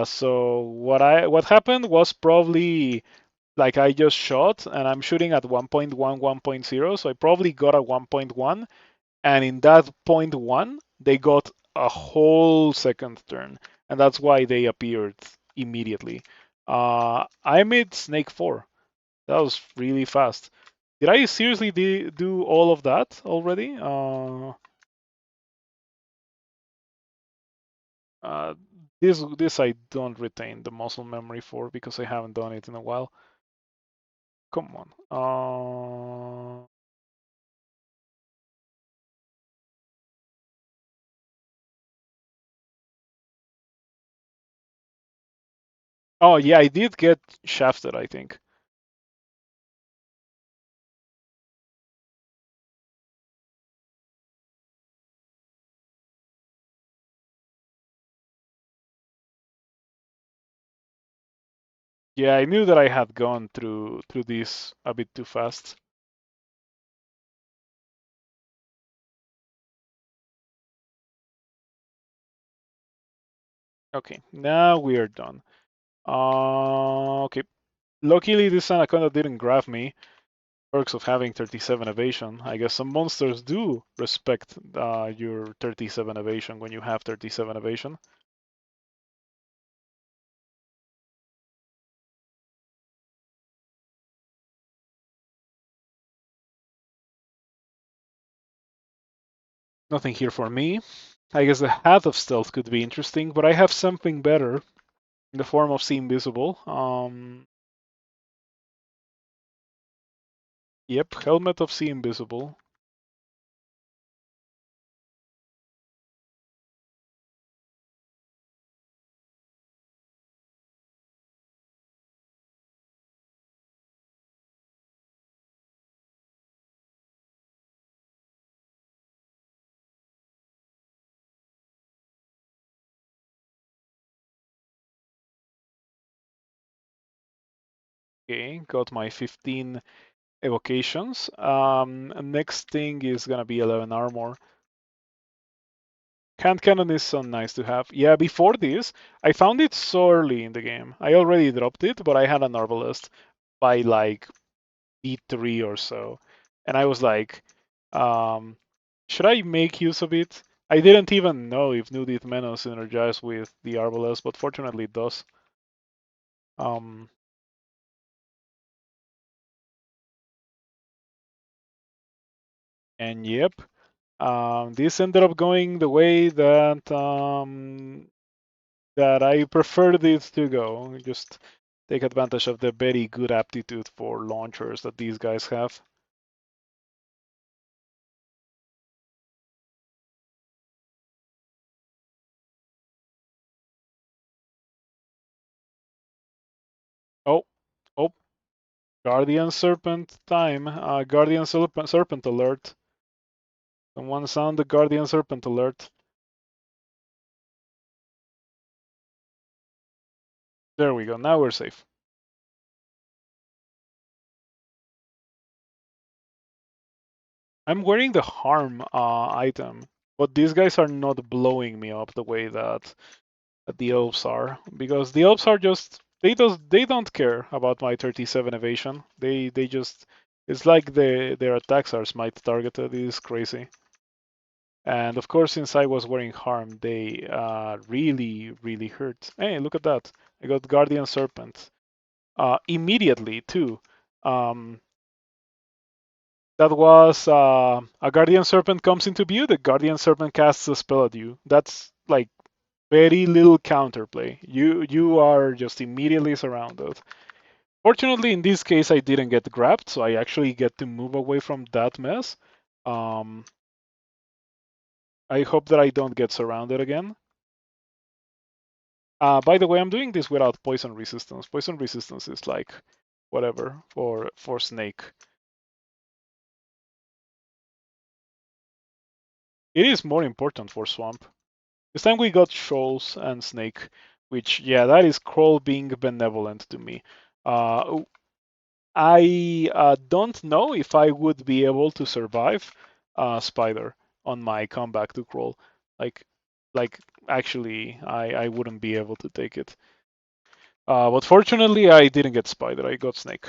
So what happened was probably like I just shot and I'm shooting at 1.1, 1.0, so I probably got a 1.1, and in that point 1 they got a whole second turn, and that's why they appeared immediately. I made Snake 4. That was really fast. Did I seriously do all of that already? Uh, this I don't retain the muscle memory for because I haven't done it in a while. Come on. Oh yeah, I did get shafted, I think. Yeah, I knew that I had gone through this a bit too fast. Okay, now we are done. Okay. Luckily, this anaconda didn't grab me. Perks of having 37 evasion. I guess some monsters do respect your 37 evasion when you have 37 evasion. Nothing here for me. I guess the hat of stealth could be interesting, but I have something better in the form of See Invisible. Yep, Helmet of See Invisible. Okay, got my 15 evocations. Next thing is gonna be 11 armor. Hand cannon is so nice to have. Yeah, before this, I found it so early in the game. I already dropped it, but I had an arbalest by like B3 or so. And I was like, um, should I make use of it? I didn't even know if new Dithmenos synergized with the arbalest, but fortunately it does. Um, and yep, this ended up going the way that I preferred it to go. Just take advantage of the very good aptitude for launchers that these guys have. Oh, oh, Guardian Serpent time. Guardian Serpent alert. Someone sound the Guardian Serpent alert. There we go. Now we're safe. I'm wearing the harm item, but these guys are not blowing me up the way that the elves are, because the elves are just they don't care about my 37 evasion. They just it's like their attacks are smite targeted. It is crazy. And of course, since I was wearing harm, they really hurt. Hey, look at that! I got Guardian Serpent immediately too. Um, that was a Guardian Serpent comes into view. The Guardian Serpent casts a spell at you. That's like very little counterplay. You are just immediately surrounded. Fortunately, in this case, I didn't get grabbed, so I actually get to move away from that mess. Um, I hope that I don't get surrounded again. By the way, I'm doing this without poison resistance. Poison resistance is like whatever for snake. It is more important for swamp. This time we got shoals and snake, which yeah, that is Kroll being benevolent to me. I don't know if I would be able to survive Spider on my comeback to Kroll. Like, like actually, I wouldn't be able to take it. But fortunately, I didn't get Spider. I got Snake.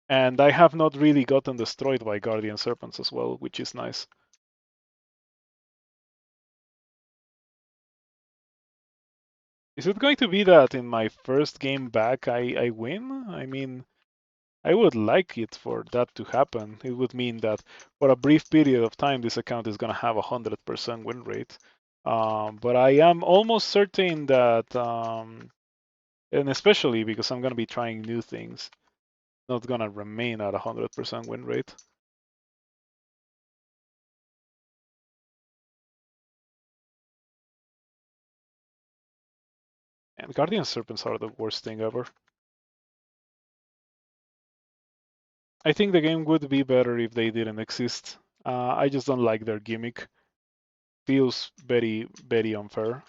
And I have not really gotten destroyed by Guardian Serpents as well, which is nice. Is it going to be that in my first game back I win? I mean, I would like it for that to happen. It would mean that for a brief period of time, this account is going to have a 100% win rate. But I am almost certain that, and especially because I'm going to be trying new things, not going to remain at a 100% win rate. And Guardian Serpents are the worst thing ever. I think the game would be better if they didn't exist. I just don't like their gimmick. Feels very unfair.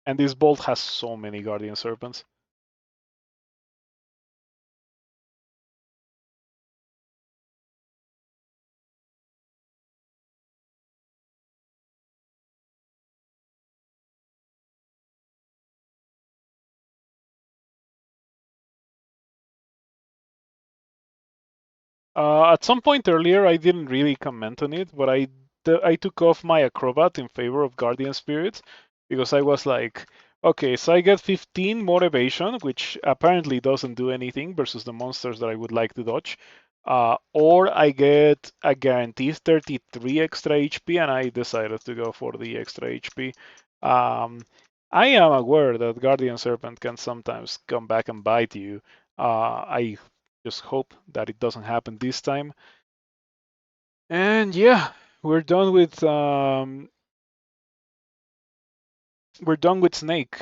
And this bolt has so many Guardian Serpents. At some point earlier, I didn't really comment on it, but I took off my acrobat in favor of Guardian Spirits because I was like, okay, so I get 15 more evasion, which apparently doesn't do anything versus the monsters that I would like to dodge, or I get a guaranteed 33 extra HP, and I decided to go for the extra HP. Um, I am aware that Guardian Serpent can sometimes come back and bite you. I just hope that it doesn't happen this time. And yeah, we're done with Snake.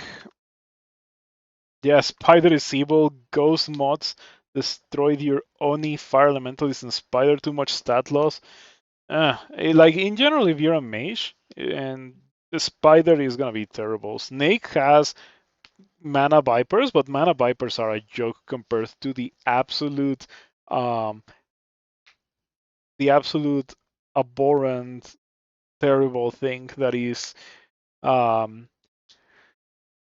Yeah, Spider is evil. Ghost mods destroyed your Oni, Fire Elementalist, and Spider. Too much stat loss. Like in general, if you're a mage, and the Spider is gonna be terrible. Snake has mana vipers, but mana vipers are a joke compared to um, the absolute abhorrent, terrible thing um,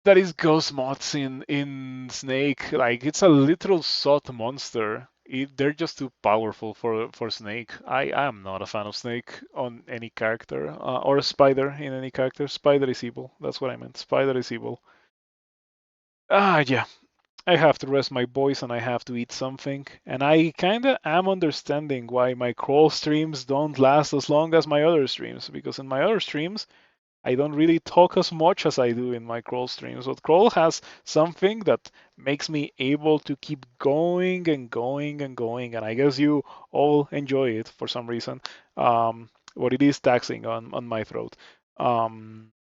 that is ghost mods in Snake. Like it's a literal sot monster. They're just too powerful for Snake. I am not a fan of Snake on any character or a Spider in any character. Spider is evil. That's what I meant. Spider is evil. Yeah. I have to rest my voice and I have to eat something. And I kinda am understanding why my crawl streams don't last as long as my other streams, because in my other streams I don't really talk as much as I do in my crawl streams. But crawl has something that makes me able to keep going and going and going, and I guess you all enjoy it for some reason. But it is taxing on my throat. Um,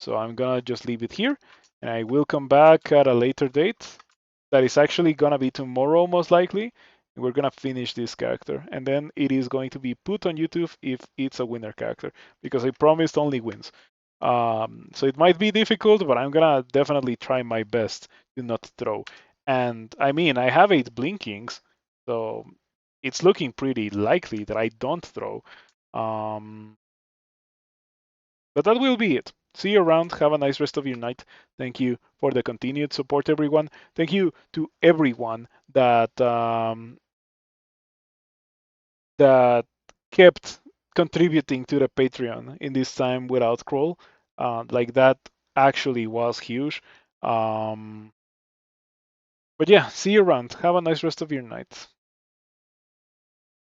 so I'm gonna just leave it here, and I will come back at a later date. That is actually gonna be tomorrow, most likely. We're gonna finish this character, and then it is going to be put on YouTube if it's a winner character, because I promised only wins. So it might be difficult, but I'm gonna definitely try my best to not throw. And I mean, I have 8 blinkings, so it's looking pretty likely that I don't throw. Um, but that will be it. See you around. Have a nice rest of your night. Thank you for the continued support, everyone. Thank you to everyone that kept contributing to the Patreon in this time without Crawl. Like that actually was huge. But yeah, see you around. Have a nice rest of your night.